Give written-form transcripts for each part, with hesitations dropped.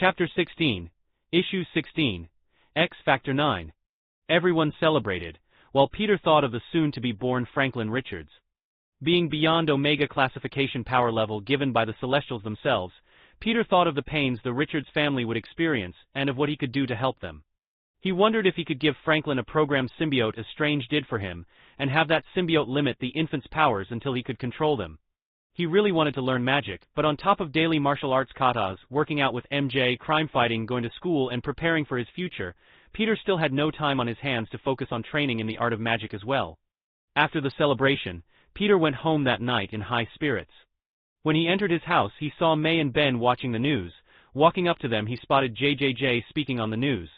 Chapter 16, Issue 16, X Factor 9. Everyone celebrated, while Peter thought of the soon-to-be-born Franklin Richards. Being beyond Omega classification power level given by the Celestials themselves, Peter thought of the pains the Richards family would experience and of what he could do to help them. He wondered if he could give Franklin a programmed symbiote as Strange did for him, and have that symbiote limit the infant's powers until he could control them. He really wanted to learn magic, but on top of daily martial arts katas, working out with MJ, crime fighting, going to school, and preparing for his future, Peter still had no time on his hands to focus on training in the art of magic as well. After the celebration, Peter went home that night in high spirits. When he entered his house, he saw May and Ben watching the news. Walking up to them, he spotted JJJ speaking on the news.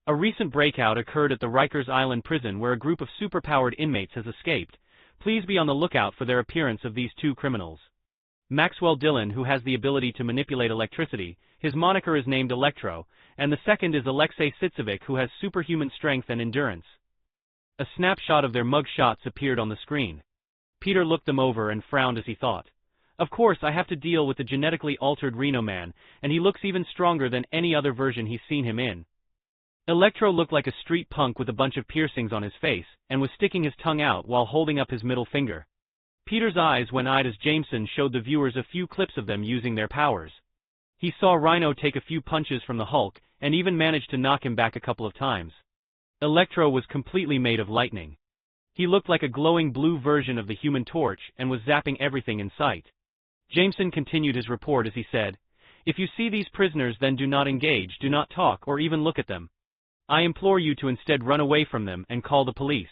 A recent breakout occurred at the Rikers Island prison where a group of superpowered inmates has escaped. Please be on the lookout for their appearance of these two criminals. Maxwell Dillon, who has the ability to manipulate electricity, his moniker is named Electro, and the second is Alexei Sitsovic, who has superhuman strength and endurance. A snapshot of their mug shots appeared on the screen. Peter looked them over and frowned as he thought. Of course, I have to deal with the genetically altered Rhino Man, and he looks even stronger than any other version he's seen him in. Electro looked like a street punk with a bunch of piercings on his face, and was sticking his tongue out while holding up his middle finger. Peter's eyes went wide as Jameson showed the viewers a few clips of them using their powers. He saw Rhino take a few punches from the Hulk, and even managed to knock him back a couple of times. Electro was completely made of lightning. He looked like a glowing blue version of the Human Torch, and was zapping everything in sight. Jameson continued his report as he said, "If you see these prisoners, then do not engage, do not talk, or even look at them. I implore you to instead run away from them and call the police.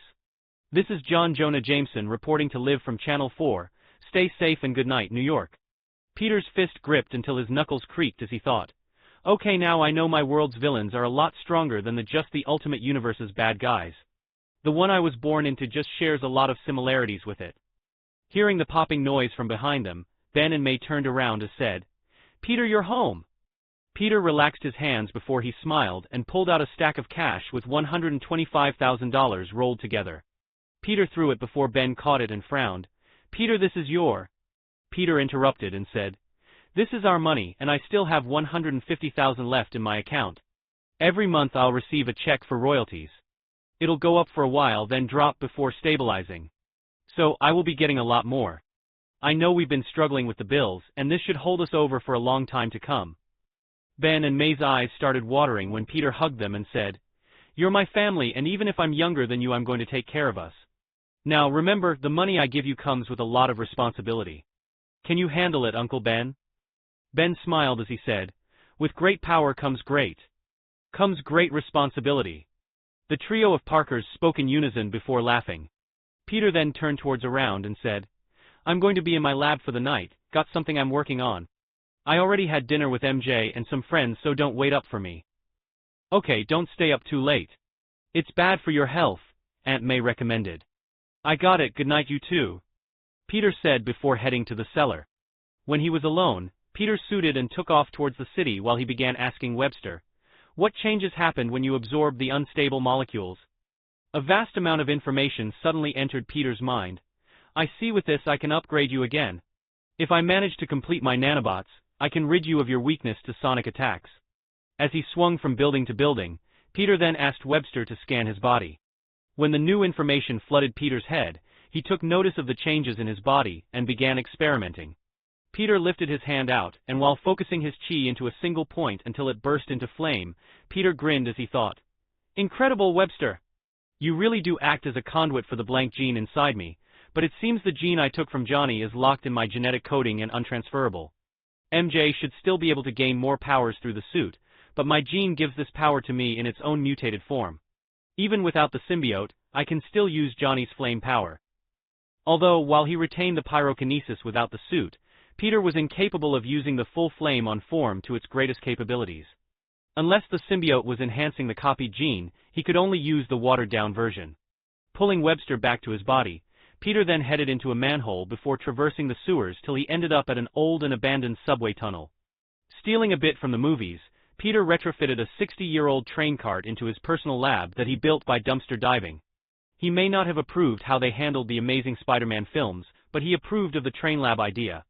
This is John Jonah Jameson reporting to live from Channel 4. Stay safe and good night, New York." Peter's fist gripped until his knuckles creaked as he thought, "Okay, now I know my world's villains are a lot stronger than just the Ultimate Universe's bad guys. The one I was born into just shares a lot of similarities with it." Hearing the popping noise from behind them, Ben and May turned around and said, "Peter, you're home." Peter relaxed his hands before he smiled and pulled out a stack of cash with $125,000 rolled together. Peter threw it before Ben caught it and frowned. "Peter, this is your—" Peter interrupted and said, "This is our money, and I still have $150,000 left in my account. Every month I'll receive a check for royalties. It'll go up for a while, then drop before stabilizing. So, I will be getting a lot more. I know we've been struggling with the bills, and this should hold us over for a long time to come." Ben and May's eyes started watering when Peter hugged them and said, "You're my family, and even if I'm younger than you, I'm going to take care of us. Now remember, the money I give you comes with a lot of responsibility. Can you handle it, Uncle Ben?" Ben smiled as he said, "With great power comes great responsibility." The trio of Parkers spoke in unison before laughing. Peter then turned towards around and said, "I'm going to be in my lab for the night, got something I'm working on. I already had dinner with MJ and some friends, so don't wait up for me." "Okay, don't stay up too late. It's bad for your health," Aunt May recommended. "I got it, good night you too," Peter said before heading to the cellar. When he was alone, Peter suited and took off towards the city while he began asking Webster, "What changes happened when you absorbed the unstable molecules?" A vast amount of information suddenly entered Peter's mind. "I see, with this I can upgrade you again. If I manage to complete my nanobots, I can rid you of your weakness to sonic attacks." As he swung from building to building, Peter then asked Webster to scan his body. When the new information flooded Peter's head, he took notice of the changes in his body and began experimenting. Peter lifted his hand out, and while focusing his chi into a single point until it burst into flame, Peter grinned as he thought, "Incredible, Webster! You really do act as a conduit for the blank gene inside me, but it seems the gene I took from Johnny is locked in my genetic coding and untransferable. MJ should still be able to gain more powers through the suit, but my gene gives this power to me in its own mutated form. Even without the symbiote, I can still use Johnny's flame power." Although, while he retained the pyrokinesis without the suit, Peter was incapable of using the full flame on form to its greatest capabilities. Unless the symbiote was enhancing the copied gene, he could only use the watered-down version. Pulling Webster back to his body, Peter then headed into a manhole before traversing the sewers till he ended up at an old and abandoned subway tunnel. Stealing a bit from the movies, Peter retrofitted a 60-year-old train cart into his personal lab that he built by dumpster diving. He may not have approved how they handled the Amazing Spider-Man films, but he approved of the train lab idea.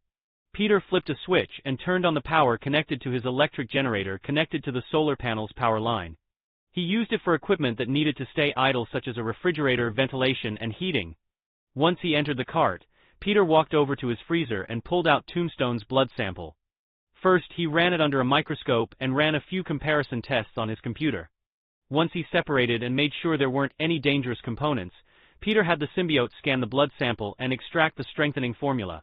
Peter flipped a switch and turned on the power connected to his electric generator connected to the solar panel's power line. He used it for equipment that needed to stay idle, such as a refrigerator, ventilation, and heating. Once he entered the cart, Peter walked over to his freezer and pulled out Tombstone's blood sample. First, he ran it under a microscope and ran a few comparison tests on his computer. Once he separated and made sure there weren't any dangerous components, Peter had the symbiote scan the blood sample and extract the strengthening formula.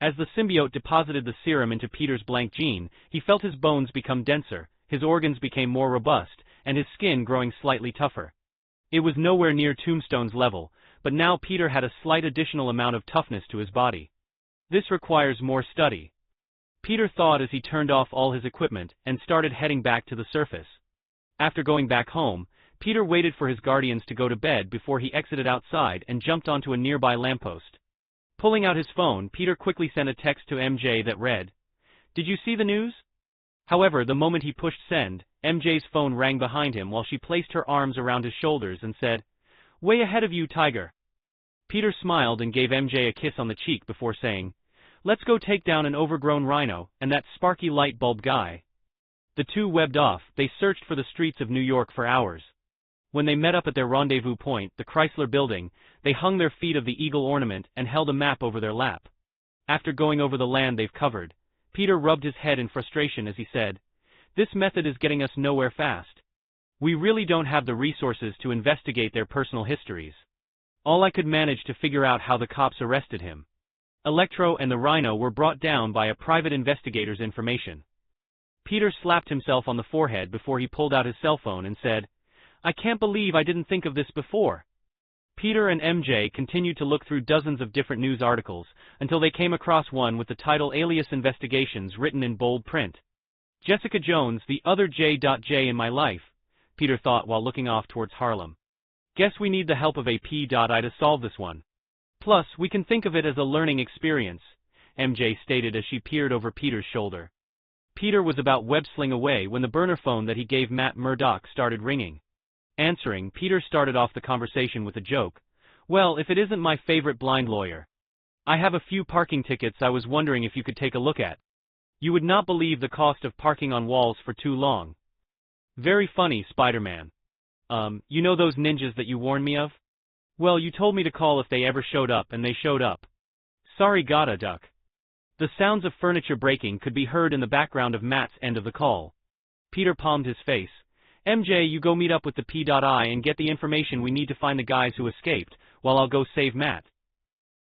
As the symbiote deposited the serum into Peter's blank gene, he felt his bones become denser, his organs became more robust, and his skin growing slightly tougher. It was nowhere near Tombstone's level, but now Peter had a slight additional amount of toughness to his body. This requires more study, Peter thought as he turned off all his equipment and started heading back to the surface. After going back home, Peter waited for his guardians to go to bed before he exited outside and jumped onto a nearby lamppost. Pulling out his phone, Peter quickly sent a text to MJ that read, "Did you see the news?" However, the moment he pushed send, MJ's phone rang behind him while she placed her arms around his shoulders and said, "Way ahead of you, Tiger." Peter smiled and gave MJ a kiss on the cheek before saying, "Let's go take down an overgrown rhino and that sparky light bulb guy." The two webbed off. They searched for the streets of New York for hours. When they met up at their rendezvous point, the Chrysler Building, they hung their feet of the eagle ornament and held a map over their lap. After going over the land they've covered, Peter rubbed his head in frustration as he said, "This method is getting us nowhere fast. We really don't have the resources to investigate their personal histories. All I could manage to figure out how the cops arrested him. Electro and the Rhino were brought down by a private investigator's information." Peter slapped himself on the forehead before he pulled out his cell phone and said, "I can't believe I didn't think of this before." Peter and MJ continued to look through dozens of different news articles until they came across one with the title "Alias Investigations" written in bold print. "Jessica Jones, the other J.J. in my life," Peter thought while looking off towards Harlem. "Guess we need the help of a P.I. to solve this one. Plus, we can think of it as a learning experience," MJ stated as she peered over Peter's shoulder. Peter was about web-sling away when the burner phone that he gave Matt Murdock started ringing. Answering, Peter started off the conversation with a joke. "Well, if it isn't my favorite blind lawyer. I have a few parking tickets I was wondering if you could take a look at. You would not believe the cost of parking on walls for too long." "Very funny, Spiderman. You know those ninjas that you warned me of? Well, you told me to call if they ever showed up, and they showed up. Sorry, gotta duck." The sounds of furniture breaking could be heard in the background of Matt's end of the call. Peter palmed his face. "MJ, you go meet up with the P.I. and get the information we need to find the guys who escaped, while I'll go save Matt."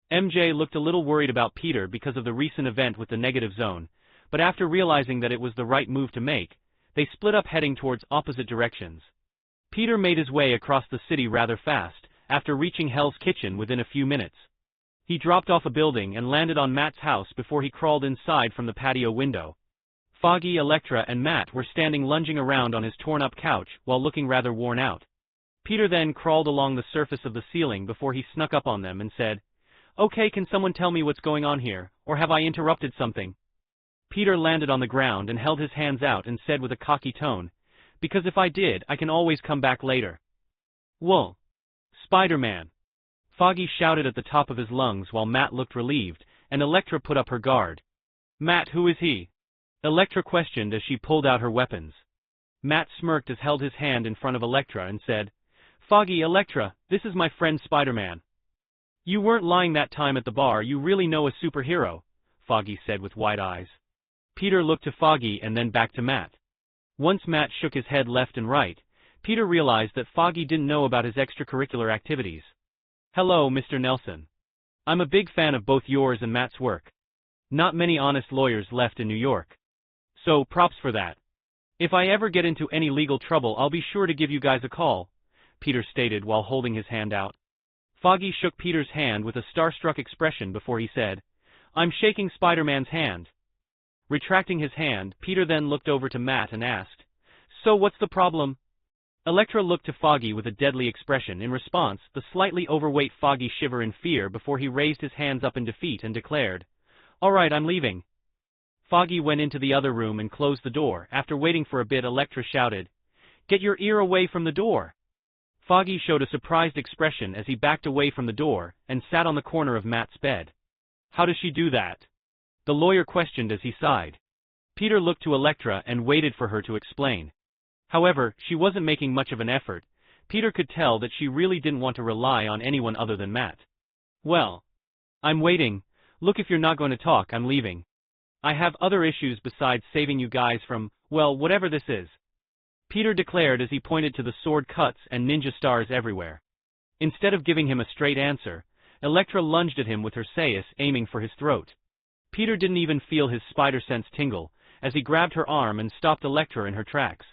MJ looked a little worried about Peter because of the recent event with the negative zone, but after realizing that it was the right move to make, they split up heading towards opposite directions. Peter made his way across the city rather fast, after reaching Hell's Kitchen within a few minutes. He dropped off a building and landed on Matt's house before he crawled inside from the patio window. Foggy, Electra, and Matt were standing lunging around on his torn-up couch while looking rather worn out. Peter then crawled along the surface of the ceiling before he snuck up on them and said, "Okay, can someone tell me what's going on here, or have I interrupted something?" Peter landed on the ground and held his hands out and said with a cocky tone, "Because if I did, I can always come back later." "Whoa. Spider-Man!" Foggy shouted at the top of his lungs while Matt looked relieved, and Electra put up her guard. "Matt, who is he?" Electra questioned as she pulled out her weapons. Matt smirked as held his hand in front of Electra and said, "Foggy, Electra, this is my friend Spider-Man." "You weren't lying that time at the bar, you really know a superhero," Foggy said with wide eyes. Peter looked to Foggy and then back to Matt. Once Matt shook his head left and right, Peter realized that Foggy didn't know about his extracurricular activities. "Hello, Mr. Nelson. I'm a big fan of both yours and Matt's work. Not many honest lawyers left in New York. So, props for that. If I ever get into any legal trouble, I'll be sure to give you guys a call," Peter stated while holding his hand out. Foggy shook Peter's hand with a starstruck expression before he said, "I'm shaking Spider-Man's hand." Retracting his hand, Peter then looked over to Matt and asked, "So what's the problem?" Electra looked to Foggy with a deadly expression. In response, the slightly overweight Foggy shivered in fear before he raised his hands up in defeat and declared, "All right, I'm leaving." Foggy went into the other room and closed the door. After waiting for a bit, Electra shouted, "Get your ear away from the door." Foggy showed a surprised expression as he backed away from the door and sat on the corner of Matt's bed. "How does she do that?" The lawyer questioned as he sighed. Peter looked to Electra and waited for her to explain. However, she wasn't making much of an effort. Peter could tell that she really didn't want to rely on anyone other than Matt. Well, I'm waiting. Look, if you're not going to talk, I'm leaving. I have other issues besides saving you guys from, well, whatever this is. Peter declared as he pointed to the sword cuts and ninja stars everywhere. Instead of giving him a straight answer, Electra lunged at him with her sais, aiming for his throat. Peter didn't even feel his spider sense tingle, as he grabbed her arm and stopped Electra in her tracks.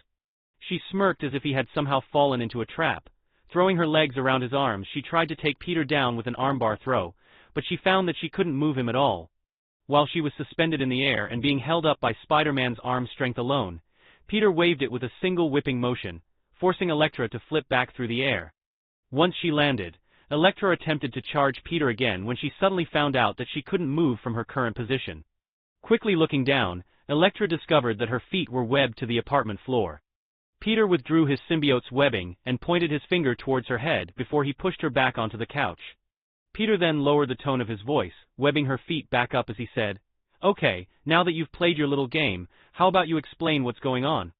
She smirked as if he had somehow fallen into a trap. Throwing her legs around his arms, she tried to take Peter down with an armbar throw, but she found that she couldn't move him at all. While she was suspended in the air and being held up by Spider-Man's arm strength alone, Peter waved it with a single whipping motion, forcing Electra to flip back through the air. Once she landed, Electra attempted to charge Peter again when she suddenly found out that she couldn't move from her current position. Quickly looking down, Electra discovered that her feet were webbed to the apartment floor. Peter withdrew his symbiote's webbing and pointed his finger towards her head before he pushed her back onto the couch. Peter then lowered the tone of his voice, webbing her feet back up as he said, "Okay, now that you've played your little game, how about you explain what's going on?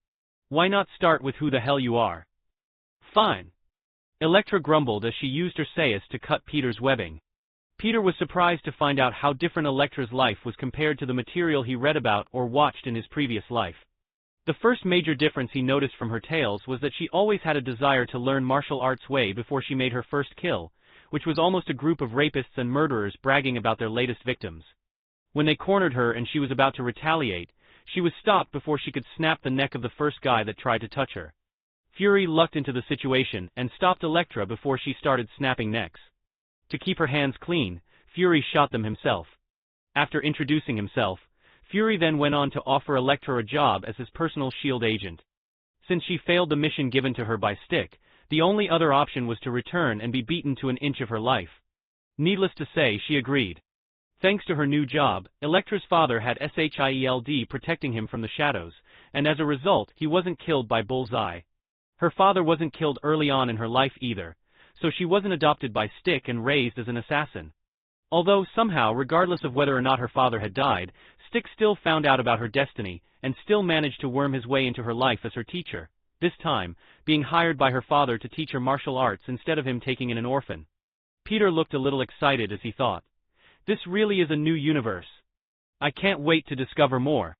Why not start with who the hell you are?" "Fine." Electra grumbled as she used her sais to cut Peter's webbing. Peter was surprised to find out how different Electra's life was compared to the material he read about or watched in his previous life. The first major difference he noticed from her tales was that she always had a desire to learn martial arts way before she made her first kill, which was almost a group of rapists and murderers bragging about their latest victims. When they cornered her and she was about to retaliate, she was stopped before she could snap the neck of the first guy that tried to touch her. Fury lucked into the situation and stopped Electra before she started snapping necks. To keep her hands clean, Fury shot them himself. After introducing himself, Fury then went on to offer Electra a job as his personal SHIELD agent. Since she failed the mission given to her by Stick, the only other option was to return and be beaten to an inch of her life. Needless to say, she agreed. Thanks to her new job, Electra's father had SHIELD protecting him from the shadows, and as a result, he wasn't killed by Bullseye. Her father wasn't killed early on in her life either, so she wasn't adopted by Stick and raised as an assassin. Although somehow, regardless of whether or not her father had died, Stick still found out about her destiny, and still managed to worm his way into her life as her teacher, this time, being hired by her father to teach her martial arts instead of him taking in an orphan. Peter looked a little excited as he thought, "This really is a new universe. I can't wait to discover more."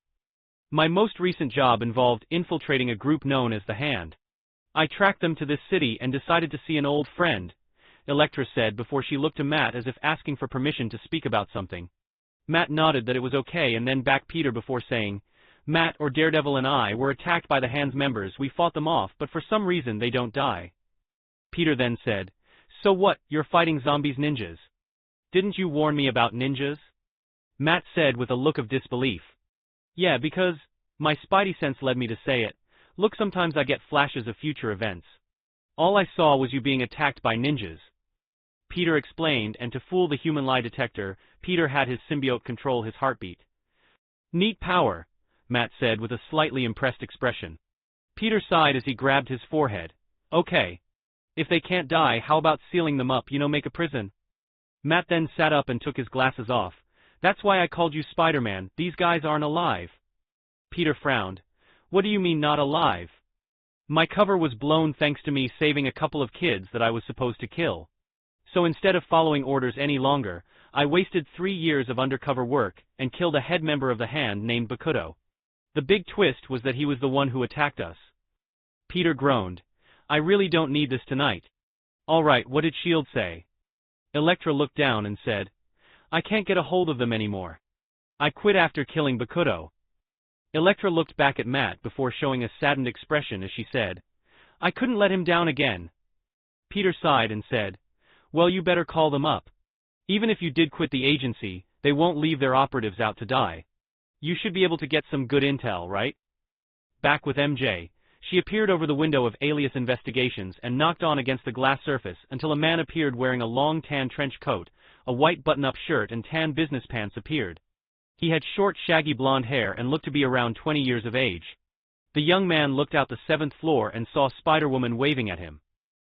My most recent job involved infiltrating a group known as the Hand. I tracked them to this city and decided to see an old friend, Electra said before she looked to Matt as if asking for permission to speak about something. Matt nodded that it was okay and then backed Peter before saying, "Matt or Daredevil and I were attacked by the Hand's members. We fought them off, but for some reason they don't die." Peter then said, "So what, you're fighting zombies ninjas? Didn't you warn me about ninjas?" Matt said with a look of disbelief. "Yeah, because my spidey sense led me to say it. Look, sometimes I get flashes of future events. All I saw was you being attacked by ninjas." Peter explained, and to fool the human lie detector, Peter had his symbiote control his heartbeat. "Neat power," Matt said with a slightly impressed expression. Peter sighed as he grabbed his forehead. "Okay. If they can't die, how about sealing them up, make a prison?" Matt then sat up and took his glasses off. "That's why I called you Spider-Man. These guys aren't alive." Peter frowned. "What do you mean not alive?" "My cover was blown thanks to me saving a couple of kids that I was supposed to kill. So instead of following orders any longer, I wasted 3 years of undercover work and killed a head member of the Hand named Bakuto. The big twist was that he was the one who attacked us." Peter groaned. "I really don't need this tonight. All right, what did SHIELD say?" Electra looked down and said, "I can't get a hold of them anymore. I quit after killing Bakuto." Electra looked back at Matt before showing a saddened expression as she said, "I couldn't let him down again." Peter sighed and said, "Well, you better call them up. Even if you did quit the agency, they won't leave their operatives out to die. You should be able to get some good intel, right?" Back with MJ, she appeared over the window of Alias Investigations and knocked on against the glass surface until a man appeared wearing a long tan trench coat, a white button-up shirt and tan business pants appeared. He had short shaggy blonde hair and looked to be around 20 years of age. The young man looked out the 7th floor and saw Spider-Woman waving at him.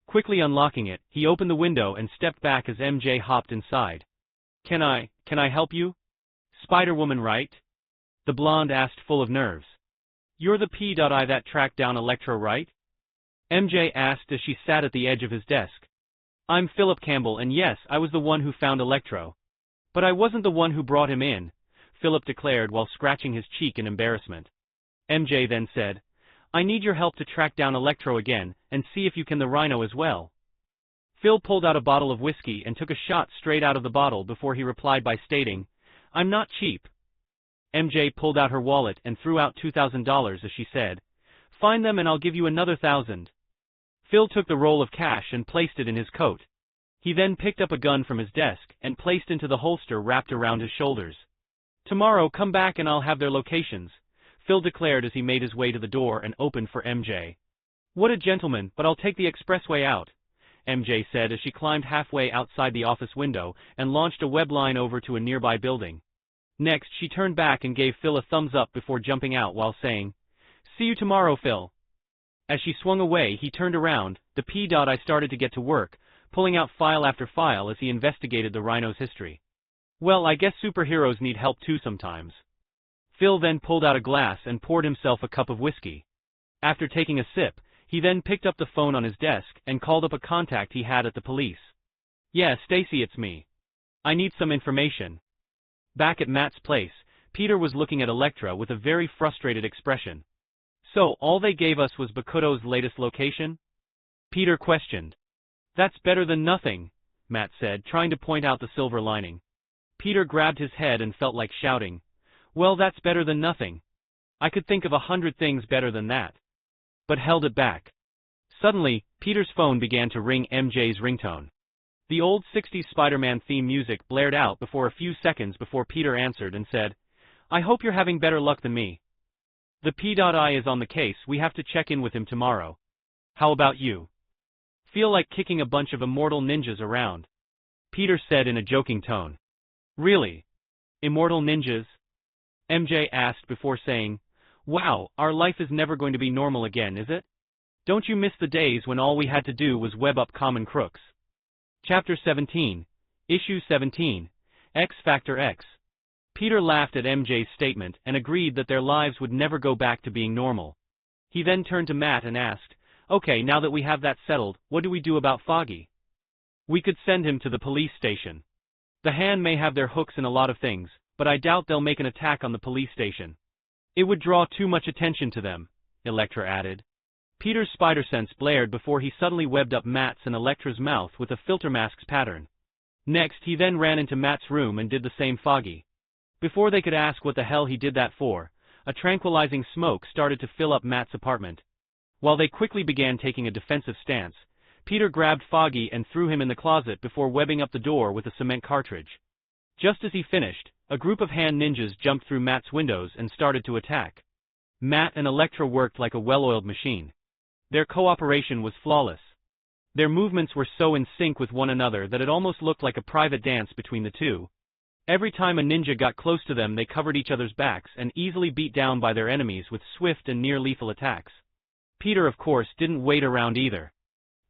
Quickly unlocking it, he opened the window and stepped back as MJ hopped inside. Can I help you?" Spider-Woman, right? The blonde asked, full of nerves. You're the P.I that tracked down Electro, right? MJ asked as she sat at the edge of his desk. I'm Philip Campbell, and yes, I was the one who found Electro. But I wasn't the one who brought him in, Philip declared while scratching his cheek in embarrassment. MJ then said, I need your help to track down Electro again, and see if you can the Rhino as well. Phil pulled out a bottle of whiskey and took a shot straight out of the bottle before he replied by stating, I'm not cheap. MJ pulled out her wallet and threw out $2,000 as she said, Find them and I'll give you another 1,000. Phil took the roll of cash and placed it in his coat. He then picked up a gun from his desk and placed into the holster wrapped around his shoulders. Tomorrow come back and I'll have their locations, Phil declared as he made his way to the door and opened for MJ. What a gentleman, but I'll take the expressway out, MJ said as she climbed halfway outside the office window and launched a web line over to a nearby building. Next, she turned back and gave Phil a thumbs up before jumping out while saying, See you tomorrow, Phil. As she swung away, he turned around, the P.I started to get to work, pulling out file after file as he investigated the Rhino's history. Well, I guess superheroes need help too sometimes. Phil then pulled out a glass and poured himself a cup of whiskey. After taking a sip, he then picked up the phone on his desk and called up a contact he had at the police. Yeah, Stacy, it's me. I need some information. Back at Matt's place, Peter was looking at Electra with a very frustrated expression. So, all they gave us was Bakuto's latest location? Peter questioned. That's better than nothing, Matt said, trying to point out the silver lining. Peter grabbed his head and felt like shouting, Well, that's better than nothing. I could think of 100 things better than that. But held it back. Suddenly, Peter's phone began to ring MJ's ringtone. The old 60s Spider-Man theme music blared out for a few seconds before Peter answered and said, I hope you're having better luck than me. The P.I is on the case, we have to check in with him tomorrow. How about you? Feel like kicking a bunch of immortal ninjas around. Peter said in a joking tone. Really? Immortal ninjas? MJ asked before saying, Wow, our life is never going to be normal again, is it? Don't you miss the days when all we had to do was web up common crooks? Chapter 17, Issue 17, X Factor X. Peter laughed at MJ's statement and agreed that their lives would never go back to being normal. He then turned to Matt and asked, Okay, now that we have that settled, what do we do about Foggy? We could send him to the police station. The Hand may have their hooks in a lot of things, but I doubt they'll make an attack on the police station. It would draw too much attention to them, Electra added. Peter's spider sense blared before he suddenly webbed up Matt's and Electra's mouth with a filter mask's pattern. Next, he then ran into Matt's room and did the same. Foggy. Before they could ask what the hell he did that for, a tranquilizing smoke started to fill up Matt's apartment. While they quickly began taking a defensive stance, Peter grabbed Foggy and threw him in the closet before webbing up the door with a cement cartridge. Just as he finished, a group of hand ninjas jumped through Matt's windows and started to attack. Matt and Electra worked like a well-oiled machine. Their cooperation was flawless. Their movements were so in sync with one another that it almost looked like a private dance between the two. Every time a ninja got close to them, they covered each other's backs and easily beat down by their enemies with swift and near-lethal attacks. Peter, of course, didn't wait around either.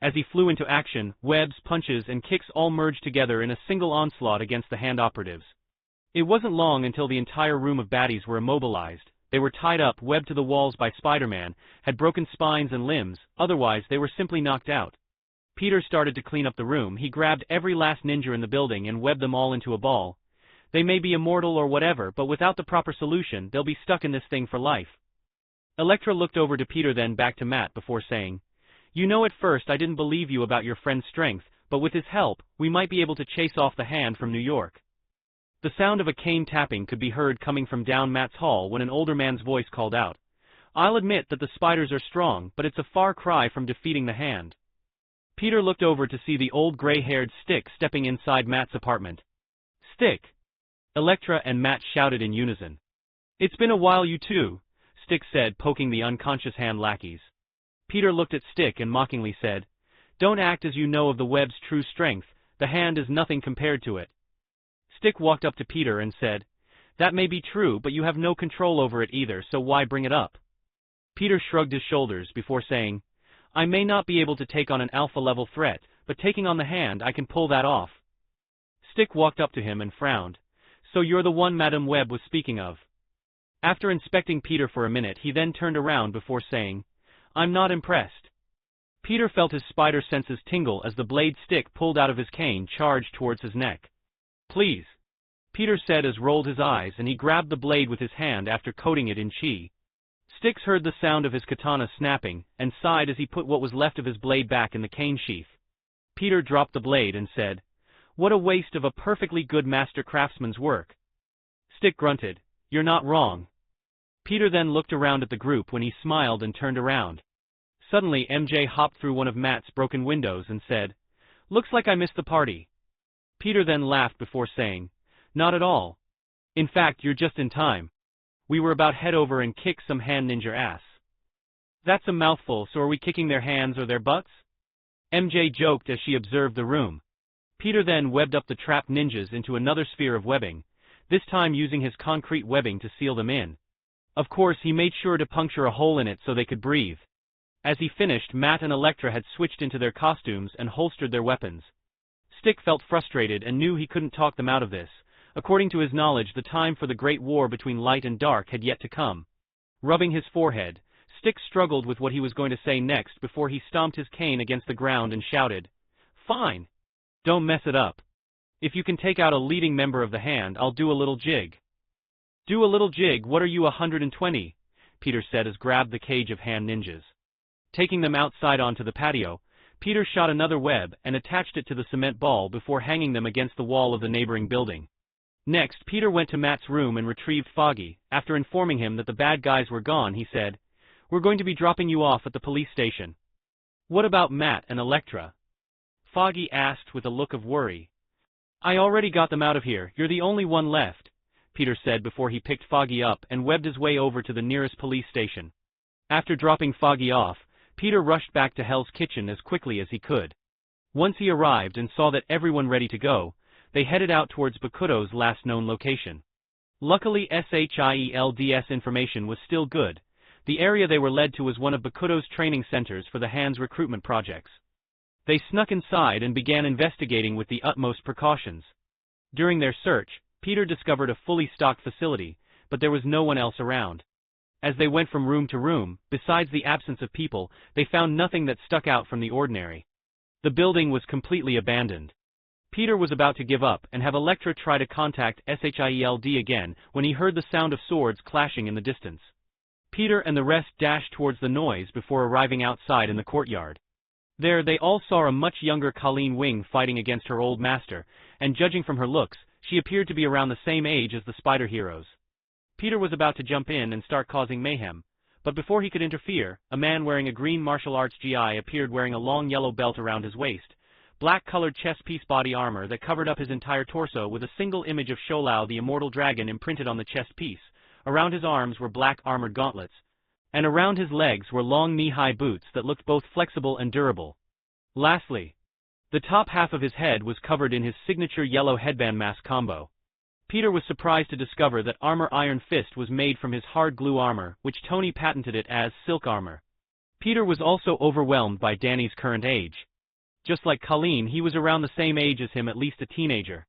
As he flew into action, webs, punches, and kicks all merged together in a single onslaught against the Hand operatives. It wasn't long until the entire room of baddies were immobilized. They were tied up, webbed to the walls by Spider-Man, had broken spines and limbs, otherwise they were simply knocked out. Peter started to clean up the room. He grabbed every last ninja in the building and webbed them all into a ball. They may be immortal or whatever, but without the proper solution, they'll be stuck in this thing for life. Electra looked over to Peter, then back to Matt before saying, You know, at first I didn't believe you about your friend's strength, but with his help, we might be able to chase off the Hand from New York. The sound of a cane tapping could be heard coming from down Matt's hall when an older man's voice called out, I'll admit that the spiders are strong, but it's a far cry from defeating the Hand. Peter looked over to see the old gray-haired Stick stepping inside Matt's apartment. Stick! Electra and Matt shouted in unison. It's been a while, you two, Stick said, poking the unconscious Hand lackeys. Peter looked at Stick and mockingly said, Don't act as you know of the web's true strength. The Hand is nothing compared to it. Stick walked up to Peter and said, That may be true, but you have no control over it either, so why bring it up? Peter shrugged his shoulders before saying, I may not be able to take on an alpha-level threat, but taking on the Hand, I can pull that off. Stick walked up to him and frowned. So you're the one Madame Webb was speaking of. After inspecting Peter for a minute, he then turned around before saying, I'm not impressed. Peter felt his spider senses tingle as the blade Stick pulled out of his cane charged towards his neck. Please, Peter said as rolled his eyes, and he grabbed the blade with his hand after coating it in chi. Sticks heard the sound of his katana snapping, and sighed as he put what was left of his blade back in the cane sheath. Peter dropped the blade and said, What a waste of a perfectly good master craftsman's work. Stick grunted, You're not wrong. Peter then looked around at the group when he smiled and turned around. Suddenly MJ hopped through one of Matt's broken windows and said, Looks like I missed the party. Peter then laughed before saying, Not at all. In fact, you're just in time. We were about head over and kick some hand ninja ass. That's a mouthful, so are we kicking their hands or their butts? MJ joked as she observed the room. Peter then webbed up the trapped ninjas into another sphere of webbing, this time using his concrete webbing to seal them in. Of course, he made sure to puncture a hole in it so they could breathe. As he finished, Matt and Elektra had switched into their costumes and holstered their weapons. Stick felt frustrated and knew he couldn't talk them out of this. According to his knowledge, the time for the great war between light and dark had yet to come. Rubbing his forehead, Stick struggled with what he was going to say next before he stomped his cane against the ground and shouted, Fine! Don't mess it up. If you can take out a leading member of the hand, I'll do a little jig. Do a little jig? What are you, 120? Peter said as grabbed the cage of hand ninjas. Taking them outside onto the patio, Peter shot another web and attached it to the cement ball before hanging them against the wall of the neighboring building. Next, Peter went to Matt's room and retrieved Foggy. After informing him that the bad guys were gone, he said, We're going to be dropping you off at the police station. What about Matt and Elektra? Foggy asked with a look of worry. I already got them out of here, you're the only one left, Peter said before he picked Foggy up and webbed his way over to the nearest police station. After dropping Foggy off, Peter rushed back to Hell's Kitchen as quickly as he could. Once he arrived and saw that everyone ready to go, they headed out towards Bakuto's last known location. Luckily, SHIELD's information was still good. The area they were led to was one of Bakuto's training centers for the hands recruitment projects. They snuck inside and began investigating with the utmost precautions. During their search, Peter discovered a fully stocked facility, but there was no one else around. As they went from room to room, besides the absence of people, they found nothing that stuck out from the ordinary. The building was completely abandoned. Peter was about to give up and have Elektra try to contact SHIELD again when he heard the sound of swords clashing in the distance. Peter and the rest dashed towards the noise before arriving outside in the courtyard. There they all saw a much younger Colleen Wing fighting against her old master, and judging from her looks, she appeared to be around the same age as the spider heroes. Peter was about to jump in and start causing mayhem, but before he could interfere, a man wearing a green martial arts GI appeared wearing a long yellow belt around his waist, black-colored chest-piece body armor that covered up his entire torso with a single image of Sholau the immortal dragon imprinted on the chest piece. Around his arms were black armored gauntlets, and around his legs were long knee-high boots that looked both flexible and durable. Lastly, the top half of his head was covered in his signature yellow headband mask combo. Peter was surprised to discover that Armor Iron Fist was made from his hard glue armor, which Tony patented it as silk armor. Peter was also overwhelmed by Danny's current age. Just like Colleen, he was around the same age as him, at least a teenager.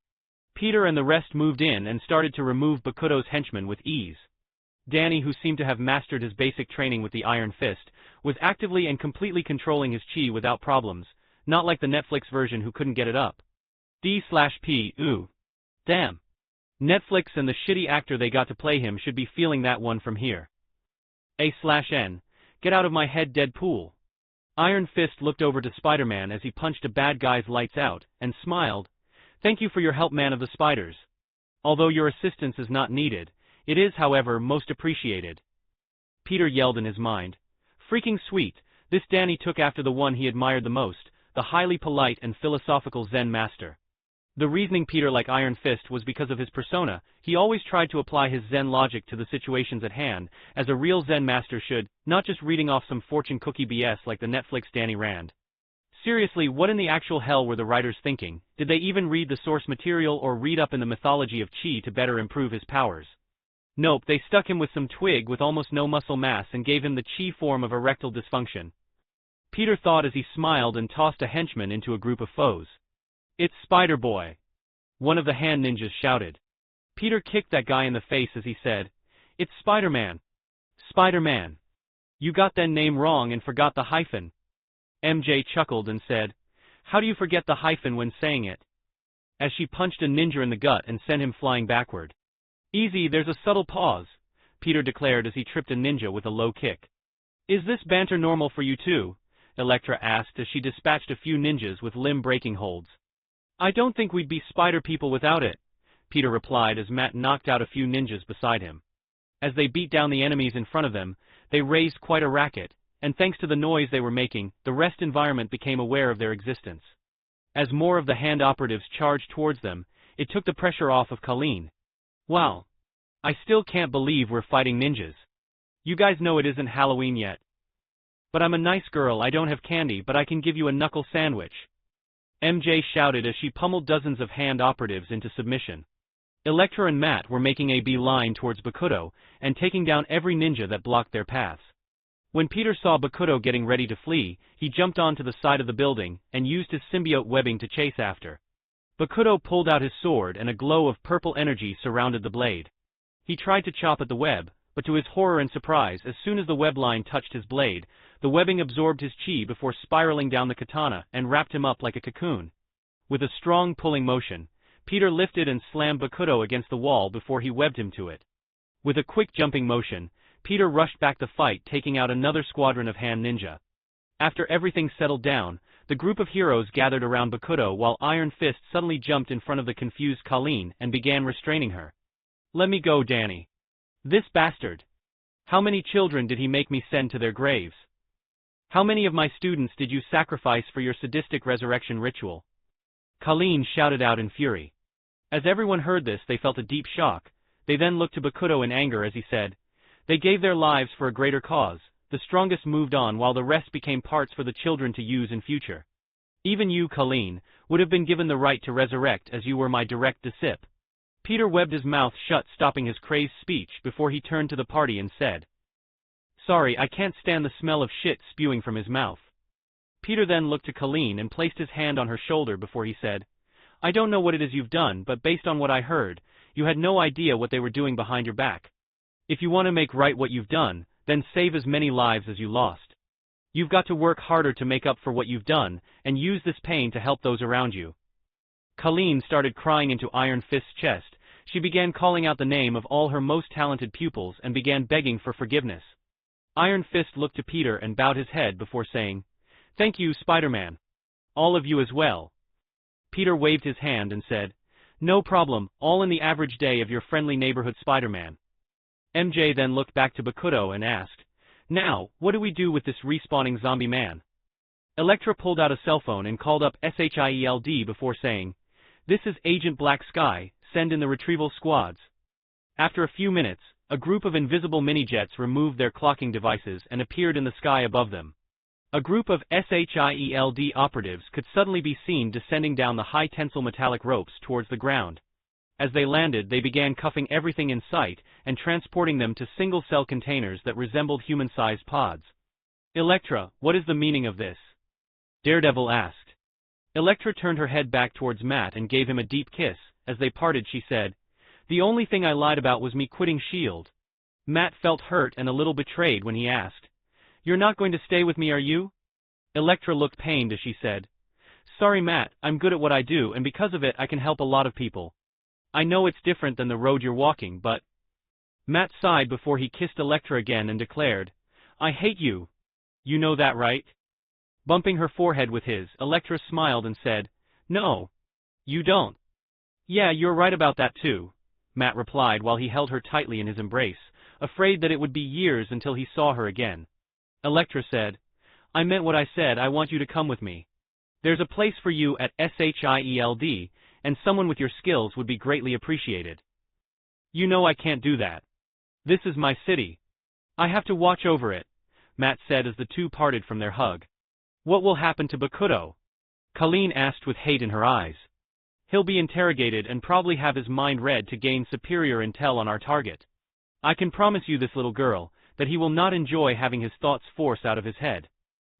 Peter and the rest moved in and started to remove Bakuto's henchmen with ease. Danny, who seemed to have mastered his basic training with the Iron Fist, was actively and completely controlling his chi without problems, not like the Netflix version who couldn't get it up. D/P, ooh. Damn. Netflix and the shitty actor they got to play him should be feeling that one from here. A/N. Get out of my head, Deadpool. Iron Fist looked over to Spider-Man as he punched a bad guy's lights out, and smiled. Thank you for your help, man of the spiders. Although your assistance is not needed, it is, however, most appreciated. Peter yelled in his mind. Freaking sweet, this Danny took after the one he admired the most, the highly polite and philosophical Zen master. The reasoning Peter liked Iron Fist was because of his persona. He always tried to apply his Zen logic to the situations at hand, as a real Zen master should, not just reading off some fortune cookie BS like the Netflix Danny Rand. Seriously, what in the actual hell were the writers thinking? Did they even read the source material or read up in the mythology of Chi to better improve his powers? Nope, they stuck him with some twig with almost no muscle mass and gave him the Chi form of erectile dysfunction. Peter thought as he smiled and tossed a henchman into a group of foes. It's Spider-Boy! One of the hand ninjas shouted. Peter kicked that guy in the face as he said, "It's Spider-Man. Spider-Man. You got that name wrong and forgot the hyphen." MJ chuckled and said, "How do you forget the hyphen when saying it?" As she punched a ninja in the gut and sent him flying backward. "Easy, there's a subtle pause," Peter declared as he tripped a ninja with a low kick. "Is this banter normal for you too?" Electra asked as she dispatched a few ninjas with limb-breaking holds. "I don't think we'd be spider people without it," Peter replied as Matt knocked out a few ninjas beside him. As they beat down the enemies in front of them, they raised quite a racket, and thanks to the noise they were making, the rest environment became aware of their existence. As more of the hand operatives charged towards them, it took the pressure off of Colleen. "Wow. I still can't believe we're fighting ninjas. You guys know it isn't Halloween yet. But I'm a nice girl, I don't have candy, but I can give you a knuckle sandwich," MJ shouted as she pummeled dozens of hand operatives into submission. Electra and Matt were making a beeline towards Bakuto and taking down every ninja that blocked their paths. When Peter saw Bakuto getting ready to flee, he jumped onto the side of the building and used his symbiote webbing to chase after. Bakuto pulled out his sword and a glow of purple energy surrounded the blade. He tried to chop at the web, but to his horror and surprise, as soon as the web line touched his blade, the webbing absorbed his chi before spiraling down the katana and wrapped him up like a cocoon. With a strong pulling motion, Peter lifted and slammed Bakuto against the wall before he webbed him to it. With a quick jumping motion, Peter rushed back the fight, taking out another squadron of hand ninja. After everything settled down, the group of heroes gathered around Bakuto while Iron Fist suddenly jumped in front of the confused Colleen and began restraining her. "Let me go, Danny. This bastard. How many children did he make me send to their graves? How many of my students did you sacrifice for your sadistic resurrection ritual?" Colleen shouted out in fury. As everyone heard this, they felt a deep shock. They then looked to Bakuto in anger as he said, "They gave their lives for a greater cause. The strongest moved on while the rest became parts for the children to use in future. Even you, Colleen, would have been given the right to resurrect as you were my direct disciple." Peter webbed his mouth shut, stopping his crazed speech before he turned to the party and said, "Sorry, I can't stand the smell of shit spewing from his mouth." Peter then looked to Colleen and placed his hand on her shoulder before he said, "I don't know what it is you've done, but based on what I heard, you had no idea what they were doing behind your back. If you want to make right what you've done, then save as many lives as you lost. You've got to work harder to make up for what you've done, and use this pain to help those around you." Colleen started crying into Iron Fist's chest. She began calling out the name of all her most talented pupils and began begging for forgiveness. Iron Fist looked to Peter and bowed his head before saying, "Thank you, Spider-Man. All of you as well." Peter waved his hand and said, "No problem, all in the average day of your friendly neighborhood Spider-Man." MJ then looked back to Bakuto and asked, "Now, what do we do with this respawning zombie man?" Electra pulled out a cell phone and called up SHIELD before saying, "This is Agent Black Sky, send in the retrieval squads." After a few minutes, a group of invisible mini-jets removed their clocking devices and appeared in the sky above them. A group of SHIELD operatives could suddenly be seen descending down the high-tensile metallic ropes towards the ground. As they landed, they began cuffing everything in sight and transporting them to single-cell containers that resembled human-sized pods. "Electra, what is the meaning of this?" Daredevil asked. Electra turned her head back towards Matt and gave him a deep kiss. As they parted, she said, "The only thing I lied about was me quitting S.H.I.E.L.D. Matt felt hurt and a little betrayed when he asked, "You're not going to stay with me, are you?" Electra looked pained as she said, "Sorry, Matt, I'm good at what I do, and because of it I can help a lot of people. I know it's different than the road you're walking, but..." Matt sighed before he kissed Electra again and declared, "I hate you. You know that, right?" Bumping her forehead with his, Electra smiled and said, "No. You don't." "Yeah, you're right about that too," Matt replied while he held her tightly in his embrace, afraid that it would be years until he saw her again. Electra said, "I meant what I said, I want you to come with me. There's a place for you at SHIELD, and someone with your skills would be greatly appreciated." "You know I can't do that. This is my city. I have to watch over it," Matt said as the two parted from their hug. "What will happen to Bakuto?" Colleen asked with hate in her eyes. "He'll be interrogated and probably have his mind read to gain superior intel on our target. I can promise you this, little girl, that he will not enjoy having his thoughts forced out of his head.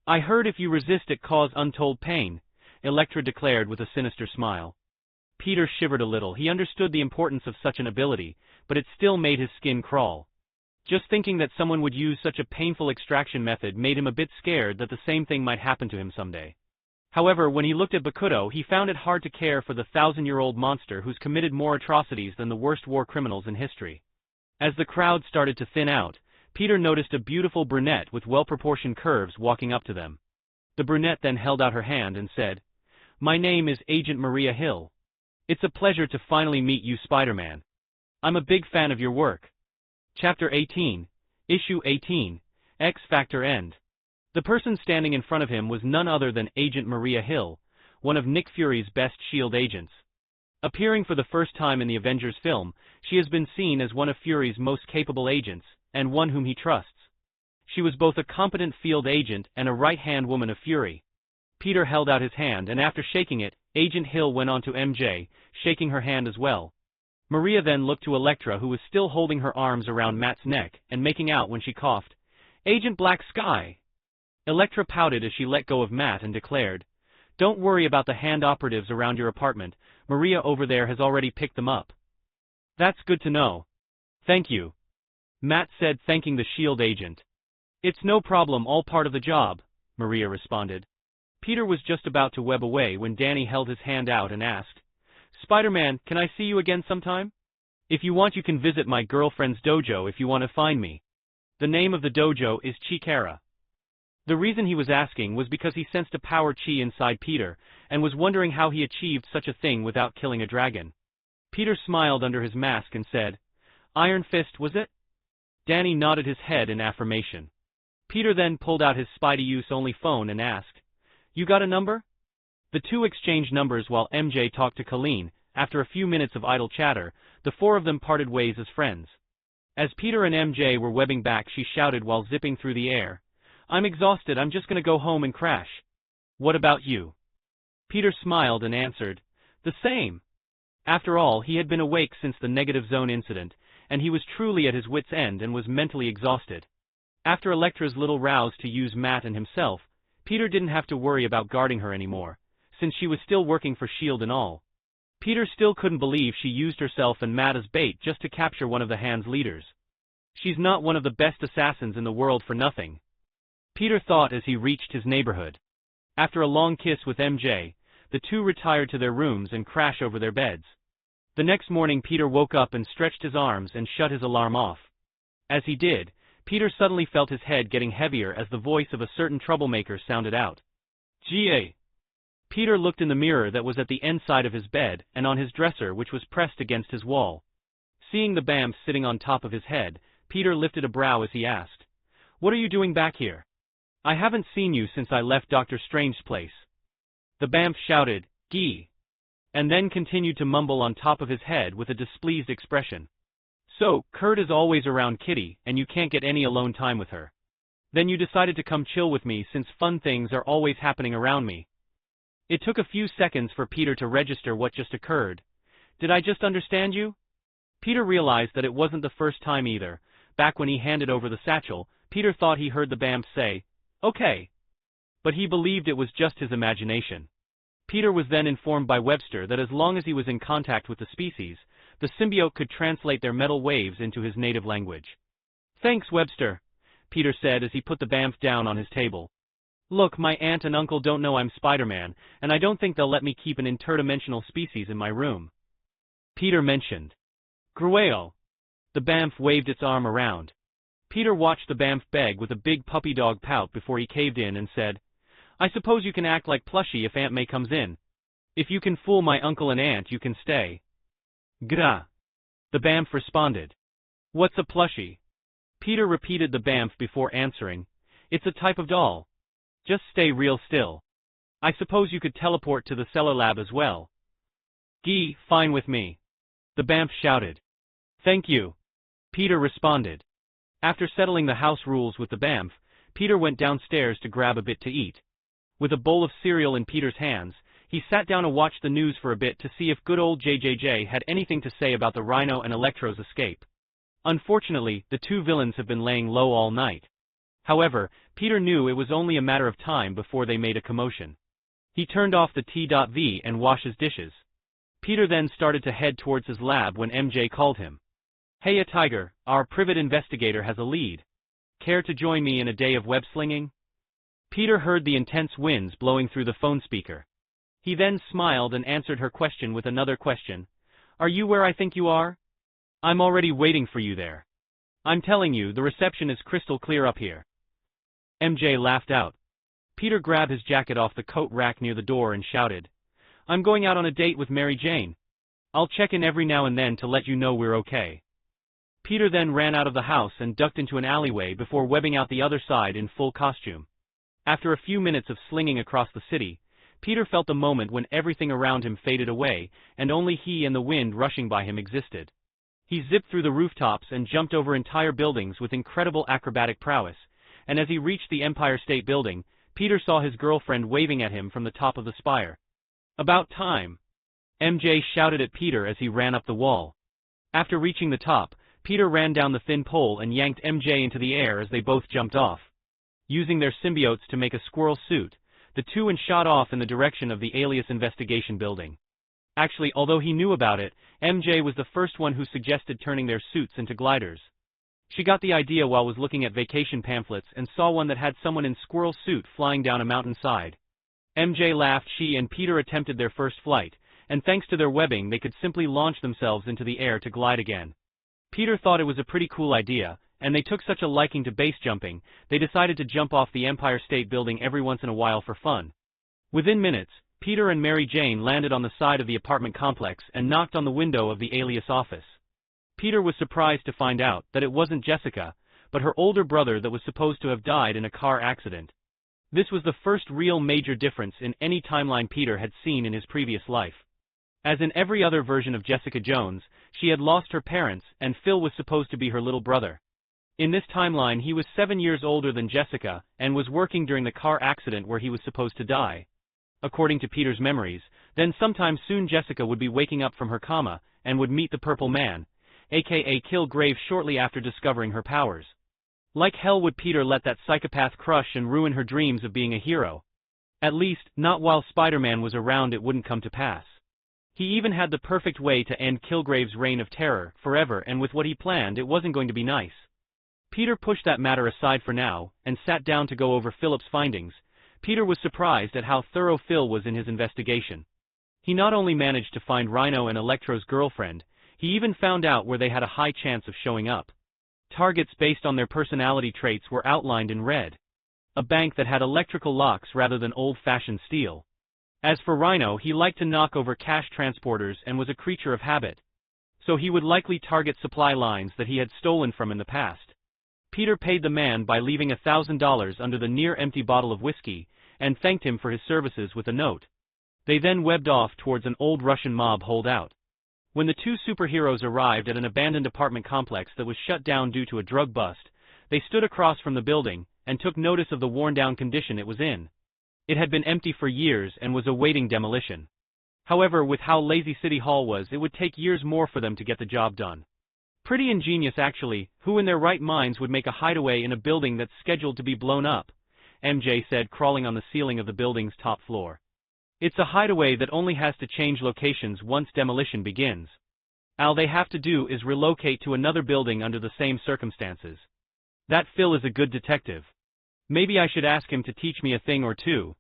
I heard if you resist it cause untold pain," Electra declared with a sinister smile. Peter shivered a little. He understood the importance of such an ability, but it still made his skin crawl. Just thinking that someone would use such a painful extraction method made him a bit scared that the same thing might happen to him someday. However, when he looked at Bakuto, he found it hard to care for the 1,000-year-old monster who's committed more atrocities than the worst war criminals in history. As the crowd started to thin out, Peter noticed a beautiful brunette with well-proportioned curves walking up to them. The brunette then held out her hand and said, "My name is Agent Maria Hill. It's a pleasure to finally meet you, Spider-Man. I'm a big fan of your work." Chapter 18, Issue 18, X Factor End. The person standing in front of him was none other than Agent Maria Hill, one of Nick Fury's best S.H.I.E.L.D. agents. Appearing for the first time in the Avengers film, she has been seen as one of Fury's most capable agents, and one whom he trusts. She was both a competent field agent and a right-hand woman of Fury. Peter held out his hand, and after shaking it, Agent Hill went on to MJ, shaking her hand as well. Maria then looked to Electra, who was still holding her arms around Matt's neck and making out when she coughed, "Agent Black Sky." Electra pouted as she let go of Matt and declared, "Don't worry about the hand operatives around your apartment. Maria over there has already picked them up." "That's good to know. Thank you," Matt said, thanking the S.H.I.E.L.D. agent. "It's no problem, all part of the job," Maria responded. Peter was just about to web away when Danny held his hand out and asked, "Spider-Man, can I see you again sometime? If you want, you can visit my girlfriend's dojo if you want to find me. The name of the dojo is Chikara." The reason he was asking was because he sensed a power chi inside Peter, and was wondering how he achieved such a thing without killing a dragon. Peter smiled under his mask and said, "Iron Fist, was it?" Danny nodded his head in affirmation. Peter then pulled out his Spidey-use-only phone and asked, "You got a number?" The two exchanged numbers while MJ talked to Colleen. After a few minutes of idle chatter, the four of them parted ways as friends. As Peter and MJ were webbing back, she shouted while zipping through the air, "I'm exhausted, I'm just gonna go home and crash." "What about you?" Peter smiled and answered, "The same." After all, he had been awake since the negative zone incident, and he was truly at his wit's end and was mentally exhausted. After Electra's little rouse to use Matt and himself, Peter didn't have to worry about guarding her anymore, since she was still working for S.H.I.E.L.D. and all. Peter still couldn't believe she used herself and Matt as bait just to capture one of the Hand's leaders. She's not one of the best assassins in the world for nothing, Peter thought as he reached his neighborhood. After a long kiss with MJ, the two retired to their rooms and crashed over their beds. The next morning Peter woke up and stretched his arms and shut his alarm off. As he did, Peter suddenly felt his head getting heavier as the voice of a certain troublemaker sounded out. "Ga." Peter looked in the mirror that was at the end side of his bed and on his dresser, which was pressed against his wall. Seeing the BAMF sitting on top of his head, Peter lifted a brow as he asked, "What are you doing back here? I haven't seen you since I left Dr. Strange's place." The BAMF shouted, "Gee," and then continued to mumble on top of his head with a displeased expression. "So, Kurt is always around Kitty, and you can't get any alone time with her. Then you decided to come chill with me since fun things are always happening around me." It took a few seconds for Peter to register what just occurred. "Did I just understand you?" Peter realized that it wasn't the first time either. Back when he handed over the satchel, Peter thought he heard the BAMF say, "Okay." But he believed it was just his imagination. Peter was then informed by Webster that as long as he was in contact with the species, the symbiote could translate their metal waves into his native language. "Thanks, Webster," Peter said as he put the BAMF down on his table. "Look, my aunt and uncle don't know I'm Spider-Man, and I don't think they'll let me keep an interdimensional species in my room." Peter mentioned. "Grueo." The BAMF waved its arm around. Peter watched the BAMF beg with a big puppy dog pout before he caved in and said, "I suppose you can act like Plushie if Aunt May comes in. If you can fool my uncle and aunt, you can stay." "Gra," the BAMF responded. "What's a plushie?" Peter repeated the BAMF before answering, "It's a type of doll. Just stay real still. I suppose you could teleport to the cellar lab as well." "Gee, fine with me," the BAMF shouted. "Thank you," Peter responded. After settling the house rules with the BAMF, Peter went downstairs to grab a bit to eat. With a bowl of cereal in Peter's hands, he sat down and watched the news for a bit to see if good old JJJ had anything to say about the Rhino and Electro's escape. Unfortunately, the two villains have been laying low all night. However, Peter knew it was only a matter of time before they made a commotion. He turned off the T.V and washed his dishes. Peter then started to head towards his lab when MJ called him. "Hey, Tiger, our private investigator has a lead. Care to join me in a day of web-slinging?" Peter heard the intense winds blowing through the phone speaker. He then smiled and answered her question with another question. "Are you where I think you are? I'm already waiting for you there. I'm telling you, the reception is crystal clear up here." MJ laughed out. Peter grabbed his jacket off the coat rack near the door and shouted, "I'm going out on a date with Mary Jane. I'll check in every now and then to let you know we're okay." Peter then ran out of the house and ducked into an alleyway before webbing out the other side in full costume. After a few minutes of slinging across the city, Peter felt the moment when everything around him faded away and only he and the wind rushing by him existed. He zipped through the rooftops and jumped over entire buildings with incredible acrobatic prowess, and as he reached the Empire State Building, Peter saw his girlfriend waving at him from the top of the spire. "About time!" MJ shouted at Peter as he ran up the wall. After reaching the top, Peter ran down the thin pole and yanked MJ into the air as they both jumped off. Using their symbiotes to make a squirrel suit, the two shot off in the direction of the Alias Investigation Building. Actually, although he knew about it, MJ was the first one who suggested turning their suits into gliders. She got the idea while was looking at vacation pamphlets and saw one that had someone in squirrel suit flying down a mountainside. MJ laughed. She and Peter attempted their first flight, and thanks to their webbing they could simply launch themselves into the air to glide again. Peter thought it was a pretty cool idea, and they took such a liking to base jumping, they decided to jump off the Empire State Building every once in a while for fun. Within minutes, Peter and Mary Jane landed on the side of the apartment complex and knocked on the window of the Alias office. Peter was surprised to find out that it wasn't Jessica, but her older brother that was supposed to have died in a car accident. This was the first real major difference in any timeline Peter had seen in his previous life. As in every other version of Jessica Jones, she had lost her parents, and Phil was supposed to be her little brother. In this timeline he was 7 years older than Jessica, and was working during the car accident where he was supposed to die. According to Peter's memories, then sometime soon Jessica would be waking up from her coma, and would meet the Purple Man, aka Kilgrave, shortly after discovering her powers. Like hell would Peter let that psychopath crush and ruin her dreams of being a hero. At least, not while Spider-Man was around. It wouldn't come to pass. He even had the perfect way to end Kilgrave's reign of terror forever, and with what he planned it wasn't going to be nice. Peter pushed that matter aside for now, and sat down to go over Philip's findings. Peter was surprised at how thorough Phil was in his investigation. He not only managed to find Rhino and Electro's girlfriend, he even found out where they had a high chance of showing up. Targets based on their personality traits were outlined in red. A bank that had electrical locks rather than old-fashioned steel. As for Rhino, he liked to knock over cash transporters and was a creature of habit. So he would likely target supply lines that he had stolen from in the past. Peter paid the man by leaving $1,000 under the near-empty bottle of whiskey, and thanked him for his services with a note. They then webbed off towards an old Russian mob holdout. When the two superheroes arrived at an abandoned apartment complex that was shut down due to a drug bust, they stood across from the building, and took notice of the worn-down condition it was in. It had been empty for years and was awaiting demolition. However, with how lazy City Hall was, it would take years more for them to get the job done. Pretty ingenious actually. Who in their right minds would make a hideaway in a building that's scheduled to be blown up? MJ said, crawling on the ceiling of the building's top floor. It's a hideaway that only has to change locations once demolition begins. All they have to do is relocate to another building under the same circumstances. That Phil is a good detective. Maybe I should ask him to teach me a thing or two,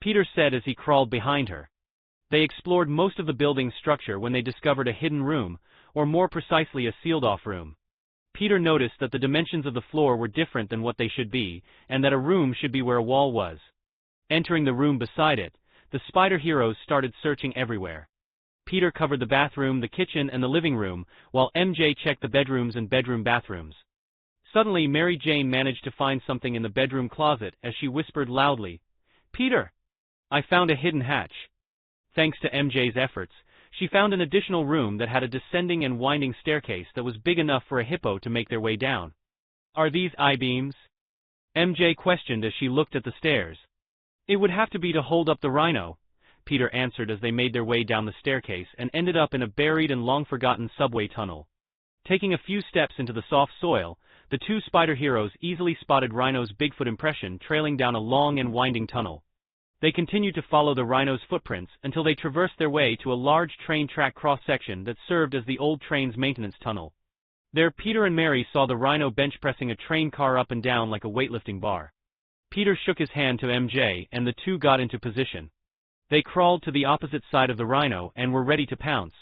Peter said as he crawled behind her. They explored most of the building's structure when they discovered a hidden room, or more precisely a sealed-off room. Peter noticed that the dimensions of the floor were different than what they should be, and that a room should be where a wall was. Entering the room beside it, the Spider Heroes started searching everywhere. Peter covered the bathroom, the kitchen, and the living room, while MJ checked the bedrooms and bathrooms. Suddenly, Mary Jane managed to find something in the bedroom closet as she whispered loudly, "Peter! I found a hidden hatch." Thanks to MJ's efforts, she found an additional room that had a descending and winding staircase that was big enough for a hippo to make their way down. "Are these I-beams?" MJ questioned as she looked at the stairs. "It would have to be to hold up the Rhino," Peter answered as they made their way down the staircase and ended up in a buried and long-forgotten subway tunnel. Taking a few steps into the soft soil, the two Spider Heroes easily spotted Rhino's Bigfoot impression trailing down a long and winding tunnel. They continued to follow the rhino's footprints until they traversed their way to a large train track cross-section that served as the old train's maintenance tunnel. There, Peter and Mary saw the rhino bench pressing a train car up and down like a weightlifting bar. Peter shook his hand to MJ and the two got into position. They crawled to the opposite side of the rhino and were ready to pounce.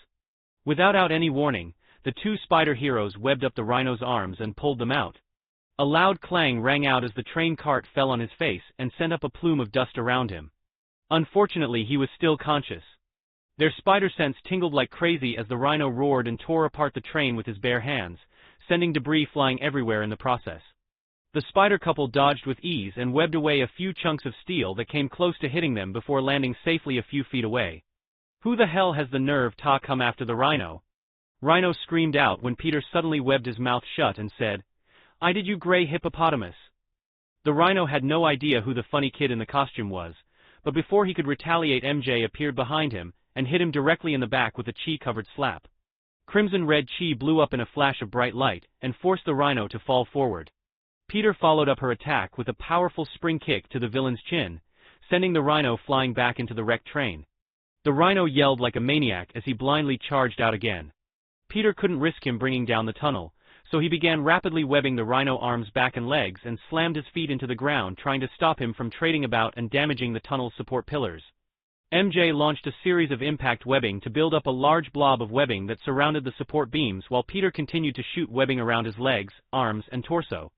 Without any warning, the two spider heroes webbed up the rhino's arms and pulled them out. A loud clang rang out as the train cart fell on his face and sent up a plume of dust around him. Unfortunately, he was still conscious. Their spider sense tingled like crazy as the rhino roared and tore apart the train with his bare hands, sending debris flying everywhere in the process. The spider couple dodged with ease and webbed away a few chunks of steel that came close to hitting them before landing safely a few feet away. "Who the hell has the nerve to come after the rhino?" Rhino screamed out when Peter suddenly webbed his mouth shut and said, "I did, you gray hippopotamus." The rhino had no idea who the funny kid in the costume was, but before he could retaliate, MJ appeared behind him and hit him directly in the back with a chi-covered slap. Crimson-red chi blew up in a flash of bright light and forced the rhino to fall forward. Peter followed up her attack with a powerful spring kick to the villain's chin, sending the rhino flying back into the wrecked train. The rhino yelled like a maniac as he blindly charged out again. Peter couldn't risk him bringing down the tunnel, so he began rapidly webbing the rhino arms, back and legs and slammed his feet into the ground, trying to stop him from trading about and damaging the tunnel's support pillars. MJ launched a series of impact webbing to build up a large blob of webbing that surrounded the support beams while Peter continued to shoot webbing around his legs, arms and torso.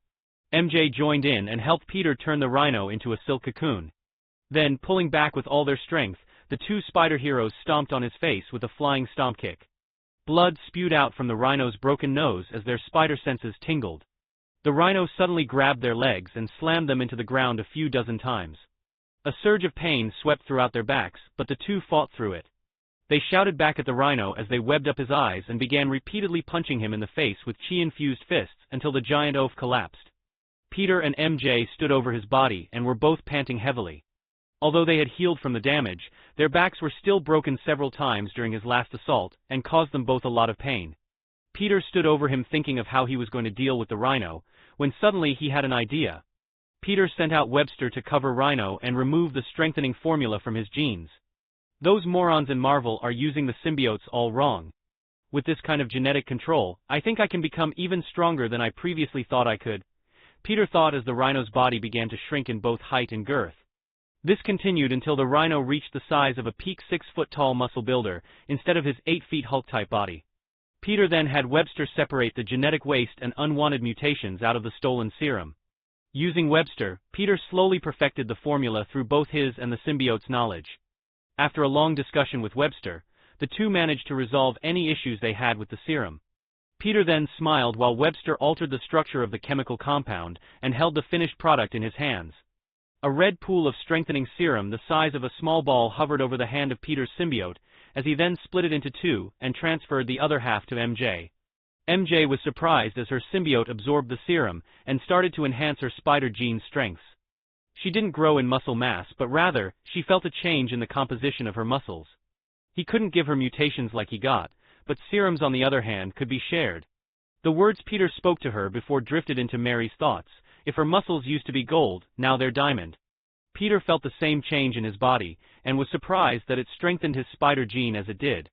MJ joined in and helped Peter turn the rhino into a silk cocoon. Then, pulling back with all their strength, the two spider heroes stomped on his face with a flying stomp kick. Blood spewed out from the rhino's broken nose as their spider senses tingled. The rhino suddenly grabbed their legs and slammed them into the ground a few dozen times. A surge of pain swept throughout their backs, but the two fought through it. They shouted back at the rhino as they webbed up his eyes and began repeatedly punching him in the face with chi-infused fists until the giant oaf collapsed. Peter and MJ stood over his body and were both panting heavily. Although they had healed from the damage, their backs were still broken several times during his last assault and caused them both a lot of pain. Peter stood over him thinking of how he was going to deal with the rhino, when suddenly he had an idea. Peter sent out Webster to cover Rhino and remove the strengthening formula from his genes. Those morons in Marvel are using the symbiotes all wrong. With this kind of genetic control, I think I can become even stronger than I previously thought I could, Peter thought as the rhino's body began to shrink in both height and girth. This continued until the rhino reached the size of a peak 6-foot-tall muscle builder, instead of his 8-foot Hulk-type body. Peter then had Webster separate the genetic waste and unwanted mutations out of the stolen serum. Using Webster, Peter slowly perfected the formula through both his and the symbiote's knowledge. After a long discussion with Webster, the two managed to resolve any issues they had with the serum. Peter then smiled while Webster altered the structure of the chemical compound and held the finished product in his hands. A red pool of strengthening serum the size of a small ball hovered over the hand of Peter's symbiote, as he then split it into two and transferred the other half to MJ. MJ was surprised as her symbiote absorbed the serum and started to enhance her spider gene's strengths. She didn't grow in muscle mass, but rather, she felt a change in the composition of her muscles. He couldn't give her mutations like he got, but serums on the other hand could be shared. The words Peter spoke to her before drifted into Mary's thoughts. If her muscles used to be gold, now they're diamond. Peter felt the same change in his body, and was surprised that it strengthened his spider gene as it did.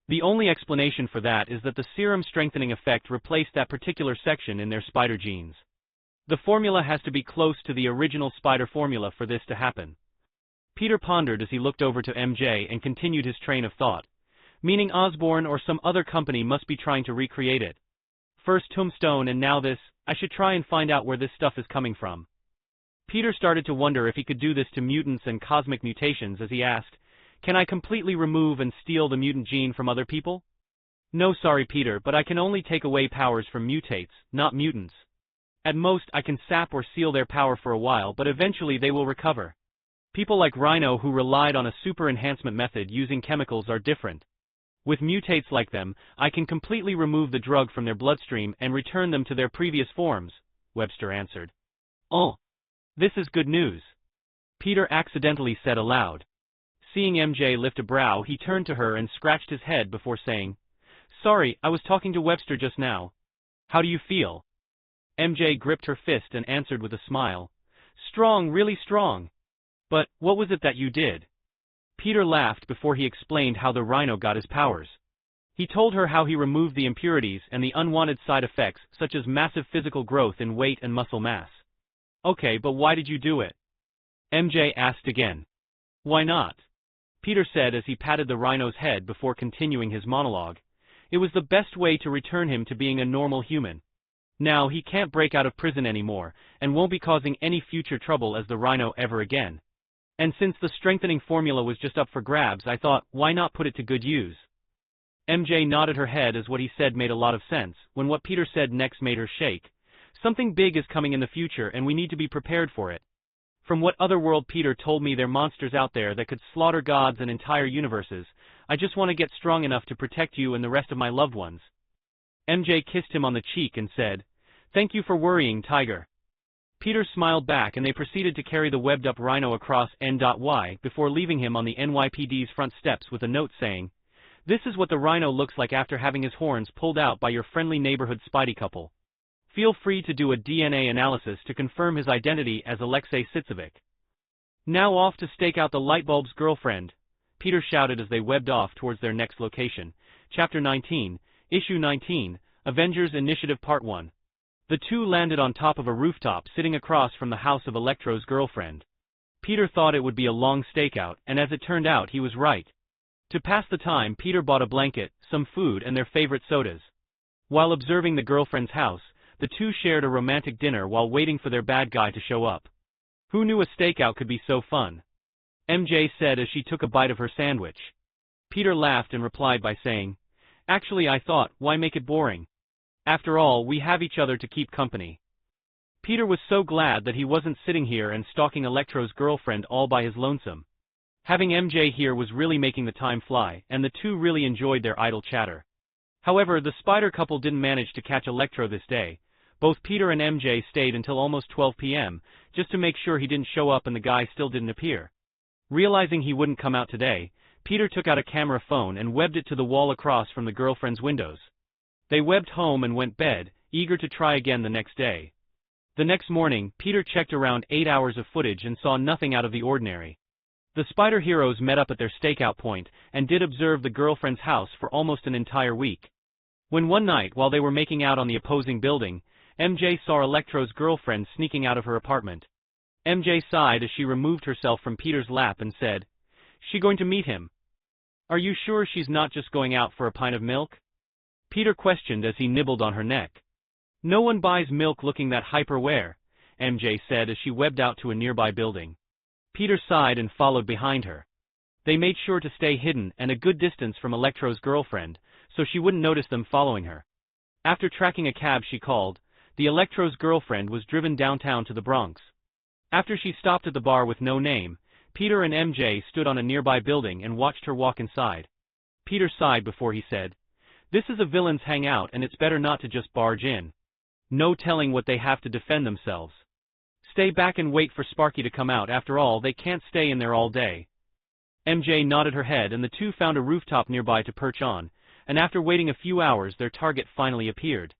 The only explanation for that is that the serum strengthening effect replaced that particular section in their spider genes. The formula has to be close to the original spider formula for this to happen. Peter pondered as he looked over to MJ and continued his train of thought. Meaning Osborn or some other company must be trying to recreate it. First Tombstone and now this, I should try and find out where this stuff is coming from. Peter started to wonder if he could do this to mutants and cosmic mutations as he asked, "Can I completely remove and steal the mutant gene from other people?" "No, sorry Peter, but I can only take away powers from mutates, not mutants. At most I can sap or seal their power for a while, but eventually they will recover. People like Rhino who relied on a super enhancement method using chemicals are different. With mutates like them, I can completely remove the drug from their bloodstream and return them to their previous forms," Webster answered. "Oh, this is good news," Peter accidentally said aloud. Seeing MJ lift a brow, he turned to her and scratched his head before saying, "Sorry, I was talking to Webster just now. How do you feel?" MJ gripped her fist and answered with a smile, "Strong, really strong. But, what was it that you did? Peter laughed before he explained how the Rhino got his powers. He told her how he removed the impurities and the unwanted side effects such as massive physical growth in weight and muscle mass. Okay, but why did you do it? MJ asked again. Why not? Peter said as he patted the Rhino's head before continuing his monologue. It was the best way to return him to being a normal human. Now he can't break out of prison anymore, and won't be causing any future trouble as the Rhino ever again. And since the strengthening formula was just up for grabs, I thought, why not put it to good use? MJ nodded her head as what he said made a lot of sense, when what Peter said next made her shake. Something big is coming in the future and we need to be prepared for it. From what otherworld Peter told me, there are monsters out there that could slaughter gods and entire universes. I just want to get strong enough to protect you and the rest of my loved ones. MJ kissed him on the cheek and said, Thank you for worrying, Tiger. Peter smiled back and they proceeded to carry the webbed-up Rhino across N.Y. before leaving him on the NYPD's front steps with a note saying, This is what the Rhino looks like after having his horns pulled out by your friendly neighborhood Spidey couple. Feel free to do a DNA analysis to confirm his identity as Alexei Sitsovic. Now off to stake out the lightbulb's girlfriend, Peter shouted as they webbed off towards their next location. Chapter 19, Issue 19, Avengers Initiative Part 1. The two landed on top of a rooftop sitting across from the house of Electro's girlfriend. Peter thought it would be a long stakeout, and as it turned out he was right. To pass the time, Peter bought a blanket, some food and their favorite sodas. While observing the girlfriend's house, the two shared a romantic dinner while waiting for their bad guy to show up. Who knew a stakeout could be so fun? MJ said as she took a bite of her sandwich. Peter laughed and replied by saying, Actually I thought, why make it boring? After all, we have each other to keep company. Peter was so glad that he wasn't sitting here and stalking Electro's girlfriend all by his lonesome. Having MJ here was really making the time fly, and the two really enjoyed their idle chatter. However, the spider couple didn't manage to catch Electro this day. Both Peter and MJ stayed until almost 12 p.m., just to make sure he didn't show up and the guy still didn't appear. Realizing he wouldn't come out today, Peter took out a camera phone and webbed it to the wall across from the girlfriend's windows. They webbed home and went bed, eager to try again the next day. The next morning, Peter checked around 8 hours of footage and saw nothing out of the ordinary. The spider heroes met up at their stakeout point and did observe the girlfriend's house for almost an entire week. When one night, while they were making out on the opposing building, MJ saw Electro's girlfriend sneaking out of her apartment. MJ sighed as she removed herself from Peter's lap and said, She going to meet him? Are you sure she's not just going out for a pint of milk? Peter questioned as he nibbled on her neck. No one buys milk looking that hyper-aware, MJ said as she webbed out to a nearby building. Peter sighed and followed behind her. They made sure to stay hidden and a good distance from Electro's girlfriend, so she wouldn't notice them following her. After tracking a cab she called, the Electro's girlfriend was driven downtown to the Bronx. After she stopped at the bar with no name, Peter and MJ stood on a nearby building and watched her walk inside. Peter sighed before he said, This is a villain's hangout and it's better not to just barge in. No telling what they have to defend themselves. Stay back and wait for Sparky to come out, after all they can't stay in there all day. MJ nodded her head and the two found a rooftop nearby to perch on, and after waiting a few hours their target finally appeared.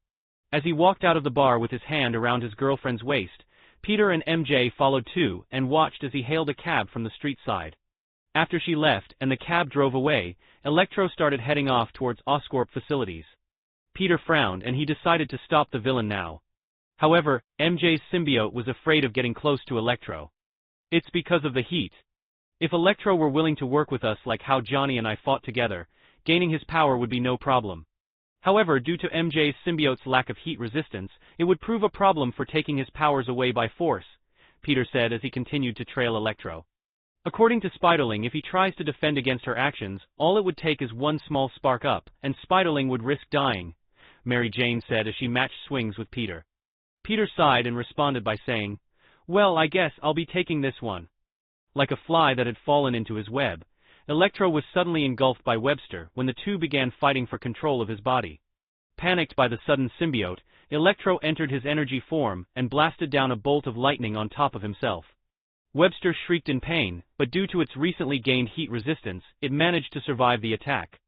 As he walked out of the bar with his hand around his girlfriend's waist, Peter and MJ followed too and watched as he hailed a cab from the street side. After she left and the cab drove away, Electro started heading off towards Oscorp facilities. Peter frowned and he decided to stop the villain now. However, MJ's symbiote was afraid of getting close to Electro. It's because of the heat. If Electro were willing to work with us like how Johnny and I fought together, gaining his power would be no problem. However, due to MJ's symbiote's lack of heat resistance, it would prove a problem for taking his powers away by force, Peter said as he continued to trail Electro. According to Spiderling, if he tries to defend against her actions, all it would take is one small spark up, and Spiderling would risk dying, Mary Jane said as she matched swings with Peter. Peter sighed and responded by saying, Well, I guess I'll be taking this one. Like a fly that had fallen into his web, Electro was suddenly engulfed by Webster when the two began fighting for control of his body. Panicked by the sudden symbiote, Electro entered his energy form and blasted down a bolt of lightning on top of himself. Webster shrieked in pain, but due to its recently gained heat resistance, it managed to survive the attack.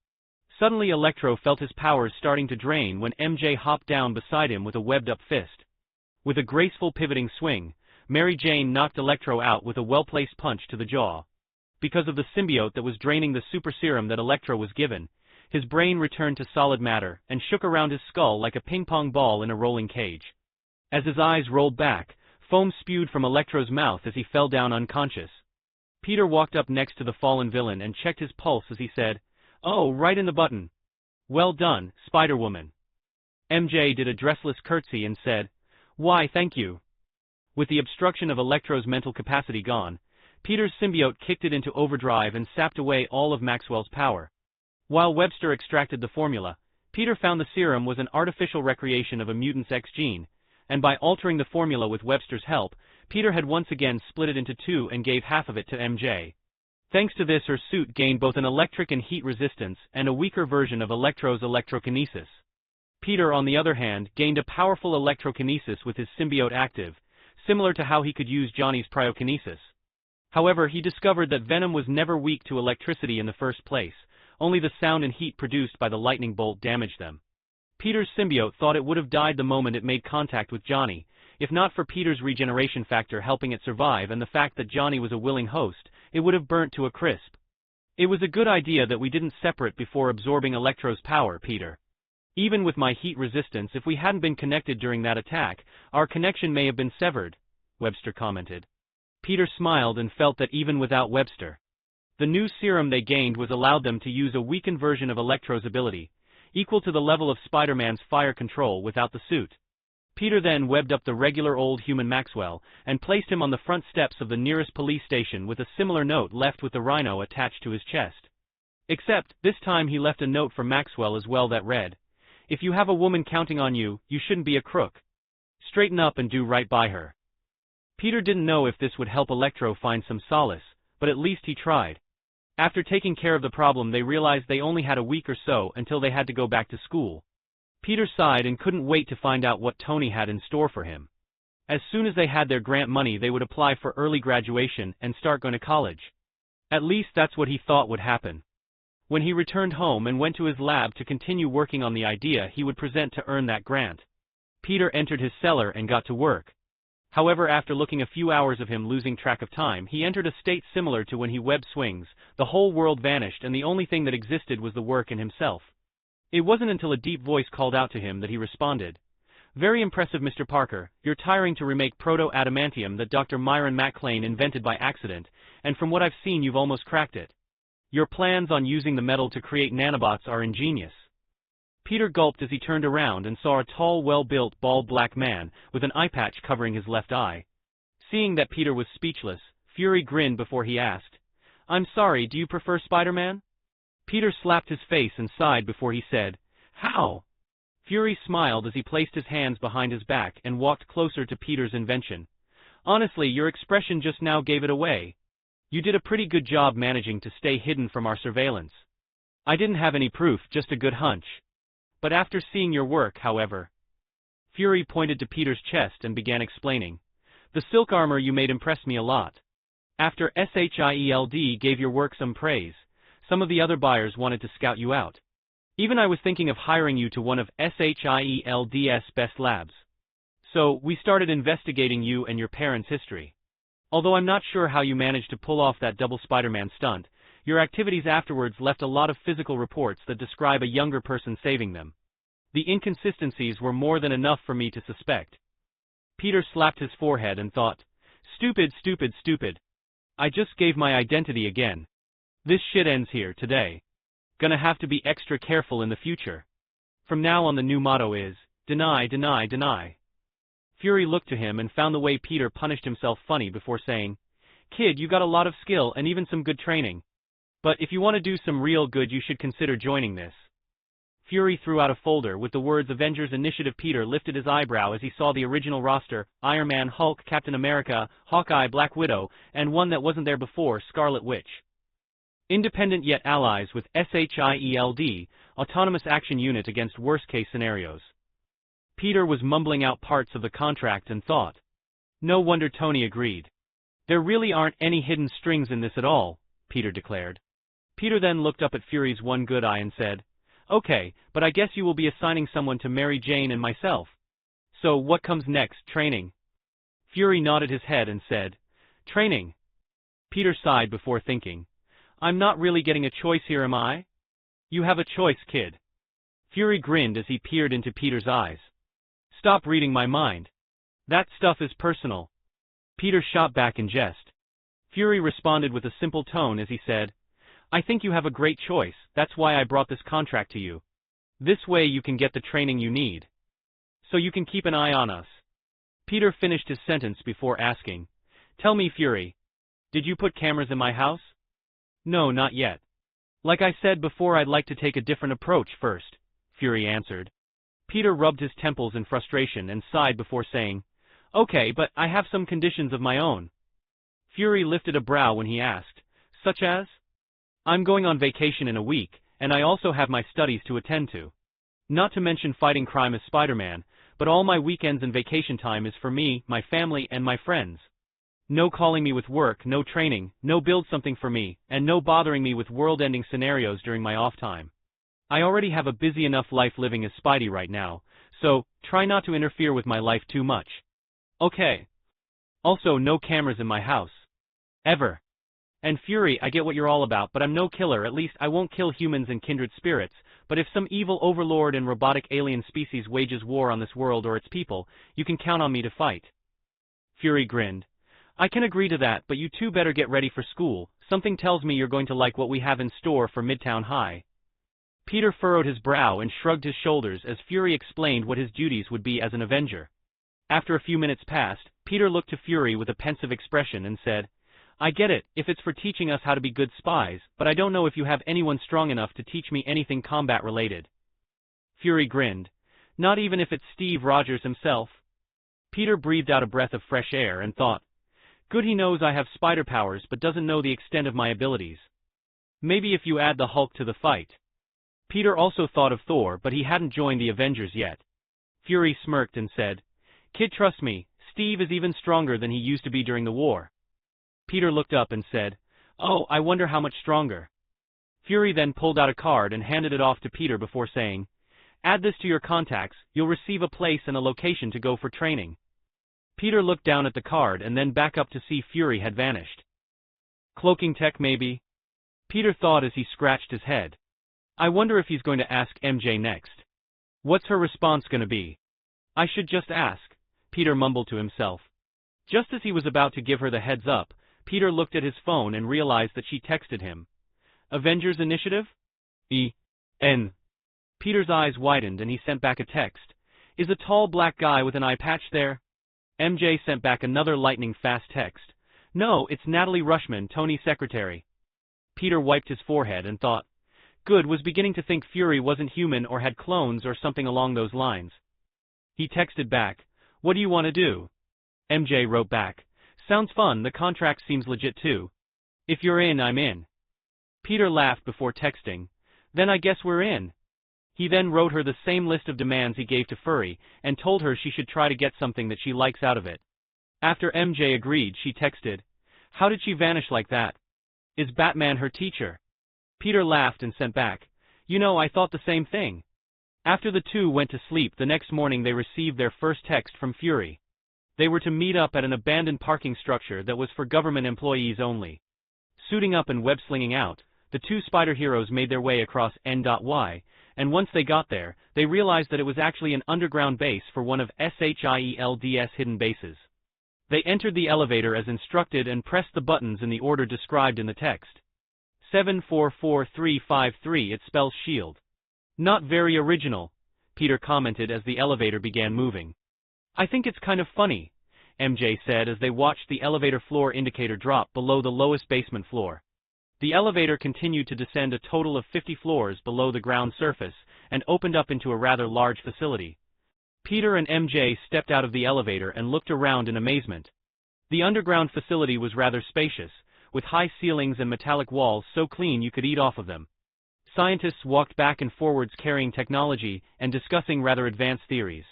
Suddenly Electro felt his powers starting to drain when MJ hopped down beside him with a webbed-up fist. With a graceful pivoting swing, Mary Jane knocked Electro out with a well-placed punch to the jaw. Because of the symbiote that was draining the super serum that Electro was given, his brain returned to solid matter and shook around his skull like a ping-pong ball in a rolling cage. As his eyes rolled back, foam spewed from Electro's mouth as he fell down unconscious. Peter walked up next to the fallen villain and checked his pulse as he said, "Oh, right in the button. Well done, Spider-Woman." MJ did a dressless curtsy and said, "Why, thank you." With the obstruction of Electro's mental capacity gone, Peter's symbiote kicked it into overdrive and sapped away all of Maxwell's power. While Webster extracted the formula, Peter found the serum was an artificial recreation of a mutant's X gene, and by altering the formula with Webster's help, Peter had once again split it into two and gave half of it to MJ. Thanks to this, her suit gained both an electric and heat resistance and a weaker version of Electro's electrokinesis. Peter, on the other hand, gained a powerful electrokinesis with his symbiote active, similar to how he could use Johnny's cryokinesis. However, he discovered that Venom was never weak to electricity in the first place, only the sound and heat produced by the lightning bolt damaged them. Peter's symbiote thought it would have died the moment it made contact with Johnny, if not for Peter's regeneration factor helping it survive and the fact that Johnny was a willing host, it would have burnt to a crisp. "It was a good idea that we didn't separate before absorbing Electro's power, Peter. Even with my heat resistance, if we hadn't been connected during that attack, our connection may have been severed," Webster commented. Peter smiled and felt that even without Webster, the new serum they gained was allowed them to use a weakened version of Electro's ability, equal to the level of Spider-Man's fire control without the suit. Peter then webbed up the regular old human Maxwell and placed him on the front steps of the nearest police station with a similar note left with the Rhino attached to his chest. Except, this time he left a note for Maxwell as well that read, "If you have a woman counting on you, you shouldn't be a crook. Straighten up and do right by her." Peter didn't know if this would help Electro find some solace, but at least he tried. After taking care of the problem, they realized they only had a week or so until they had to go back to school. Peter sighed and couldn't wait to find out what Tony had in store for him. As soon as they had their grant money, they would apply for early graduation and start going to college. At least that's what he thought would happen. When he returned home and went to his lab to continue working on the idea he would present to earn that grant, Peter entered his cellar and got to work. However, after looking a few hours of him losing track of time, he entered a state similar to when he web swings, the whole world vanished and the only thing that existed was the work and himself. It wasn't until a deep voice called out to him that he responded, "Very impressive, Mr. Parker. You're tiring to remake proto-adamantium that Dr. Myron McClane invented by accident, and from what I've seen you've almost cracked it. Your plans on using the metal to create nanobots are ingenious." Peter gulped as he turned around and saw a tall, well-built, bald black man with an eye patch covering his left eye. Seeing that Peter was speechless, Fury grinned before he asked, "I'm sorry, do you prefer Spider-Man?" Peter slapped his face and sighed before he said, "How?" Fury smiled as he placed his hands behind his back and walked closer to Peter's invention. "Honestly, your expression just now gave it away. You did a pretty good job managing to stay hidden from our surveillance. I didn't have any proof, just a good hunch. But after seeing your work, however..." Fury pointed to Peter's chest and began explaining, "The silk armor you made impressed me a lot. After SHIELD gave your work some praise, some of the other buyers wanted to scout you out. Even I was thinking of hiring you to one of SHIELD's best labs. So, we started investigating you and your parents' history. Although I'm not sure how you managed to pull off that double Spider-Man stunt, your activities afterwards left a lot of physical reports that describe a younger person saving them. The inconsistencies were more than enough for me to suspect." Peter slapped his forehead and thought, "Stupid, stupid, stupid. I just gave my identity again. This shit ends here, today. Gonna have to be extra careful in the future. From now on the new motto is, deny, deny, deny." Fury looked to him and found the way Peter punished himself funny before saying, "Kid, you got a lot of skill and even some good training. But if you want to do some real good, you should consider joining this." Fury threw out a folder with the words Avengers Initiative. Peter lifted his eyebrow as he saw the original roster: Iron Man, Hulk, Captain America, Hawkeye, Black Widow, and one that wasn't there before, Scarlet Witch. Independent yet allies with SHIELD, Autonomous Action Unit against worst-case scenarios. Peter was mumbling out parts of the contract and thought, "No wonder Tony agreed. There really aren't any hidden strings in this at all," Peter declared. Peter then looked up at Fury's one good eye and said, "Okay, but I guess you will be assigning someone to Mary Jane and myself. So what comes next, training?" Fury nodded his head and said, "Training." Peter sighed before thinking, "I'm not really getting a choice here, am I?" "You have a choice, kid." Fury grinned as he peered into Peter's eyes. "Stop reading my mind. That stuff is personal." Peter shot back in jest. Fury responded with a simple tone as he said, "I think you have a great choice, that's why I brought this contract to you. This way you can get the training you need. So you can keep an eye on us." Peter finished his sentence before asking, "Tell me, Fury, did you put cameras in my house?" "No, not yet. Like I said before, I'd like to take a different approach first," Fury answered. Peter rubbed his temples in frustration and sighed before saying, "Okay, but I have some conditions of my own." Fury lifted a brow when he asked, "Such as?" "I'm going on vacation in a week, and I also have my studies to attend to. Not to mention fighting crime as Spider-Man, but all my weekends and vacation time is for me, my family, and my friends. No calling me with work, no training, no build something for me, and no bothering me with world-ending scenarios during my off time. I already have a busy enough life living as Spidey right now, so try not to interfere with my life too much. Okay. Also, no cameras in my house. Ever. And Fury, I get what you're all about, but I'm no killer, at least I won't kill humans and kindred spirits, but if some evil overlord and robotic alien species wages war on this world or its people, you can count on me to fight." Fury grinned. "I can agree to that, but you two better get ready for school. Something tells me you're going to like what we have in store for Midtown High." Peter furrowed his brow and shrugged his shoulders as Fury explained what his duties would be as an Avenger. After a few minutes passed, Peter looked to Fury with a pensive expression and said, "I get it, if it's for teaching us how to be good spies, but I don't know if you have anyone strong enough to teach me anything combat-related." Fury grinned. "Not even if it's Steve Rogers himself?" Peter breathed out a breath of fresh air and thought, "Good, he knows I have spider powers but doesn't know the extent of my abilities. Maybe if you add the Hulk to the fight." Peter also thought of Thor, but he hadn't joined the Avengers yet. Fury smirked and said, "Kid, trust me, Steve is even stronger than he used to be during the war." Peter looked up and said, "Oh, I wonder how much stronger." Fury then pulled out a card and handed it off to Peter before saying, "Add this to your contacts, you'll receive a place and a location to go for training." Peter looked down at the card and then back up to see Fury had vanished. "Cloaking tech, maybe?" Peter thought as he scratched his head. "I wonder if he's going to ask MJ next. What's her response going to be? I should just ask," Peter mumbled to himself. Just as he was about to give her the heads up, Peter looked at his phone and realized that she texted him. "Avengers Initiative? E.N." Peter's eyes widened and he sent back a text. "Is a tall black guy with an eye patch there?" MJ sent back another lightning-fast text. "No, it's Natalie Rushman, Tony's secretary." Peter wiped his forehead and thought, "Good," was beginning to think Fury wasn't human or had clones or something along those lines. He texted back, "What do you want to do?" MJ wrote back, "Sounds fun, the contract seems legit too. If you're in, I'm in." Peter laughed before texting, "Then I guess we're in." He then wrote her the same list of demands he gave to Fury, and told her she should try to get something that she likes out of it. After MJ agreed, she texted, "How did she vanish like that? Is Batman her teacher?" Peter laughed and sent back, "You know, I thought the same thing." After the two went to sleep, the next morning they received their first text from Fury. They were to meet up at an abandoned parking structure that was for government employees only. Suiting up and web-slinging out, the two spider heroes made their way across N.Y, and once they got there, they realized that it was actually an underground base for one of SHIELD's hidden bases. They entered the elevator as instructed and pressed the buttons in the order described in the text. 744353, it spells shield. "Not very original," Peter commented as the elevator began moving. "I think it's kind of funny," MJ said as they watched the elevator floor indicator drop below the lowest basement floor. The elevator continued to descend a total of 50 floors below the ground surface and opened up into a rather large facility. Peter and MJ stepped out of the elevator and looked around in amazement. The underground facility was rather spacious, with high ceilings and metallic walls so clean you could eat off of them. Scientists walked back and forwards carrying technology and discussing rather advanced theories.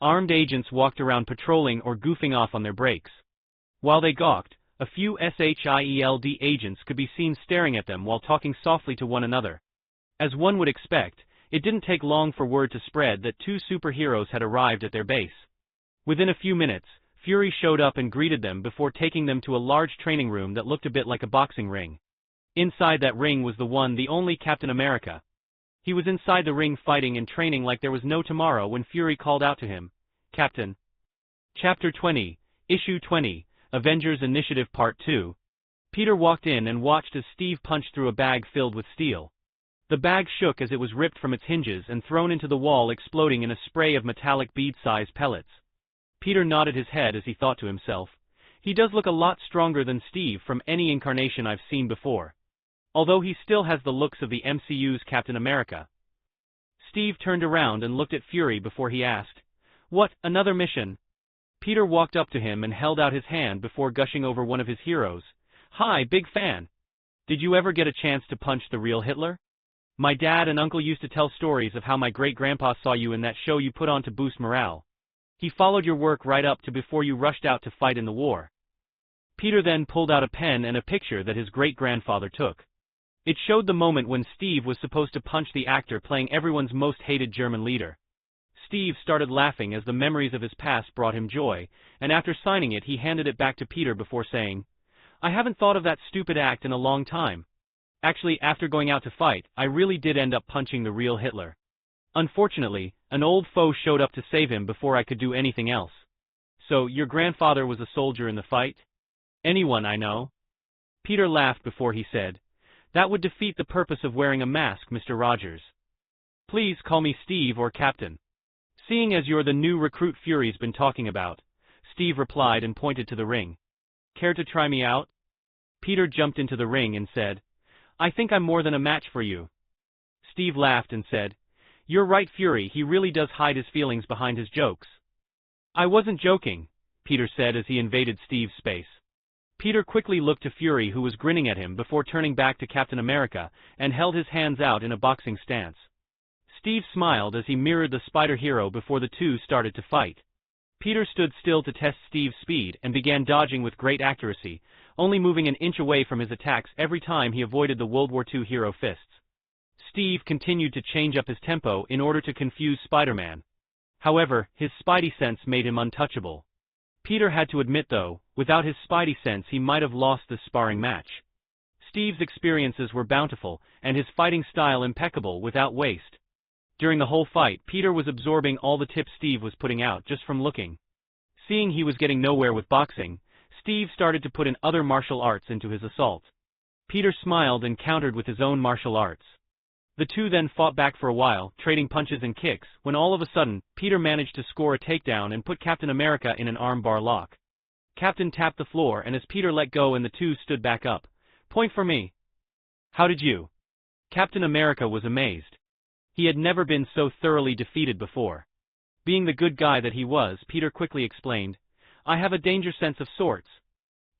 Armed agents walked around patrolling or goofing off on their breaks. While they gawked, a few SHIELD agents could be seen staring at them while talking softly to one another. As one would expect, it didn't take long for word to spread that two superheroes had arrived at their base. Within a few minutes, Fury showed up and greeted them before taking them to a large training room that looked a bit like a boxing ring. Inside that ring was the only Captain America. He was inside the ring fighting and training like there was no tomorrow when Fury called out to him, "Captain." Chapter 20, Issue 20, Avengers Initiative Part 2. Peter walked in and watched as Steve punched through a bag filled with steel. The bag shook as it was ripped from its hinges and thrown into the wall, exploding in a spray of metallic bead-sized pellets. Peter nodded his head as he thought to himself, "He does look a lot stronger than Steve from any incarnation I've seen before. Although he still has the looks of the MCU's Captain America." Steve turned around and looked at Fury before he asked, "What, another mission?" Peter walked up to him and held out his hand before gushing over one of his heroes. "Hi, big fan. Did you ever get a chance to punch the real Hitler? My dad and uncle used to tell stories of how my great-grandpa saw you in that show you put on to boost morale. He followed your work right up to before you rushed out to fight in the war." Peter then pulled out a pen and a picture that his great-grandfather took. It showed the moment when Steve was supposed to punch the actor playing everyone's most hated German leader. Steve started laughing as the memories of his past brought him joy, and after signing it he handed it back to Peter before saying, "I haven't thought of that stupid act in a long time. Actually, after going out to fight, I really did end up punching the real Hitler. Unfortunately, an old foe showed up to save him before I could do anything else." "So, your grandfather was a soldier in the fight?" "Anyone I know." Peter laughed before he said, "That would defeat the purpose of wearing a mask, Mr. Rogers. Please call me Steve or Captain. Seeing as you're the new recruit Fury's been talking about," Steve replied and pointed to the ring. "Care to try me out?" Peter jumped into the ring and said, "I think I'm more than a match for you." Steve laughed and said, "You're right, Fury, he really does hide his feelings behind his jokes." "I wasn't joking," Peter said as he invaded Steve's space. Peter quickly looked to Fury, who was grinning at him before turning back to Captain America, and held his hands out in a boxing stance. Steve smiled as he mirrored the spider hero before the two started to fight. Peter stood still to test Steve's speed and began dodging with great accuracy, only moving an inch away from his attacks every time he avoided the World War II hero fists. Steve continued to change up his tempo in order to confuse Spider-Man. However, his spidey sense made him untouchable. Peter had to admit though, without his spidey sense he might have lost this sparring match. Steve's experiences were bountiful, and his fighting style impeccable without waste. During the whole fight, Peter was absorbing all the tips Steve was putting out just from looking. Seeing he was getting nowhere with boxing, Steve started to put in other martial arts into his assault. Peter smiled and countered with his own martial arts. The two then fought back for a while, trading punches and kicks, when all of a sudden, Peter managed to score a takedown and put Captain America in an armbar lock. Captain tapped the floor, and as Peter let go and the two stood back up, "Point for me." "How did you?" Captain America was amazed. He had never been so thoroughly defeated before. Being the good guy that he was, Peter quickly explained, "I have a danger sense of sorts.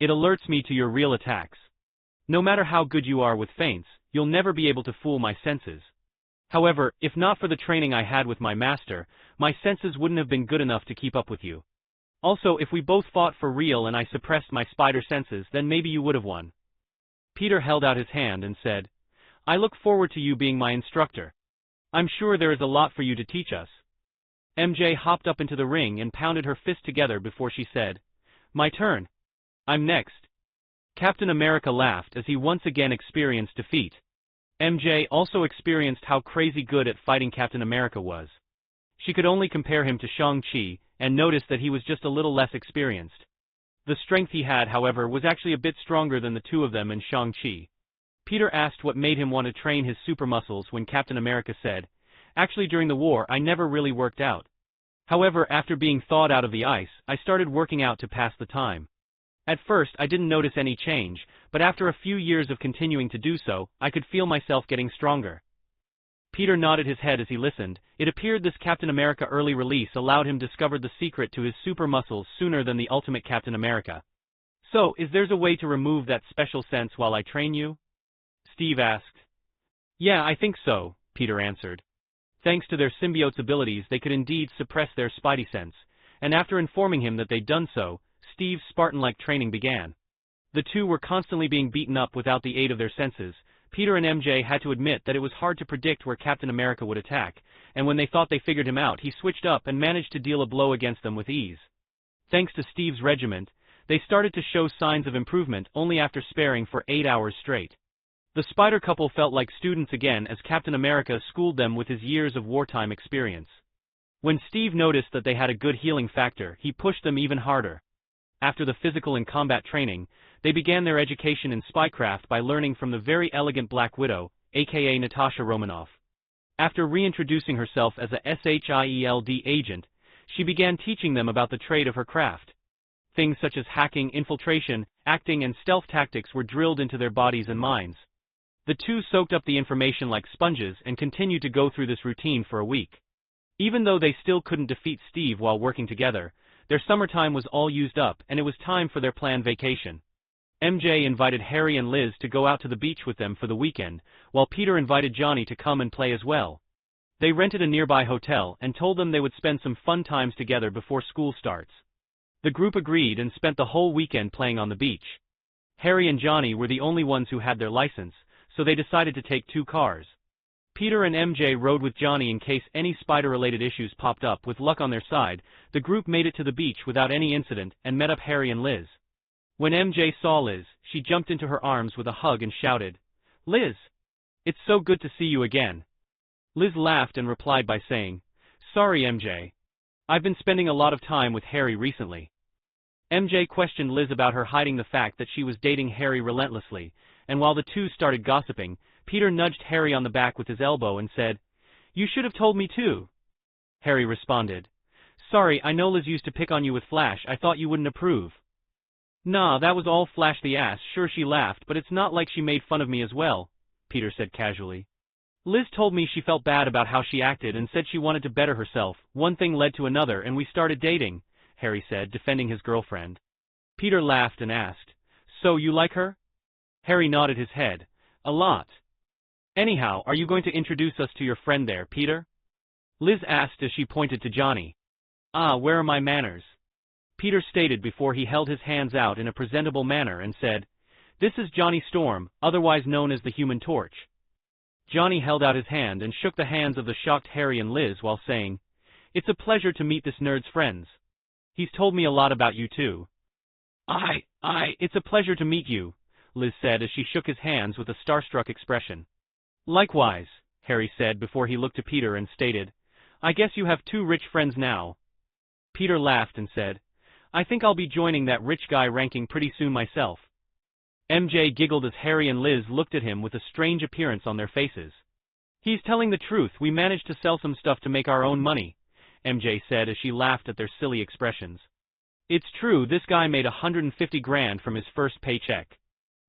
It alerts me to your real attacks. No matter how good you are with feints, you'll never be able to fool my senses. However, if not for the training I had with my master, my senses wouldn't have been good enough to keep up with you. Also, if we both fought for real and I suppressed my spider senses, then maybe you would have won." Peter held out his hand and said, "I look forward to you being my instructor. I'm sure there is a lot for you to teach us." MJ hopped up into the ring and pounded her fist together before she said, "My turn. I'm next." Captain America laughed as he once again experienced defeat. MJ also experienced how crazy good at fighting Captain America was. She could only compare him to Shang-Chi and noticed that he was just a little less experienced. The strength he had, however, was actually a bit stronger than the two of them and Shang-Chi. Peter asked what made him want to train his super muscles when Captain America said, "Actually, during the war, I never really worked out. However, after being thawed out of the ice, I started working out to pass the time. At first, I didn't notice any change, but after a few years of continuing to do so, I could feel myself getting stronger." Peter nodded his head as he listened. It appeared this Captain America early release allowed him to discover the secret to his super muscles sooner than the ultimate Captain America. "So, is there a way to remove that special sense while I train you?" Steve asked. "Yeah, I think so," Peter answered. Thanks to their symbiote's abilities, they could indeed suppress their spidey sense, and after informing him that they'd done so, Steve's Spartan-like training began. The two were constantly being beaten up without the aid of their senses. Peter and MJ had to admit that it was hard to predict where Captain America would attack, and when they thought they figured him out, he switched up and managed to deal a blow against them with ease. Thanks to Steve's regiment, they started to show signs of improvement only after sparring for 8 hours straight. The Spider couple felt like students again as Captain America schooled them with his years of wartime experience. When Steve noticed that they had a good healing factor, he pushed them even harder. After the physical and combat training, they began their education in spycraft by learning from the very elegant Black Widow, aka Natasha Romanoff. After reintroducing herself as a SHIELD agent, she began teaching them about the trade of her craft. Things such as hacking, infiltration, acting and stealth tactics were drilled into their bodies and minds. The two soaked up the information like sponges and continued to go through this routine for a week. Even though they still couldn't defeat Steve while working together, their summertime was all used up and it was time for their planned vacation. MJ invited Harry and Liz to go out to the beach with them for the weekend, while Peter invited Johnny to come and play as well. They rented a nearby hotel and told them they would spend some fun times together before school starts. The group agreed and spent the whole weekend playing on the beach. Harry and Johnny were the only ones who had their license, so they decided to take 2 cars. Peter and MJ rode with Johnny in case any spider-related issues popped up. With luck on their side, the group made it to the beach without any incident and met up Harry and Liz. When MJ saw Liz, she jumped into her arms with a hug and shouted, "Liz! It's so good to see you again." Liz laughed and replied by saying, "Sorry, MJ. I've been spending a lot of time with Harry recently." MJ questioned Liz about her hiding the fact that she was dating Harry relentlessly, and while the two started gossiping, Peter nudged Harry on the back with his elbow and said, "You should have told me too." Harry responded, "Sorry, I know Liz used to pick on you with Flash, I thought you wouldn't approve." "Nah, that was all Flash the ass, sure she laughed, but it's not like she made fun of me as well," Peter said casually. "Liz told me she felt bad about how she acted and said she wanted to better herself. One thing led to another and we started dating," Harry said, defending his girlfriend. Peter laughed and asked, "So you like her?" Harry nodded his head. "A lot." "Anyhow, are you going to introduce us to your friend there, Peter?" Liz asked as she pointed to Johnny. "Ah, where are my manners?" Peter stated before he held his hands out in a presentable manner and said, "This is Johnny Storm, otherwise known as the Human Torch." Johnny held out his hand and shook the hands of the shocked Harry and Liz while saying, "It's a pleasure to meet this nerd's friends. He's told me a lot about you too." It's a pleasure to meet you," Liz said as she shook his hands with a starstruck expression. "Likewise," Harry said before he looked to Peter and stated, "I guess you have 2 rich friends now." Peter laughed and said, "I think I'll be joining that rich guy ranking pretty soon myself." MJ giggled as Harry and Liz looked at him with a strange appearance on their faces. "He's telling the truth, we managed to sell some stuff to make our own money," MJ said as she laughed at their silly expressions. "It's true, this guy made 150 grand from his first paycheck.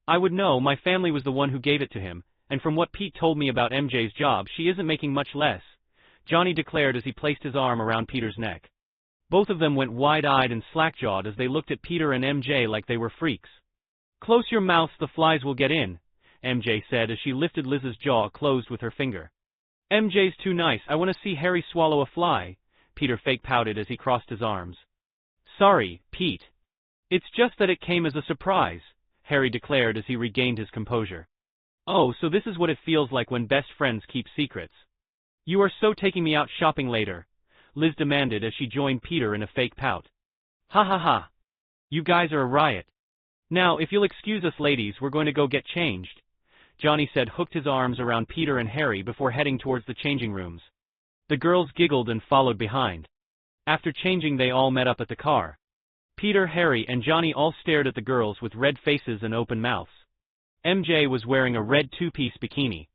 I would know, my family was the one who gave it to him, and from what Pete told me about MJ's job, she isn't making much less," Johnny declared as he placed his arm around Peter's neck. Both of them went wide-eyed and slack-jawed as they looked at Peter and MJ like they were freaks. "Close your mouths, the flies will get in," MJ said as she lifted Liz's jaw closed with her finger. "MJ's too nice, I want to see Harry swallow a fly," Peter fake pouted as he crossed his arms. "Sorry, Pete. It's just that it came as a surprise," Harry declared as he regained his composure. "Oh, so this is what it feels like when best friends keep secrets. You are so taking me out shopping later," Liz demanded as she joined Peter in a fake pout. "Ha ha ha. You guys are a riot. Now, if you'll excuse us ladies, we're going to go get changed," Johnny said, hooked his arms around Peter and Harry before heading towards the changing rooms. The girls giggled and followed behind. After changing, they all met up at the car. Peter, Harry, and Johnny all stared at the girls with red faces and open mouths. MJ was wearing a red 2-piece bikini.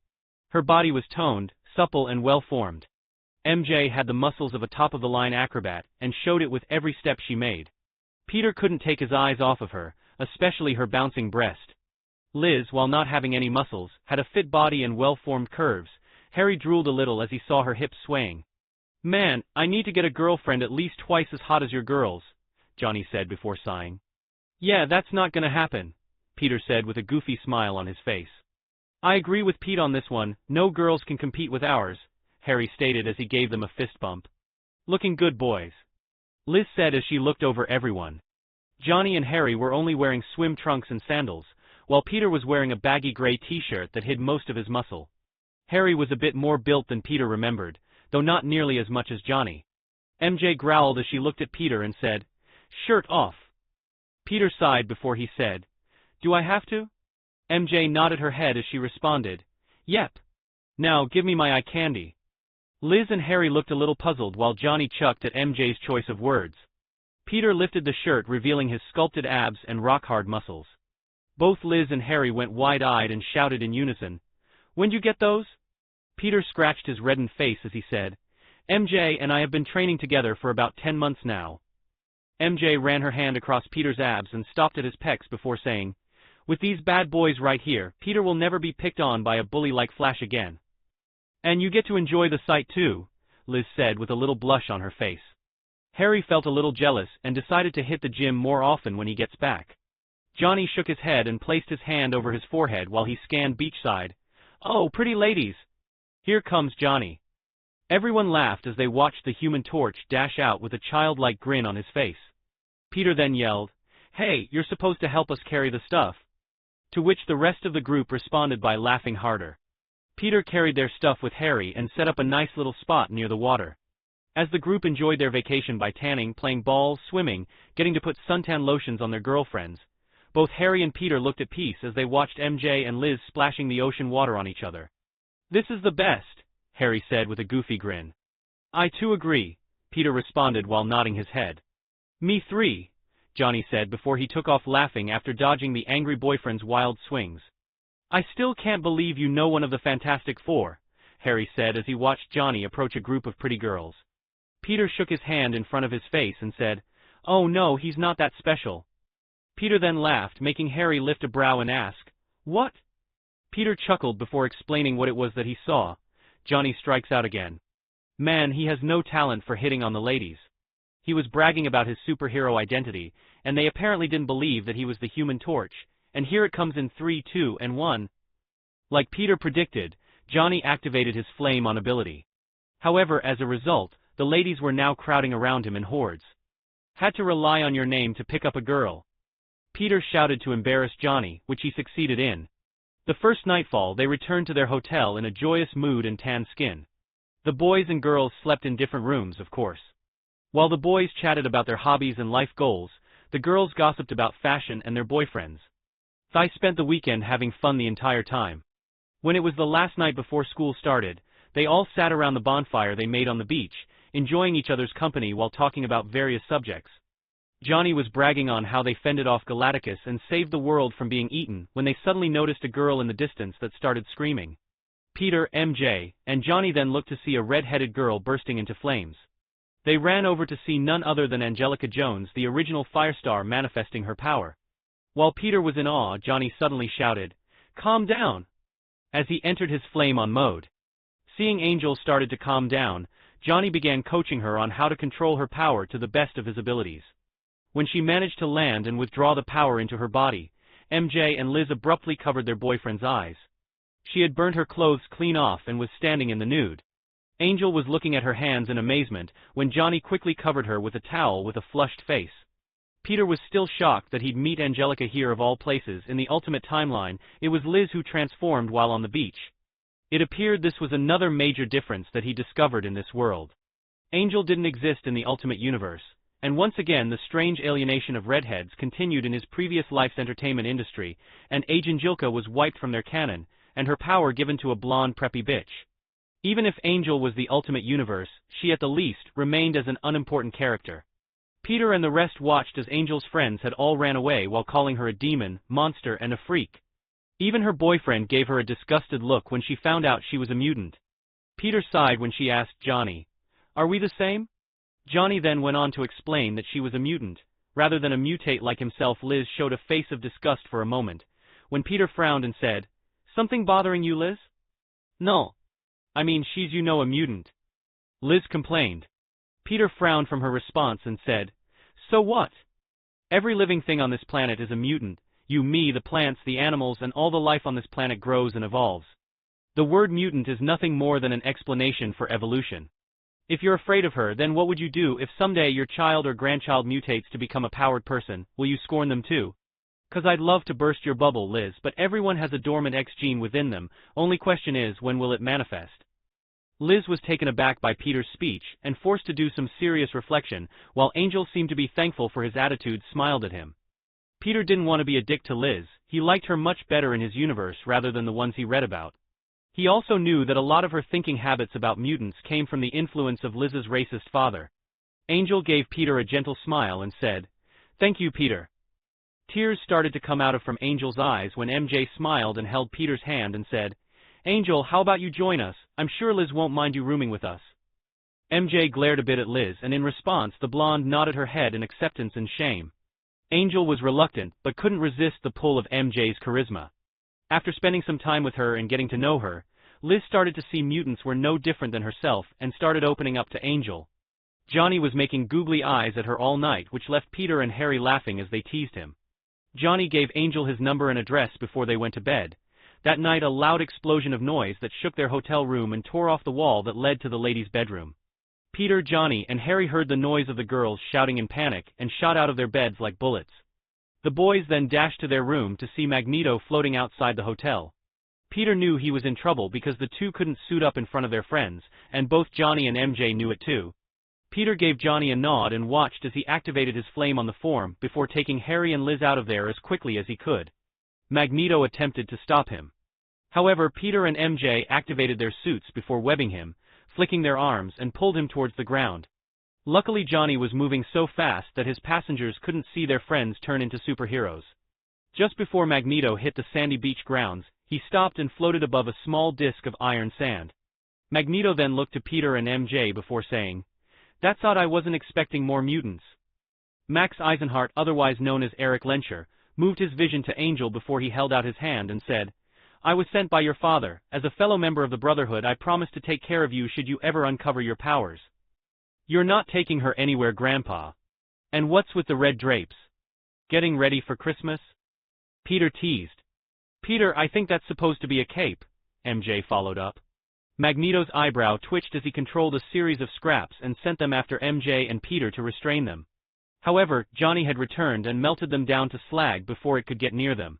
Her body was toned, supple, and well-formed. MJ had the muscles of a top-of-the-line acrobat and showed it with every step she made. Peter couldn't take his eyes off of her, especially her bouncing breast. Liz, while not having any muscles, had a fit body and well-formed curves. Harry drooled a little as he saw her hips swaying. "Man, I need to get a girlfriend at least twice as hot as your girls," Johnny said before sighing. "Yeah, that's not gonna happen," Peter said with a goofy smile on his face. "I agree with Pete on this one, no girls can compete with ours," Harry stated as he gave them a fist bump. "Looking good, boys," Liz said as she looked over everyone. Johnny and Harry were only wearing swim trunks and sandals, while Peter was wearing a baggy gray t-shirt that hid most of his muscle. Harry was a bit more built than Peter remembered, though not nearly as much as Johnny. MJ growled as she looked at Peter and said, Shirt off. Peter sighed before he said, "Do I have to?" MJ nodded her head as she responded, "Yep. Now give me my eye candy." Liz and Harry looked a little puzzled while Johnny chucked at MJ's choice of words. Peter lifted the shirt, revealing his sculpted abs and rock-hard muscles. Both Liz and Harry went wide-eyed and shouted in unison, "When'd you get those?" Peter scratched his reddened face as he said, "MJ and I have been training together for about 10 months now." MJ ran her hand across Peter's abs and stopped at his pecs before saying, "With these bad boys right here, Peter will never be picked on by a bully like Flash again." "And you get to enjoy the sight too," Liz said with a little blush on her face. Harry felt a little jealous and decided to hit the gym more often when he gets back. Johnny shook his head and placed his hand over his forehead while he scanned beachside. "Oh, pretty ladies. Here comes Johnny." Everyone laughed as they watched the Human Torch dash out with a childlike grin on his face. Peter then yelled, "Hey, you're supposed to help us carry the stuff." To which the rest of the group responded by laughing harder. Peter carried their stuff with Harry and set up a nice little spot near the water. As the group enjoyed their vacation by tanning, playing ball, swimming, getting to put suntan lotions on their girlfriends, both Harry and Peter looked at peace as they watched MJ and Liz splashing the ocean water on each other. "This is the best," Harry said with a goofy grin. "I too agree," Peter responded while nodding his head. "Me three," Johnny said before he took off laughing after dodging the angry boyfriend's wild swings. "I still can't believe you know one of the Fantastic Four," Harry said as he watched Johnny approach a group of pretty girls. Peter shook his hand in front of his face and said, "Oh no, he's not that special." Peter then laughed, making Harry lift a brow and ask, "What?" Peter chuckled before explaining what it was that he saw. Johnny strikes out again. Man, he has no talent for hitting on the ladies. He was bragging about his superhero identity, and they apparently didn't believe that he was the Human Torch, and here it comes in 3, 2, and 1. Like Peter predicted, Johnny activated his flame-on ability. However, as a result, the ladies were now crowding around him in hordes. "Had to rely on your name to pick up a girl," Peter shouted to embarrass Johnny, which he succeeded in. The first nightfall, they returned to their hotel in a joyous mood and tan skin. The boys and girls slept in different rooms, of course. While the boys chatted about their hobbies and life goals, the girls gossiped about fashion and their boyfriends. They spent the weekend having fun the entire time. When it was the last night before school started, they all sat around the bonfire they made on the beach, enjoying each other's company while talking about various subjects. Johnny was bragging on how they fended off Galactus and saved the world from being eaten when they suddenly noticed a girl in the distance that started screaming. Peter, MJ, and Johnny then looked to see a red-headed girl bursting into flames. They ran over to see none other than Angelica Jones, the original Firestar, manifesting her power. While Peter was in awe, Johnny suddenly shouted, "Calm down!" as he entered his flame-on mode. Seeing Angel started to calm down, Johnny began coaching her on how to control her power to the best of his abilities. When she managed to land and withdraw the power into her body, MJ and Liz abruptly covered their boyfriend's eyes. She had burnt her clothes clean off and was standing in the nude. Angel was looking at her hands in amazement when Johnny quickly covered her with a towel with a flushed face. Peter was still shocked that he'd meet Angelica here of all places. In the ultimate timeline, it was Liz who transformed while on the beach. It appeared this was another major difference that he discovered in this world. Angel didn't exist in the Ultimate Universe, and once again the strange alienation of redheads continued in his previous life's entertainment industry, and Agent Jilka was wiped from their canon, and her power given to a blonde preppy bitch. Even if Angel was the Ultimate Universe, she at the least remained as an unimportant character. Peter and the rest watched as Angel's friends had all ran away while calling her a demon, monster, and a freak. Even her boyfriend gave her a disgusted look when she found out she was a mutant. Peter sighed when she asked Johnny, "Are we the same?" Johnny then went on to explain that she was a mutant. Rather than a mutate like himself, Liz showed a face of disgust for a moment, when Peter frowned and said, "Something bothering you, Liz?" "No. I mean, she's a mutant," Liz complained. Peter frowned from her response and said, "So what? Every living thing on this planet is a mutant. You, me, the plants, the animals, and all the life on this planet grows and evolves. The word mutant is nothing more than an explanation for evolution. If you're afraid of her, then what would you do if someday your child or grandchild mutates to become a powered person? Will you scorn them too? 'Cause I'd love to burst your bubble, Liz, but everyone has a dormant X gene within them. Only question is, when will it manifest?" Liz was taken aback by Peter's speech and forced to do some serious reflection, while Angel seemed to be thankful for his attitude, smiled at him. Peter didn't want to be a dick to Liz, he liked her much better in his universe rather than the ones he read about. He also knew that a lot of her thinking habits about mutants came from the influence of Liz's racist father. Angel gave Peter a gentle smile and said, "Thank you, Peter." Tears started to come out from Angel's eyes when MJ smiled and held Peter's hand and said, "Angel, how about you join us? I'm sure Liz won't mind you rooming with us." MJ glared a bit at Liz, and in response the blonde nodded her head in acceptance and shame. Angel was reluctant, but couldn't resist the pull of MJ's charisma. After spending some time with her and getting to know her, Liz started to see mutants were no different than herself and started opening up to Angel. Johnny was making googly eyes at her all night, which left Peter and Harry laughing as they teased him. Johnny gave Angel his number and address before they went to bed. That night a loud explosion of noise that shook their hotel room and tore off the wall that led to the ladies' bedroom. Peter, Johnny, and Harry heard the noise of the girls shouting in panic and shot out of their beds like bullets. The boys then dashed to their room to see Magneto floating outside the hotel. Peter knew he was in trouble because the two couldn't suit up in front of their friends, and both Johnny and MJ knew it too. Peter gave Johnny a nod and watched as he activated his flame on the form before taking Harry and Liz out of there as quickly as he could. Magneto attempted to stop him. However, Peter and MJ activated their suits before webbing him, flicking their arms, and pulled him towards the ground. Luckily Johnny was moving so fast that his passengers couldn't see their friends turn into superheroes. Just before Magneto hit the sandy beach grounds, he stopped and floated above a small disk of iron sand. Magneto then looked to Peter and MJ before saying, "That's odd, I wasn't expecting more mutants." Max Eisenhart, otherwise known as Eric Lencher, moved his vision to Angel before he held out his hand and said, "I was sent by your father. As a fellow member of the Brotherhood, I promise to take care of you should you ever uncover your powers." "You're not taking her anywhere, Grandpa." "And what's with the red drapes? Getting ready for Christmas?" Peter teased. "Peter, I think that's supposed to be a cape," MJ followed up. Magneto's eyebrow twitched as he controlled a series of scraps and sent them after MJ and Peter to restrain them. However, Johnny had returned and melted them down to slag before it could get near them.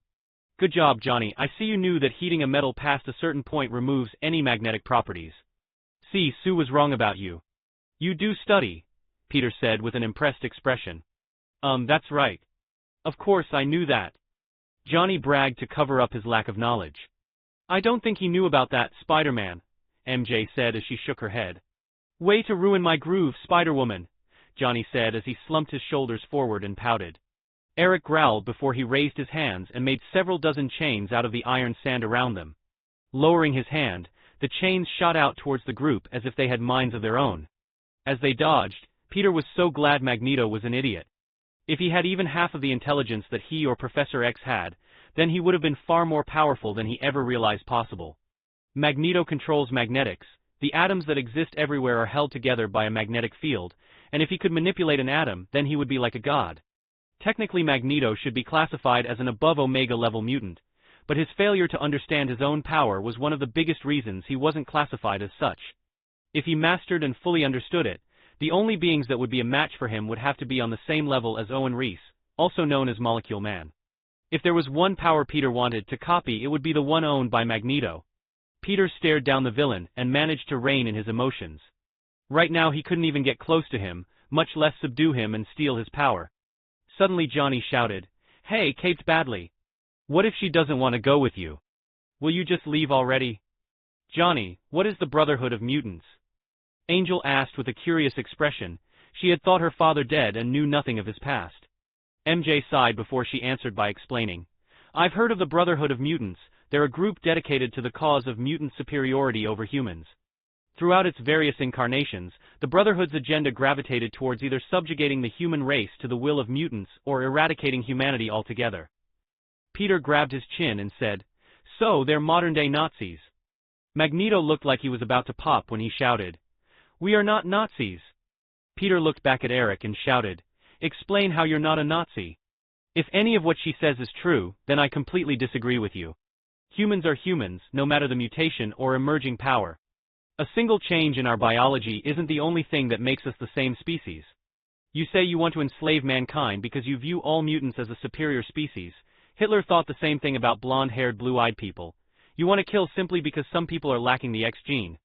"Good job, Johnny. I see you knew that heating a metal past a certain point removes any magnetic properties. See, Sue was wrong about you. You do study," Peter said with an impressed expression. That's right. Of course I knew that." Johnny bragged to cover up his lack of knowledge. "I don't think he knew about that, Spider-Man," MJ said as she shook her head. "Way to ruin my groove, Spider-Woman," Johnny said as he slumped his shoulders forward and pouted. Eric growled before he raised his hands and made several dozen chains out of the iron sand around them. Lowering his hand, the chains shot out towards the group as if they had minds of their own. As they dodged, Peter was so glad Magneto was an idiot. If he had even half of the intelligence that he or Professor X had, then he would have been far more powerful than he ever realized possible. Magneto controls magnetics. The atoms that exist everywhere are held together by a magnetic field, and if he could manipulate an atom, then he would be like a god. Technically Magneto should be classified as an above Omega level mutant, but his failure to understand his own power was one of the biggest reasons he wasn't classified as such. If he mastered and fully understood it, the only beings that would be a match for him would have to be on the same level as Owen Reese, also known as Molecule Man. If there was one power Peter wanted to copy, it would be the one owned by Magneto. Peter stared down the villain and managed to rein in his emotions. Right now he couldn't even get close to him, much less subdue him and steal his power. Suddenly Johnny shouted, "Hey, Caped Badly. What if she doesn't want to go with you? Will you just leave already?" "Johnny, what is the Brotherhood of Mutants?" Angel asked with a curious expression. She had thought her father dead and knew nothing of his past. MJ sighed before she answered by explaining, "I've heard of the Brotherhood of Mutants. They're a group dedicated to the cause of mutant superiority over humans. Throughout its various incarnations, the Brotherhood's agenda gravitated towards either subjugating the human race to the will of mutants or eradicating humanity altogether." Peter grabbed his chin and said, "So they're modern-day Nazis." Magneto looked like he was about to pop when he shouted, "We are not Nazis." Peter looked back at Eric and shouted, "Explain how you're not a Nazi. If any of what she says is true, then I completely disagree with you. Humans are humans, no matter the mutation or emerging power. A single change in our biology isn't the only thing that makes us the same species. You say you want to enslave mankind because you view all mutants as a superior species. Hitler thought the same thing about blonde-haired, blue-eyed people. You want to kill simply because some people are lacking the X gene.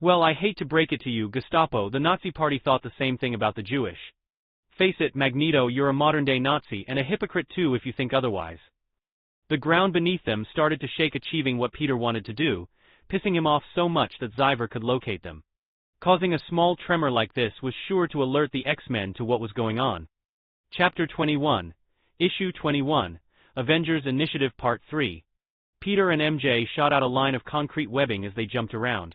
Well, I hate to break it to you, Gestapo, the Nazi party thought the same thing about the Jewish. Face it, Magneto, you're a modern-day Nazi, and a hypocrite too if you think otherwise. The ground beneath them started to shake, achieving what Peter wanted to do, pissing him off so much that Zyver could locate them. Causing a small tremor like this was sure to alert the X-Men to what was going on. Chapter 21, Issue 21, Avengers Initiative Part 3. Peter and MJ shot out a line of concrete webbing as they jumped around.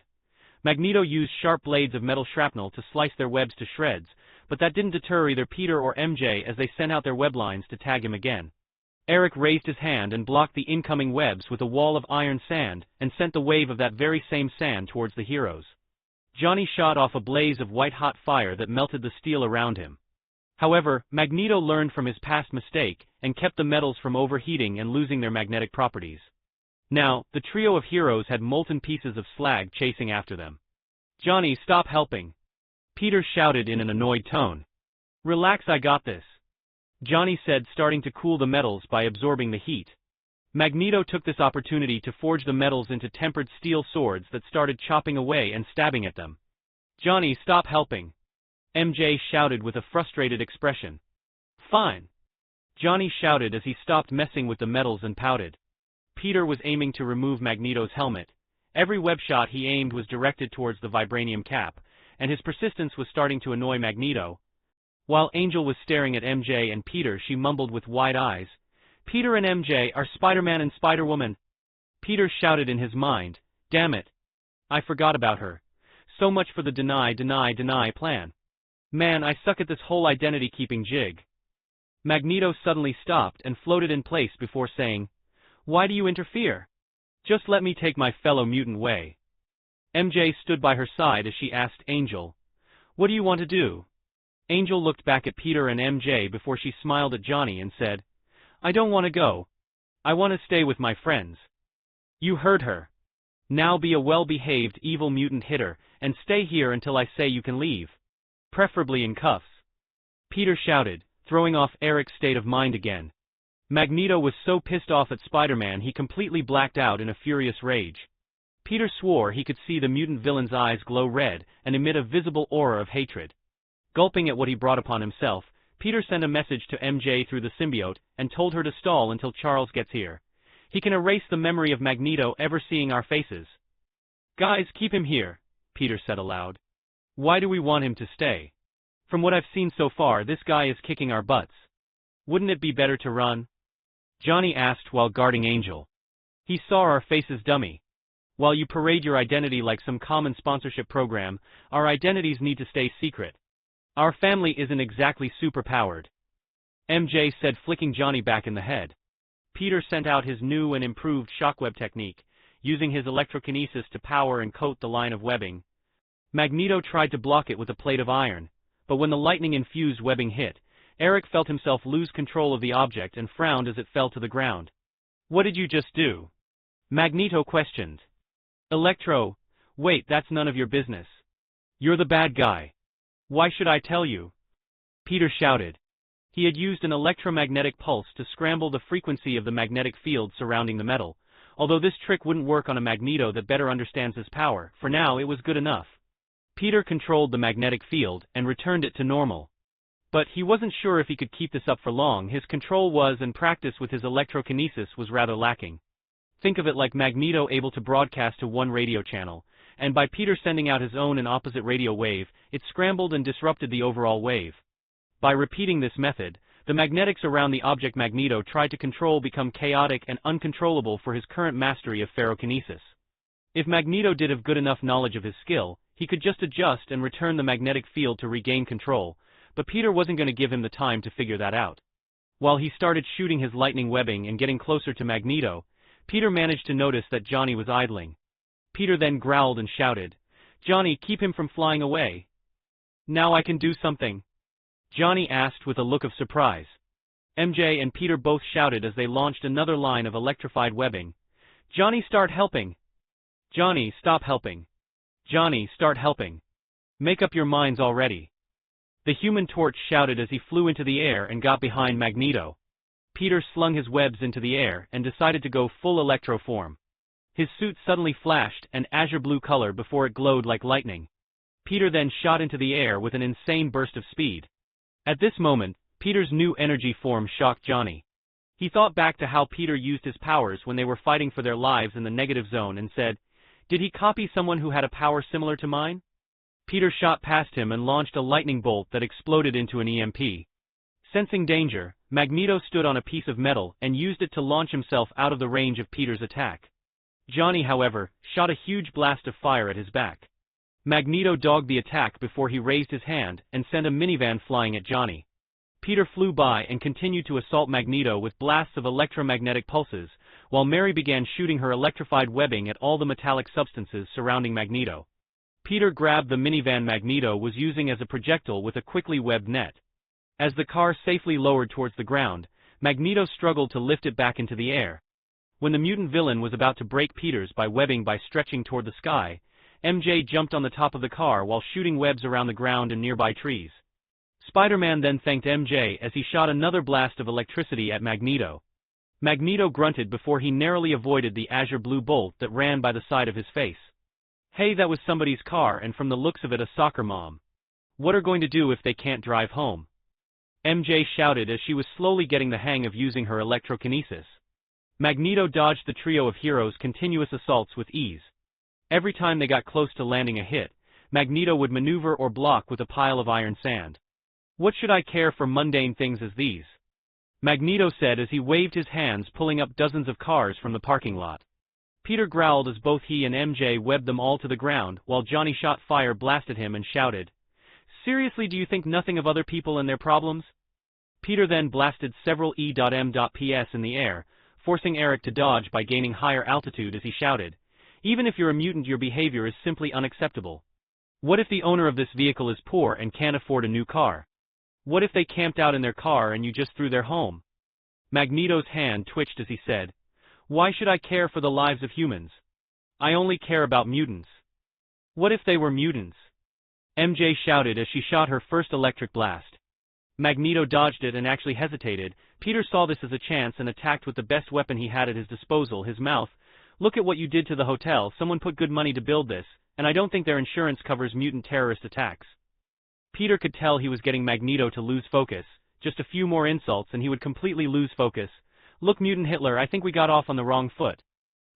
Magneto used sharp blades of metal shrapnel to slice their webs to shreds, but that didn't deter either Peter or MJ as they sent out their web lines to tag him again. Eric raised his hand and blocked the incoming webs with a wall of iron sand and sent the wave of that very same sand towards the heroes. Johnny shot off a blaze of white-hot fire that melted the steel around him. However, Magneto learned from his past mistake and kept the metals from overheating and losing their magnetic properties. Now, the trio of heroes had molten pieces of slag chasing after them. Johnny, stop helping! Peter shouted in an annoyed tone. Relax, I got this, Johnny said, starting to cool the metals by absorbing the heat. Magneto took this opportunity to forge the metals into tempered steel swords that started chopping away and stabbing at them. Johnny, stop helping! MJ shouted with a frustrated expression. Fine, Johnny shouted as he stopped messing with the metals and pouted. Peter was aiming to remove Magneto's helmet. Every web shot he aimed was directed towards the vibranium cap, and his persistence was starting to annoy Magneto. While Angel was staring at MJ and Peter, she mumbled with wide eyes, Peter and MJ are Spider-Man and Spider-Woman. Peter shouted in his mind, damn it, I forgot about her. So much for the deny plan. Man, I suck at this whole identity-keeping jig. Magneto suddenly stopped and floated in place before saying, why do you interfere? Just let me take my fellow mutant way. MJ stood by her side as she asked Angel, what do you want to do? Angel looked back at Peter and MJ before she smiled at Johnny and said, I don't want to go. I want to stay with my friends. You heard her. Now be a well-behaved evil mutant hitter and stay here until I say you can leave. Preferably in cuffs. Peter shouted, throwing off Eric's state of mind again. Magneto was so pissed off at Spider-Man he completely blacked out in a furious rage. Peter swore he could see the mutant villain's eyes glow red and emit a visible aura of hatred. Gulping at what he brought upon himself, Peter sent a message to MJ through the symbiote and told her to stall until Charles gets here. He can erase the memory of Magneto ever seeing our faces. Guys, keep him here, Peter said aloud. Why do we want him to stay? From what I've seen so far, this guy is kicking our butts. Wouldn't it be better to run? Johnny asked while guarding Angel. He saw our faces, dummy. While you parade your identity like some common sponsorship program, our identities need to stay secret. Our family isn't exactly superpowered, MJ said, flicking Johnny back in the head. Peter sent out his new and improved shockweb technique, using his electrokinesis to power and coat the line of webbing. Magneto tried to block it with a plate of iron, but when the lightning-infused webbing hit, Eric felt himself lose control of the object and frowned as it fell to the ground. What did you just do? Magneto questioned. Electro, wait, that's none of your business. You're the bad guy. Why should I tell you? Peter shouted. He had used an electromagnetic pulse to scramble the frequency of the magnetic field surrounding the metal. Although this trick wouldn't work on a Magneto that better understands his power, for now it was good enough. Peter controlled the magnetic field and returned it to normal. But he wasn't sure if he could keep this up for long. His control was, and practice with his electrokinesis was rather lacking. Think of it like Magneto able to broadcast to one radio channel, and by Peter sending out his own and opposite radio wave, it scrambled and disrupted the overall wave. By repeating this method, the magnetics around the object Magneto tried to control become chaotic and uncontrollable for his current mastery of ferrokinesis. If Magneto did have good enough knowledge of his skill, he could just adjust and return the magnetic field to regain control, but Peter wasn't going to give him the time to figure that out. While he started shooting his lightning webbing and getting closer to Magneto, Peter managed to notice that Johnny was idling. Peter then growled and shouted, Johnny, keep him from flying away. Now I can do something, Johnny asked with a look of surprise. MJ and Peter both shouted as they launched another line of electrified webbing. Johnny, start helping. Johnny, stop helping. Johnny, start helping. Make up your minds already. The Human Torch shouted as he flew into the air and got behind Magneto. Peter slung his webs into the air and decided to go full electro form. His suit suddenly flashed an azure blue color before it glowed like lightning. Peter then shot into the air with an insane burst of speed. At this moment, Peter's new energy form shocked Johnny. He thought back to how Peter used his powers when they were fighting for their lives in the negative zone and said, "Did he copy someone who had a power similar to mine?" Peter shot past him and launched a lightning bolt that exploded into an EMP. Sensing danger, Magneto stood on a piece of metal and used it to launch himself out of the range of Peter's attack. Johnny, however, shot a huge blast of fire at his back. Magneto dogged the attack before he raised his hand and sent a minivan flying at Johnny. Peter flew by and continued to assault Magneto with blasts of electromagnetic pulses, while Mary began shooting her electrified webbing at all the metallic substances surrounding Magneto. Peter grabbed the minivan Magneto was using as a projectile with a quickly webbed net. As the car safely lowered towards the ground, Magneto struggled to lift it back into the air. When the mutant villain was about to break Peter's webbing by stretching toward the sky, MJ jumped on the top of the car while shooting webs around the ground and nearby trees. Spider-Man then thanked MJ as he shot another blast of electricity at Magneto. Magneto grunted before he narrowly avoided the azure blue bolt that ran by the side of his face. Hey, that was somebody's car, and from the looks of it, a soccer mom. What are going to do if they can't drive home? MJ shouted as she was slowly getting the hang of using her electrokinesis. Magneto dodged the trio of heroes' continuous assaults with ease. Every time they got close to landing a hit, Magneto would maneuver or block with a pile of iron sand. What should I care for mundane things as these? Magneto said as he waved his hands, pulling up dozens of cars from the parking lot. Peter growled as both he and MJ webbed them all to the ground, while Johnny shot fire blast at him and shouted, "Seriously, do you think nothing of other people and their problems?" Peter then blasted several E.M.PS in the air, forcing Eric to dodge by gaining higher altitude as he shouted, "Even if you're a mutant, your behavior is simply unacceptable. What if the owner of this vehicle is poor and can't afford a new car? What if they camped out in their car and you just threw their home?" Magneto's hand twitched as he said, "Why should I care for the lives of humans? I only care about mutants." "What if they were mutants?" MJ shouted as she shot her first electric blast. Magneto dodged it and actually hesitated. Peter saw this as a chance and attacked with the best weapon he had at his disposal, his mouth. "Look at what you did to the hotel. Someone put good money to build this, and I don't think their insurance covers mutant terrorist attacks." Peter could tell he was getting Magneto to lose focus. Just a few more insults and he would completely lose focus. "Look, Mutant Hitler, I think we got off on the wrong foot.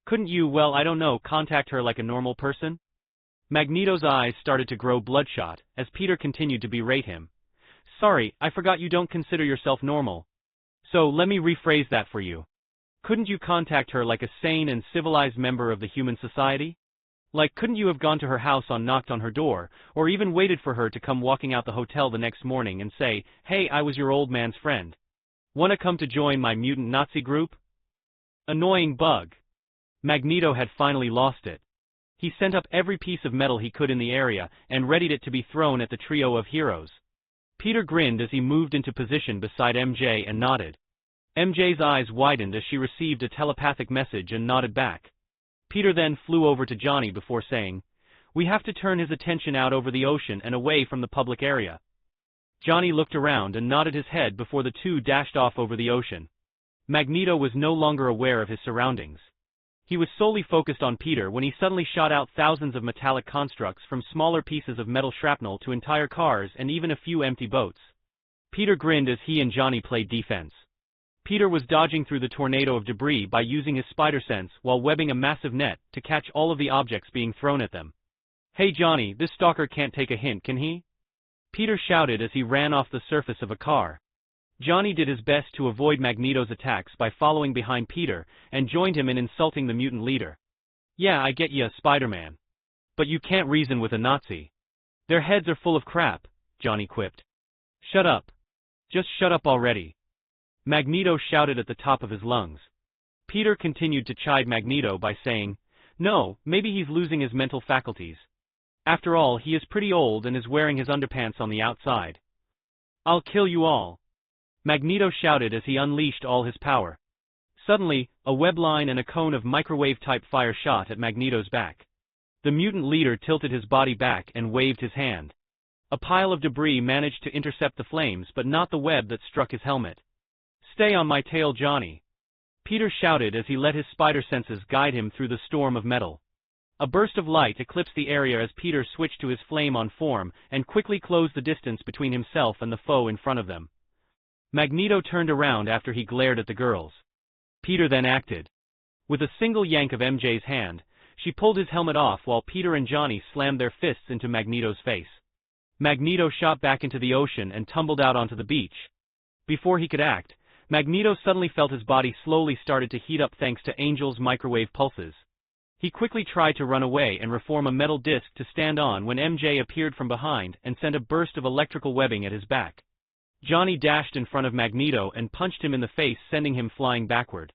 Couldn't you, well, I don't know, contact her like a normal person?" Magneto's eyes started to grow bloodshot as Peter continued to berate him. "Sorry, I forgot you don't consider yourself normal. So let me rephrase that for you. Couldn't you contact her like a sane and civilized member of the human society? Like, couldn't you have gone to her house and knocked on her door, or even waited for her to come walking out the hotel the next morning and say, 'Hey, I was your old man's friend. Wanna come to join my mutant Nazi group?'" Annoying bug. Magneto had finally lost it. He sent up every piece of metal he could in the area and readied it to be thrown at the trio of heroes. Peter grinned as he moved into position beside MJ and nodded. MJ's eyes widened as she received a telepathic message and nodded back. Peter then flew over to Johnny before saying, "We have to turn his attention out over the ocean and away from the public area." Johnny looked around and nodded his head before the two dashed off over the ocean. Magneto was no longer aware of his surroundings. He was solely focused on Peter when he suddenly shot out thousands of metallic constructs, from smaller pieces of metal shrapnel to entire cars and even a few empty boats. Peter grinned as he and Johnny played defense. Peter was dodging through the tornado of debris by using his spider sense while webbing a massive net to catch all of the objects being thrown at them. "Hey Johnny, this stalker can't take a hint, can he?" Peter shouted as he ran off the surface of a car. Johnny did his best to avoid Magneto's attacks by following behind Peter and joined him in insulting the mutant leader. "Yeah, I get ya, Spider-Man. But you can't reason with a Nazi. Their heads are full of crap," Johnny quipped. "Shut up. Just shut up already," Magneto shouted at the top of his lungs. Peter continued to chide Magneto by saying, "No, maybe he's losing his mental faculties. After all, he is pretty old and is wearing his underpants on the outside. I'll kill you all," Magneto shouted as he unleashed all his power. Suddenly, a web line and a cone of microwave-type fire shot at Magneto's back. The mutant leader tilted his body back and waved his hand. A pile of debris managed to intercept the flames, but not the web that struck his helmet. "Stay on my tail, Johnny." Peter shouted as he let his spider senses guide him through the storm of metal. A burst of light eclipsed the area as Peter switched to his flame-on form and quickly closed the distance between himself and the foe in front of them. Magneto turned around after he glared at the girls. Peter then acted. With a single yank of MJ's hand, she pulled his helmet off while Peter and Johnny slammed their fists into Magneto's face. Magneto shot back into the ocean and tumbled out onto the beach. Before he could act, Magneto suddenly felt his body slowly started to heat up thanks to Angel's microwave pulses. He quickly tried to run away and reform a metal disc to stand on when MJ appeared from behind and sent a burst of electrical webbing at his back. Johnny dashed in front of Magneto and punched him in the face, sending him flying backward.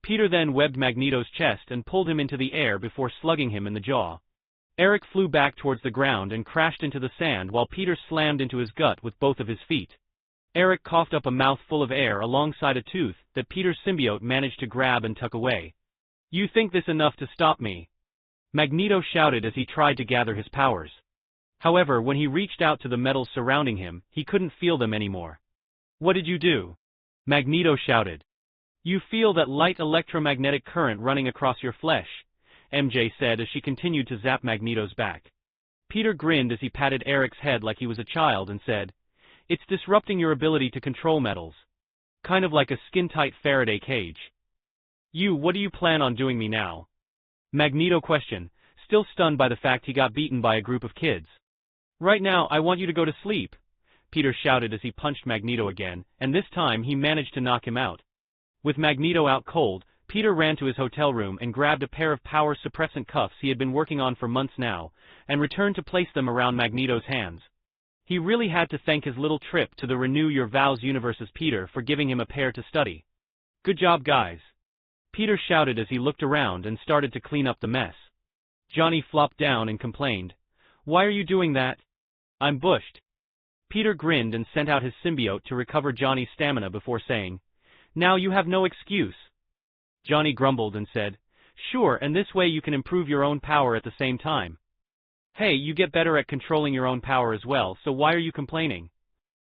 Peter then webbed Magneto's chest and pulled him into the air before slugging him in the jaw. Eric flew back towards the ground and crashed into the sand while Peter slammed into his gut with both of his feet. Eric coughed up a mouthful of air alongside a tooth that Peter's symbiote managed to grab and tuck away. "You think this enough to stop me?" Magneto shouted as he tried to gather his powers. However, when he reached out to the metals surrounding him, he couldn't feel them anymore. "What did you do?" Magneto shouted. "You feel that light electromagnetic current running across your flesh," MJ said as she continued to zap Magneto's back. Peter grinned as he patted Eric's head like he was a child and said, "It's disrupting your ability to control metals. Kind of like a skin-tight Faraday cage." What do you plan on doing me now?" Magneto questioned, still stunned by the fact he got beaten by a group of kids. "Right now, I want you to go to sleep," Peter shouted as he punched Magneto again, and this time he managed to knock him out. With Magneto out cold, Peter ran to his hotel room and grabbed a pair of power suppressant cuffs he had been working on for months now, and returned to place them around Magneto's hands. He really had to thank his little trip to the Renew Your Vows universe's Peter for giving him a pair to study. "Good job, guys," Peter shouted as he looked around and started to clean up the mess. Johnny flopped down and complained, "Why are you doing that?" "I'm bushed." Peter grinned and sent out his symbiote to recover Johnny's stamina before saying, "Now you have no excuse." Johnny grumbled and said, "Sure, and this way you can improve your own power at the same time." "Hey, you get better at controlling your own power as well, so why are you complaining?"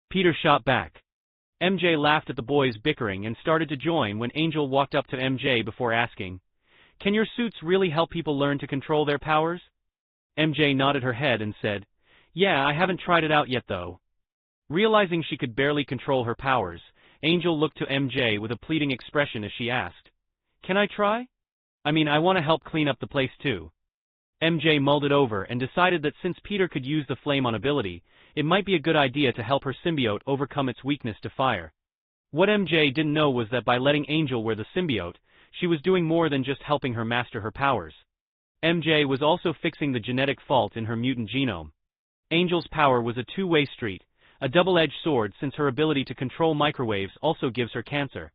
Peter shot back. MJ laughed at the boys bickering and started to join when Angel walked up to MJ before asking, "Can your suits really help people learn to control their powers?" MJ nodded her head and said, "Yeah, I haven't tried it out yet though." Realizing she could barely control her powers, Angel looked to MJ with a pleading expression as she asked, "Can I try? I want to help clean up the place too." MJ mulled it over and decided that since Peter could use the flame-on ability, it might be a good idea to help her symbiote overcome its weakness to fire. What MJ didn't know was that by letting Angel wear the symbiote, she was doing more than just helping her master her powers. MJ was also fixing the genetic fault in her mutant genome. Angel's power was a two-way street, a double-edged sword since her ability to control microwaves also gives her cancer.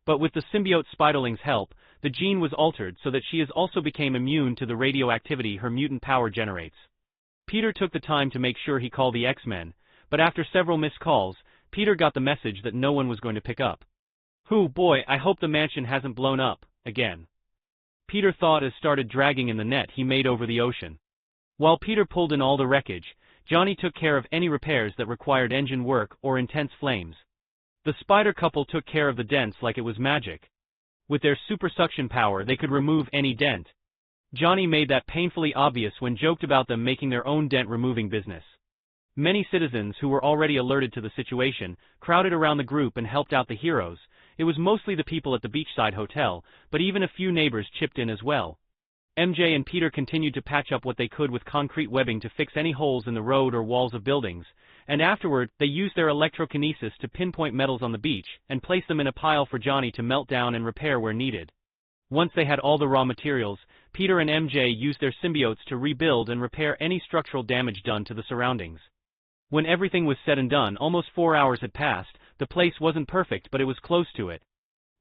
But with the symbiote Spiderling's help, the gene was altered so that she also became immune to the radioactivity her mutant power generates. Peter took the time to make sure he called the X-Men, but after several missed calls, Peter got the message that no one was going to pick up. Boy, I hope the mansion hasn't blown up again," Peter thought as started dragging in the net he made over the ocean. While Peter pulled in all the wreckage, Johnny took care of any repairs that required engine work or intense flames. The spider couple took care of the dents like it was magic. With their super suction power, they could remove any dent. Johnny made that painfully obvious when joked about them making their own dent-removing business. Many citizens who were already alerted to the situation crowded around the group and helped out the heroes. It was mostly the people at the beachside hotel, but even a few neighbors chipped in as well. MJ and Peter continued to patch up what they could with concrete webbing to fix any holes in the road or walls of buildings, and afterward, they used their electrokinesis to pinpoint metals on the beach and place them in a pile for Johnny to melt down and repair where needed. Once they had all the raw materials, Peter and MJ used their symbiotes to rebuild and repair any structural damage done to the surroundings. When everything was said and done, almost 4 hours had passed. The place wasn't perfect, but it was close to it.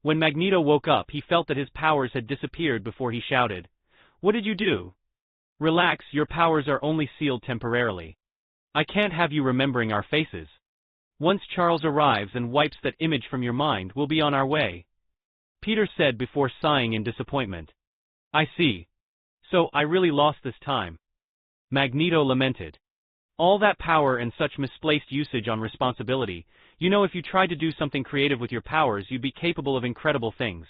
When Magneto woke up, he felt that his powers had disappeared before he shouted, "What did you do?" "Relax, your powers are only sealed temporarily. I can't have you remembering our faces. Once Charles arrives and wipes that image from your mind, we'll be on our way," Peter said before sighing in disappointment. "I see. So, I really lost this time," Magneto lamented. "All that power and such misplaced usage on responsibility. If you tried to do something creative with your powers, you'd be capable of incredible things.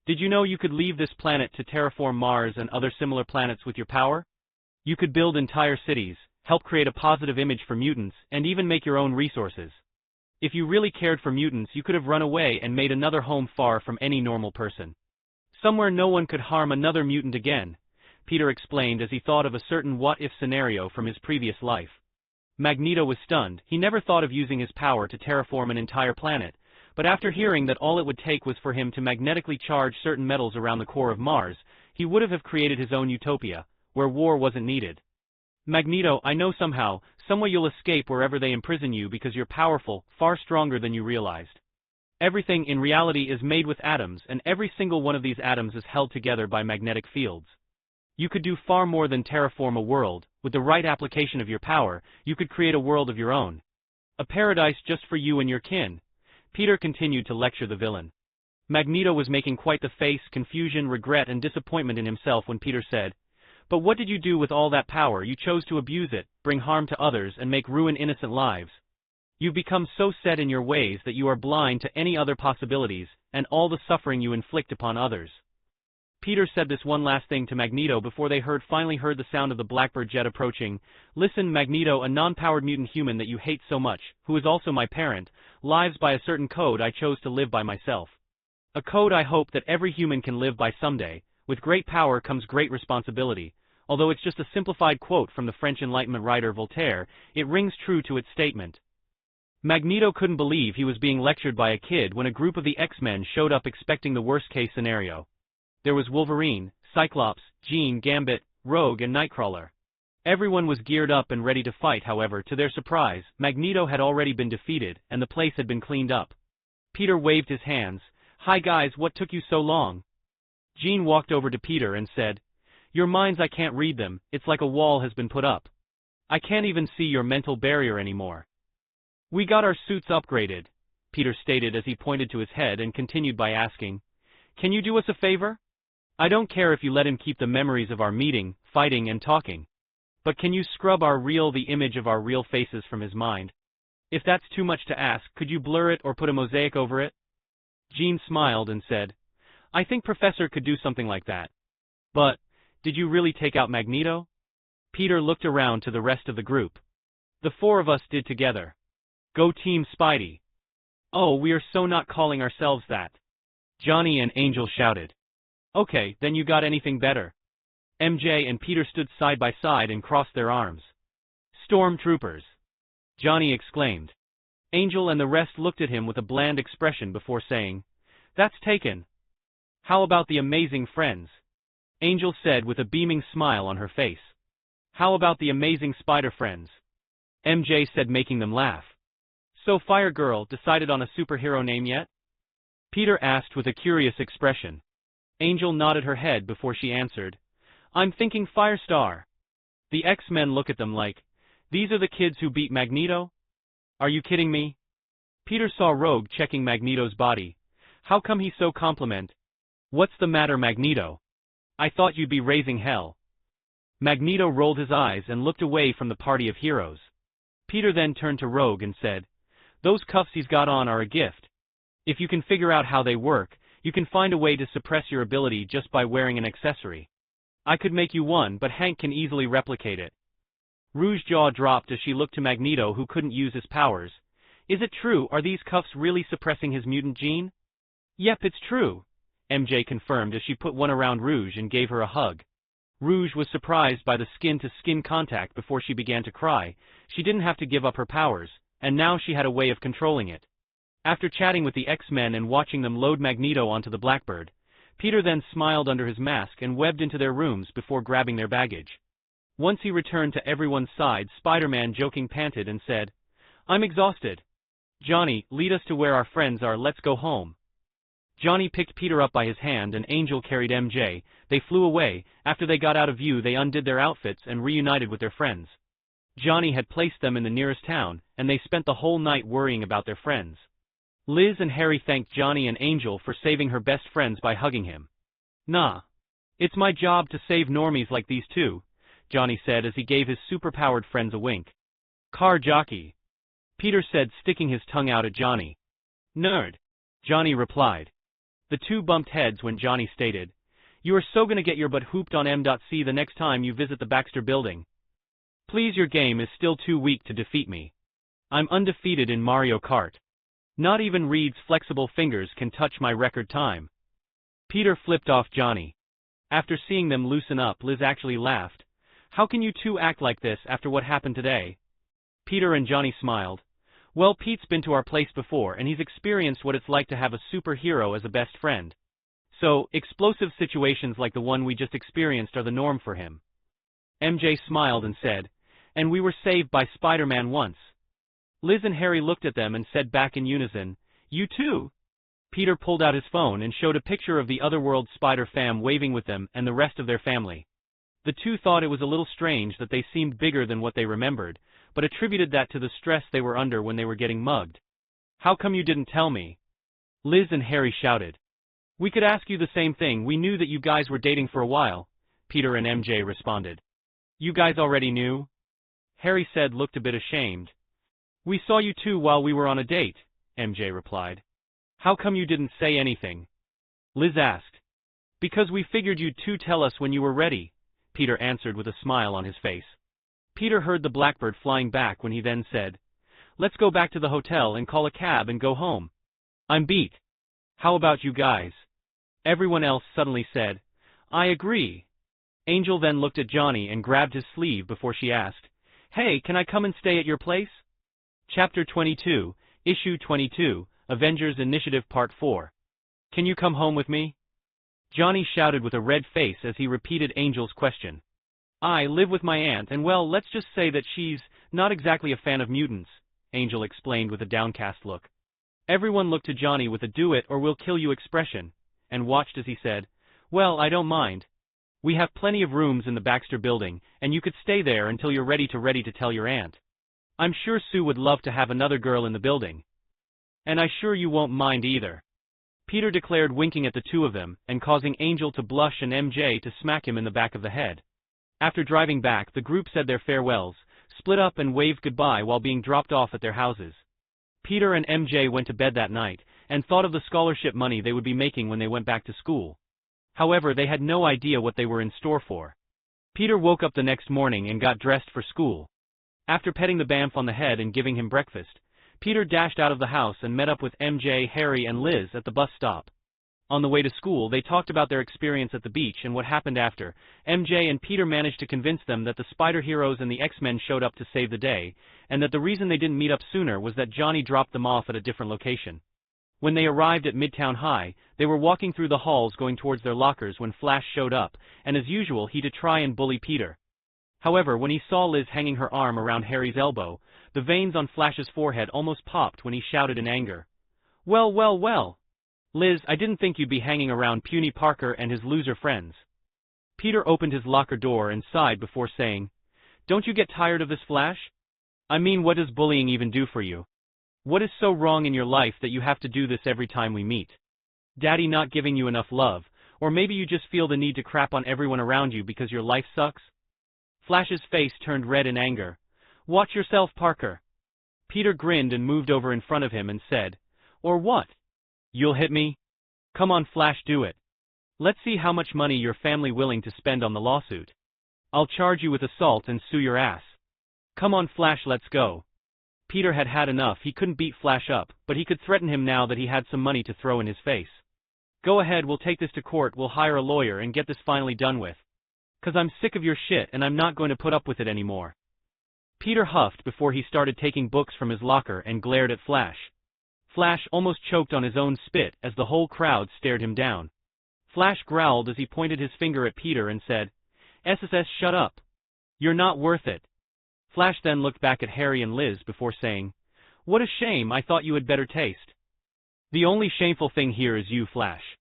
Did you know you could leave this planet to terraform Mars and other similar planets with your power? You could build entire cities, help create a positive image for mutants, and even make your own resources. If you really cared for mutants, you could have run away and made another home far from any normal person. Somewhere no one could harm another mutant again, Peter explained as he thought of a certain what-if scenario from his previous life. Magneto was stunned. He never thought of using his power to terraform an entire planet, but after hearing that all it would take was for him to magnetically charge certain metals around the core of Mars, he would have created his own utopia, where war wasn't needed. Magneto, I know somehow, some way you'll escape wherever they imprison you because you're powerful, far stronger than you realized. Everything in reality is made with atoms, and every single one of these atoms is held together by magnetic fields. You could do far more than terraform a world. With the right application of your power, you could create a world of your own. A paradise just for you and your kin. Peter continued to lecture the villain. Magneto was making quite the face, confusion, regret, and disappointment in himself when Peter said, "But what did you do with all that power? You chose to abuse it, bring harm to others, and ruin innocent lives. You've become so set in your ways that you are blind to any other possibilities, and all the suffering you inflict upon others." Peter said this one last thing to Magneto before they finally heard the sound of the Blackbird jet approaching. "Listen, Magneto, a non-powered mutant human that you hate so much, who is also my parent, lives by a certain code I chose to live by myself. A code I hope that every human can live by someday. With great power comes great responsibility. Although it's just a simplified quote from the French Enlightenment writer Voltaire, it rings true to its statement." Magneto couldn't believe he was being lectured by a kid when a group of the X-Men showed up expecting the worst-case scenario. There was Wolverine, Cyclops, Jean, Gambit, Rogue, and Nightcrawler. Everyone was geared up and ready to fight. However, to their surprise, Magneto had already been defeated, and the place had been cleaned up. Peter waved his hands. "Hi guys, what took you so long?" Jean walked over to Peter and said, "Your minds, I can't read them, it's like a wall has been put up. I can't even see your mental barrier anymore." "We got our suits upgraded," Peter stated as he pointed to his head and continued by asking, "Can you do us a favor? I don't care if you let him keep the memories of our meeting, fighting, and talking. But can you scrub the image of our real faces from his mind? If that's too much to ask, could you blur it or put a mosaic over it?" Jean smiled and said, "I think Professor could do something like that. But, did you really take out Magneto?" Peter looked around to the rest of the group. "The four of us did together. Go Team Spidey." "Oh, we are so not calling ourselves that," Johnny and Angel shouted. "Okay, then you got anything better?" MJ and Peter stood side by side and crossed their arms. "Stormtroopers!" Johnny exclaimed. Angel and the rest looked at him with a bland expression before saying, "That's taken." "How about the Amazing Friends?" Angel said with a beaming smile on her face. "How about the Amazing Spider-Friends?" MJ said, making them laugh. "So Fire Girl decided on a superhero name yet?" Peter asked with a curious expression. Angel nodded her head before she answered, "I'm thinking Firestar." The X-Men look at them like, "These are the kids who beat Magneto? Are you kidding me?" Peter saw Rogue checking Magneto's body. "How come he's so compliment? What's the matter, Magneto? I thought you'd be raising hell." Magneto rolled his eyes and looked away from the party of heroes. Peter then turned to Rogue and said, "Those cuffs he's got on are a gift. If you can figure out how they work, you can find a way to suppress your ability just by wearing an accessory. I could make you one, but Hank can easily replicate it." Rouge's jaw dropped as she looked to Magneto, who couldn't use his powers. "Is it true? Are these cuffs really suppressing his mutant gene?" "Yep, it's true," MJ confirmed as she put one around Rouge and gave her a hug. Rouge was surprised by the skin-to-skin contact before she began to cry. She didn't have to give up her powers, and now she had a way of controlling it. After chatting with the X-Men and watching them load Magneto onto the Blackbird, Peter then smiled under his mask and webbed into their rooms before grabbing their baggage. Once he returned to everyone's side, Spider-Man joking panted and said, "I'm exhausted. Johnny, lead us to where our friends are, let's go home." Johnny picked Peter up by his hand and Angel carried MJ. They flew away. After they got out of view, they undid their outfits and reunited with their friends. Johnny had placed them in the nearest town, and they spent the whole night worrying about their friends. Liz and Harry thanked Johnny and Angel for saving her best friends by hugging him. "Nah. It's my job to save normies like these two," Johnny said as he gave his superpowered friends a wink. "Car jockey," Peter said, sticking his tongue out at Johnny. "Nerd," Johnny replied. The two bumped heads when Johnny stated, "You are so gonna get your butt hooped on M.C. the next time you visit the Baxter building. Please, your game is still too weak to defeat me. I'm undefeated in Mario Kart. Not even Reed's flexible fingers can touch my record time." Peter flipped off Johnny. After seeing them loosen up, Liz actually laughed. "How can you two act like this after what happened today?" Peter and Johnny smiled. "Well, Pete's been to our place before and he's experienced what it's like to have a superhero as a best friend. So, explosive situations like the one we just experienced are the norm for him." MJ smiled and said, "And we were saved by Spiderman once." Liz and Harry looked at them and said back in unison, "You too." Peter pulled out his phone and showed a picture of the Otherworld Spider fam waving with them and the rest of their family. The two thought it was a little strange that they seemed bigger than what they remembered, but attributed that to the stress they were under when they were getting mugged. "How come you didn't tell me?" Liz and Harry shouted. "We could ask you the same thing, we knew that you guys were dating for a while," Peter and MJ responded. "You guys already knew?" Harry said, looked a bit ashamed. "We saw you two while we were on a date," MJ replied. "How come you didn't say anything?" Liz asked. "Because we figured you'd two tell us when you were ready," Peter answered with a smile on his face. Peter heard the blackbird flying back when he then said, "Let's go back to the hotel and call a cab and go home. I'm beat. How about you guys?" Everyone else suddenly said, "I agree." Angel then looked at Johnny and grabbed his sleeve before she asked, "Hey, can I come and stay at your place?" Chapter 22, Issue 22, Avengers Initiative Part 4. "Can you come home with me?" Johnny shouted with a red face as he repeated Angel's question. "I live with my aunt and well, let's just say that she's not exactly a fan of mutants," Angel explained with a downcast look. Everyone looked to Johnny with a "do it or we'll kill you" expression, and watched as he said, "Well, I don't mind. We have plenty of rooms in the Baxter building, and you could stay there until you're ready to tell your aunt. I'm sure Sue would love to have another girl in the building. And I sure you won't mind either," Peter declared, winking at the two of them, and causing Angel to blush and MJ to smack him in the back of the head. After driving back, the group said their farewells, split up and waved goodbye while being dropped off at their houses. Peter and MJ went to bed that night, and thought of the scholarship money they would be making when they went back to school. However, they had no idea what they were in store for. Peter woke up the next morning and got dressed for school. After petting the Bamf on the head and giving him breakfast, Peter dashed out of the house and met up with MJ, Harry, and Liz at the bus stop. On the way to school, they talked about their experience at the beach and what happened after. MJ and Peter managed to convince them that the Spider Heroes and the X-Men showed up to save the day, and that the reason they didn't meet up sooner was that Johnny dropped them off at a different location. When they arrived at Midtown High, they were walking through the halls going towards their lockers when Flash showed up, and as usual he to try and bully Peter. However, when he saw Liz hanging her arm around Harry's elbow, the veins on Flash's forehead almost popped when he shouted in anger, "Well, well, well! Liz, I didn't think you'd be hanging around puny Parker and his loser friends." Peter opened his locker door and sighed before saying, "Don't you get tired of this, Flash? I mean, what does bullying even do for you? What is so wrong in your life that you have to do this every time we meet? Daddy not giving you enough love, or maybe you just feel the need to crap on everyone around you because your life sucks?" Flash's face turned red in anger. "Watch yourself, Parker." Peter grinned and moved over in front of him and said, "Or what? You'll hit me? Come on, Flash, do it. Let's see how much money your family willing to spend on the lawsuit. I'll charge you with assault and sue your ass. Come on, Flash, let's go." Peter had had enough. He couldn't beat Flash up, but he could threaten him now that he had some money to throw in his face. "Go ahead, we'll take this to court, we'll hire a lawyer and get this finally done with. 'Cause I'm sick of your shit and I'm not going to put up with it anymore." Peter huffed before he started taking books from his locker and glared at Flash. Flash almost choked on his own spit as the whole crowd stared him down. Flash growled as he pointed his finger at Peter and said, "SSS, shut up. You're not worth it." Flash then looked back at Harry and Liz before saying, "What a shame, I thought you had better taste." "The only shameful thing here is you, Flash.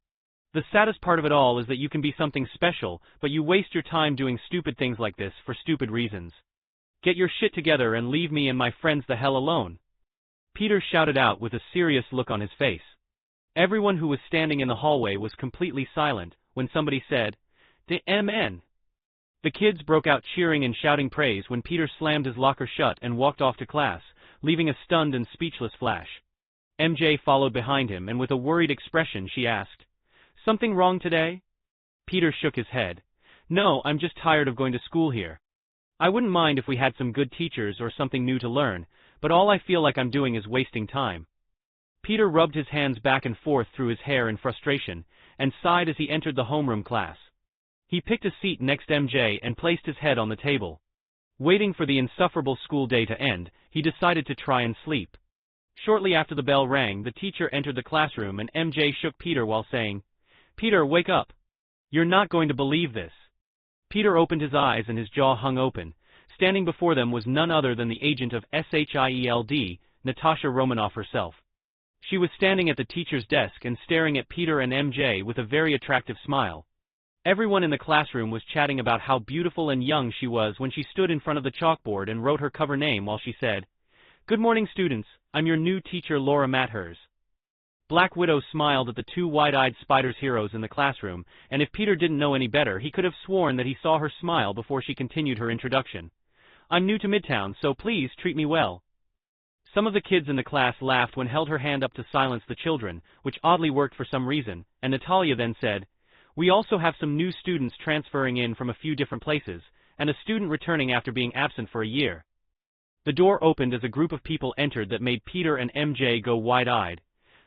The saddest part of it all is that you can be something special, but you waste your time doing stupid things like this for stupid reasons. Get your shit together and leave me and my friends the hell alone." Peter shouted out with a serious look on his face. Everyone who was standing in the hallway was completely silent when somebody said, "The MN." The kids broke out cheering and shouting praise when Peter slammed his locker shut and walked off to class, leaving a stunned and speechless Flash. MJ followed behind him, and with a worried expression she asked, Something wrong today? Peter shook his head. No, I'm just tired of going to school here. I wouldn't mind if we had some good teachers or something new to learn, but all I feel like I'm doing is wasting time. Peter rubbed his hands back and forth through his hair in frustration, and sighed as he entered the homeroom class. He picked a seat next MJ and placed his head on the table. Waiting for the insufferable school day to end, he decided to try and sleep. Shortly after the bell rang, the teacher entered the classroom and MJ shook Peter while saying, "Peter, wake up. You're not going to believe this." Peter opened his eyes and his jaw hung open. Standing before them was none other than the agent of SHIELD, Natasha Romanoff herself. She was standing at the teacher's desk and staring at Peter and MJ with a very attractive smile. Everyone in the classroom was chatting about how beautiful and young she was when she stood in front of the chalkboard and wrote her cover name while she said, "Good morning, students. I'm your new teacher, Laura Mathers." Black Widow smiled at the two wide-eyed Spiders heroes in the classroom, and if Peter didn't know any better, he could have sworn that he saw her smile before she continued her introduction. "I'm new to Midtown, so please treat me well." Some of the kids in the class laughed when held her hand up to silence the children, which oddly worked for some reason, and Natalia then said, "We also have some new students transferring in from a few different places, and a student returning after being absent for a year." The door opened as a group of people entered that made Peter and MJ go wide-eyed.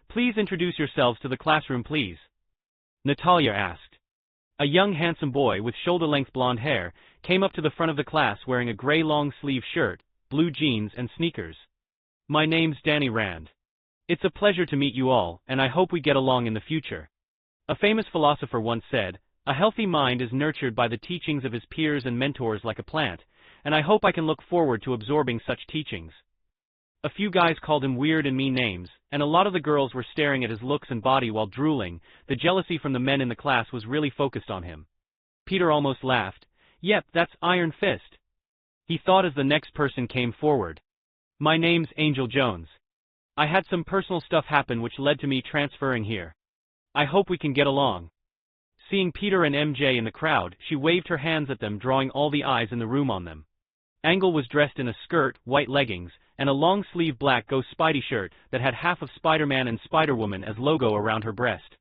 "Please introduce yourselves to the classroom, please," Natalia asked. A young handsome boy with shoulder-length blonde hair came up to the front of the class wearing a gray long-sleeve shirt, blue jeans, and sneakers. "My name's Danny Rand. It's a pleasure to meet you all, and I hope we get along in the future. A famous philosopher once said, 'A healthy mind is nurtured by the teachings of his peers and mentors like a plant,' and I hope I can look forward to absorbing such teachings." A few guys called him weird and mean names, and a lot of the girls were staring at his looks and body while drooling. The jealousy from the men in the class was really focused on him. Peter almost laughed. "Yep, that's Iron Fist," he thought as the next person came forward. "My name's Angel Jones. I had some personal stuff happen which led to me transferring here. I hope we can get along." Seeing Peter and MJ in the crowd, she waved her hands at them, drawing all the eyes in the room on them. Angle was dressed in a skirt, white leggings, and a long-sleeve black Go Spidey shirt that had half of Spider-Man and Spider-Woman as logo around her breast.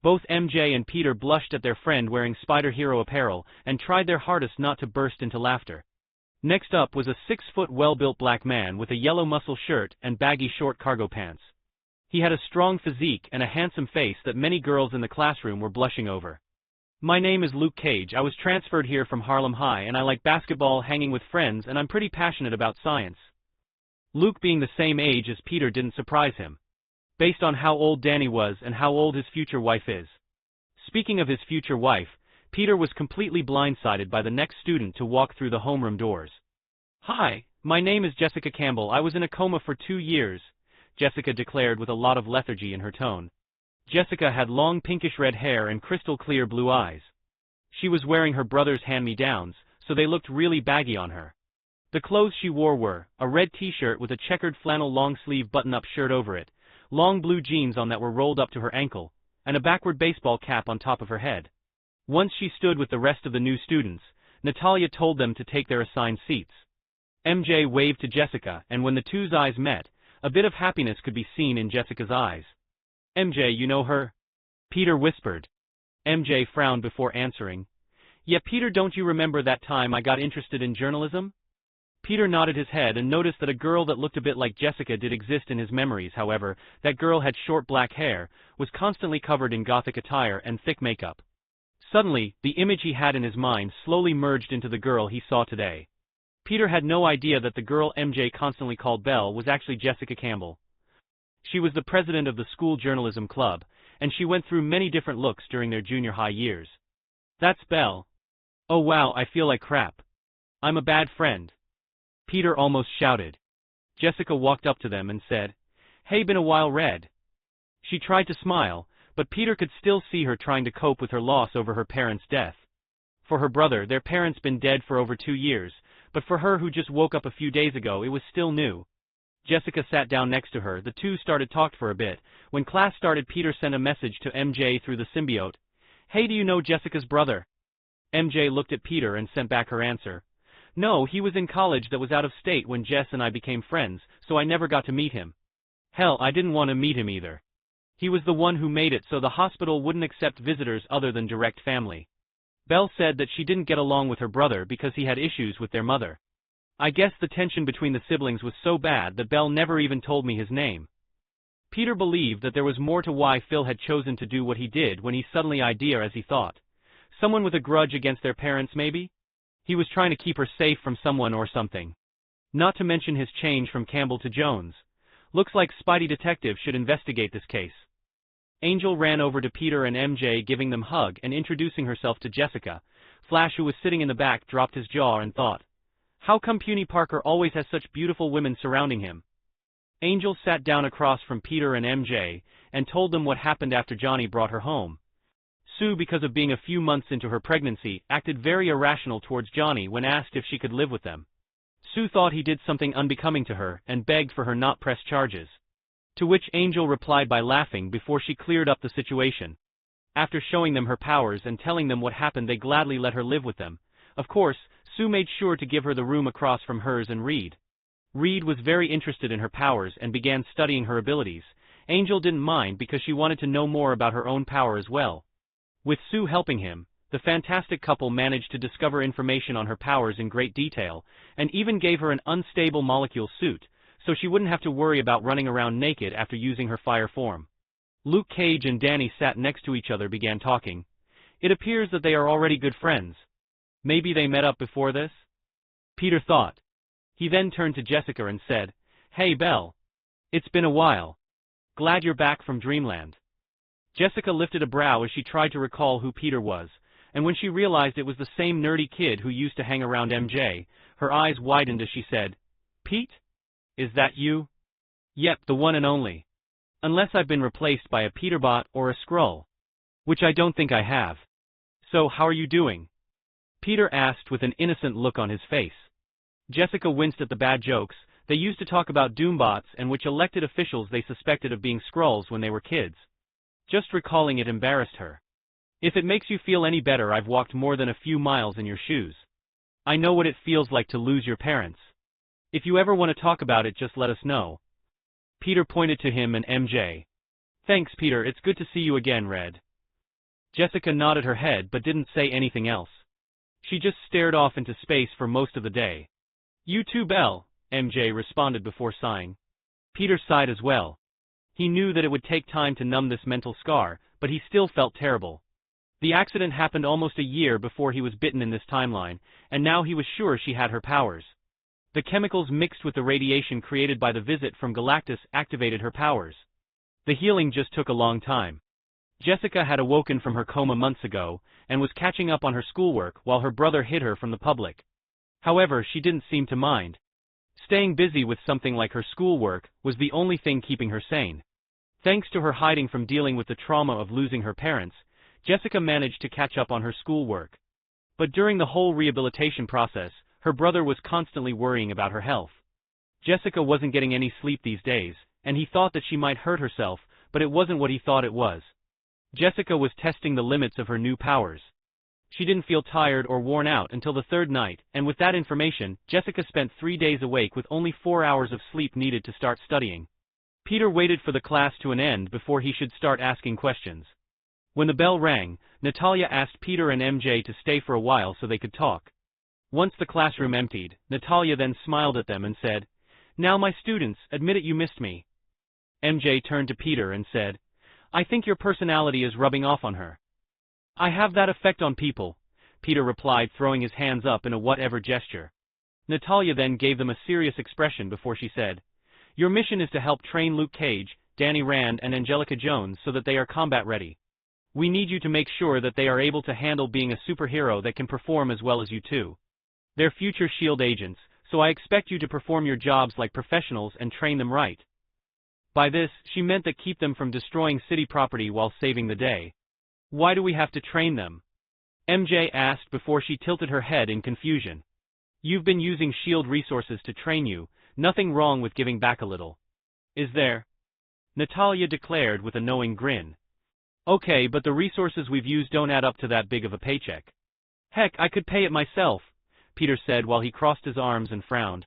Both MJ and Peter blushed at their friend wearing Spider Hero apparel and tried their hardest not to burst into laughter. Next up was a 6-foot well-built black man with a yellow muscle shirt and baggy short cargo pants. He had a strong physique and a handsome face that many girls in the classroom were blushing over. "My name is Luke Cage. I was transferred here from Harlem High and I like basketball, hanging with friends, and I'm pretty passionate about science." Luke being the same age as Peter didn't surprise him, based on how old Danny was and how old his future wife is. Speaking of his future wife, Peter was completely blindsided by the next student to walk through the homeroom doors. "Hi, my name is Jessica Campbell. I was in a coma for 2 years, Jessica declared with a lot of lethargy in her tone. Jessica had long pinkish-red hair and crystal-clear blue eyes. She was wearing her brother's hand-me-downs, so they looked really baggy on her. The clothes she wore were a red t-shirt with a checkered flannel long-sleeve button-up shirt over it, long blue jeans on that were rolled up to her ankle, and a backward baseball cap on top of her head. Once she stood with the rest of the new students, Natalia told them to take their assigned seats. MJ waved to Jessica, and when the two's eyes met, a bit of happiness could be seen in Jessica's eyes. "MJ, you know her?" Peter whispered. MJ frowned before answering. "Yeah, Peter, don't you remember that time I got interested in journalism?" Peter nodded his head and noticed that a girl that looked a bit like Jessica did exist in his memories. However, that girl had short black hair, was constantly covered in gothic attire and thick makeup. Suddenly, the image he had in his mind slowly merged into the girl he saw today. Peter had no idea that the girl MJ constantly called Belle was actually Jessica Campbell. She was the president of the school journalism club, and she went through many different looks during their junior high years. "That's Belle. Oh wow, I feel like crap. I'm a bad friend," Peter almost shouted. Jessica walked up to them and said, "Hey, been a while, Red." She tried to smile, but Peter could still see her trying to cope with her loss over her parents' death. For her brother, their parents been dead for over 2 years, but for her who just woke up a few days ago, it was still new. Jessica sat down next to her. The two started talking for a bit. When class started, Peter sent a message to MJ through the symbiote. "Hey, do you know Jessica's brother?" MJ looked at Peter and sent back her answer. "No, he was in college that was out of state when Jess and I became friends, so I never got to meet him. Hell, I didn't want to meet him either." He was the one who made it so the hospital wouldn't accept visitors other than direct family. Belle said that she didn't get along with her brother because he had issues with their mother. I guess the tension between the siblings was so bad that Belle never even told me his name. Peter believed that there was more to why Phil had chosen to do what he did when he suddenly idea as he thought. Someone with a grudge against their parents maybe? He was trying to keep her safe from someone or something. Not to mention his change from Campbell to Jones. Looks like Spidey Detective should investigate this case. Angel ran over to Peter and MJ, giving them a hug and introducing herself to Jessica. Flash, who was sitting in the back, dropped his jaw and thought, how come Puny Parker always has such beautiful women surrounding him? Angel sat down across from Peter and MJ and told them what happened after Johnny brought her home. Sue, because of being a few months into her pregnancy, acted very irrational towards Johnny when asked if she could live with them. Sue thought he did something unbecoming to her and begged for her not press charges. To which Angel replied by laughing before she cleared up the situation. After showing them her powers and telling them what happened, they gladly let her live with them. Of course, Sue made sure to give her the room across from hers and read. Reed was very interested in her powers and began studying her abilities. Angel didn't mind because she wanted to know more about her own power as well. With Sue helping him, the fantastic couple managed to discover information on her powers in great detail, and even gave her an unstable molecule suit, so she wouldn't have to worry about running around naked after using her fire form. Luke Cage and Danny sat next to each other, began talking. It appears that they are already good friends. Maybe they met up before this? Peter thought. He then turned to Jessica and said, Hey Belle. It's been a while. Glad you're back from Dreamland. Jessica lifted a brow as she tried to recall who Peter was, and when she realized it was the same nerdy kid who used to hang around MJ, her eyes widened as she said, Pete? Is that you? Yep, the one and only. Unless I've been replaced by a Peterbot or a Skrull. Which I don't think I have. So how are you doing? Peter asked with an innocent look on his face. Jessica winced at the bad jokes. They used to talk about Doombots and which elected officials they suspected of being Skrulls when they were kids. Just recalling it embarrassed her. If it makes you feel any better, I've walked more than a few miles in your shoes. I know what it feels like to lose your parents. If you ever want to talk about it, just let us know. Peter pointed to him and MJ. Thanks, Peter, it's good to see you again, Red. Jessica nodded her head but didn't say anything else. She just stared off into space for most of the day. You too, Belle, MJ responded before sighing. Peter sighed as well. He knew that it would take time to numb this mental scar, but he still felt terrible. The accident happened almost a year before he was bitten in this timeline, and now he was sure she had her powers. The chemicals mixed with the radiation created by the visit from Galactus activated her powers. The healing just took a long time. Jessica had awoken from her coma months ago, and was catching up on her schoolwork while her brother hid her from the public. However, she didn't seem to mind. Staying busy with something like her schoolwork was the only thing keeping her sane. Thanks to her hiding from dealing with the trauma of losing her parents, Jessica managed to catch up on her schoolwork. But during the whole rehabilitation process, her brother was constantly worrying about her health. Jessica wasn't getting any sleep these days, and he thought that she might hurt herself, but it wasn't what he thought it was. Jessica was testing the limits of her new powers. She didn't feel tired or worn out until the third night, and with that information, Jessica spent 3 days awake with only 4 hours of sleep needed to start studying. Peter waited for the class to an end before he should start asking questions. When the bell rang, Natalia asked Peter and MJ to stay for a while so they could talk. Once the classroom emptied, Natalia then smiled at them and said, Now my students, admit it, you missed me. MJ turned to Peter and said, I think your personality is rubbing off on her. I have that effect on people, Peter replied, throwing his hands up in a whatever gesture. Natalia then gave them a serious expression before she said, Your mission is to help train Luke Cage, Danny Rand and Angelica Jones so that they are combat ready. We need you to make sure that they are able to handle being a superhero that can perform as well as you two. They're future S.H.I.E.L.D. agents, so I expect you to perform your jobs like professionals and train them right. By this, she meant that keep them from destroying city property while saving the day. Why do we have to train them? MJ asked before she tilted her head in confusion. You've been using S.H.I.E.L.D. resources to train you, nothing wrong with giving back a little. Is there? Natalia declared with a knowing grin. Okay, but the resources we've used don't add up to that big of a paycheck. Heck, I could pay it myself, Peter said while he crossed his arms and frowned.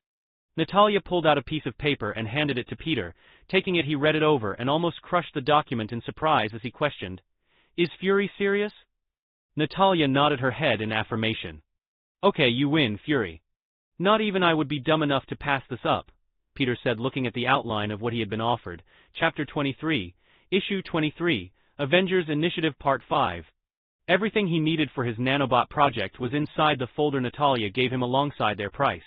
Natalia pulled out a piece of paper and handed it to Peter. Taking it, he read it over and almost crushed the document in surprise as he questioned, "Is Fury serious?" Natalia nodded her head in affirmation. "Okay, you win, Fury." "Not even I would be dumb enough to pass this up," Peter said, looking at the outline of what he had been offered. Chapter 23, Issue 23, Avengers Initiative Part 5. Everything he needed for his nanobot project was inside the folder Natalia gave him alongside their price.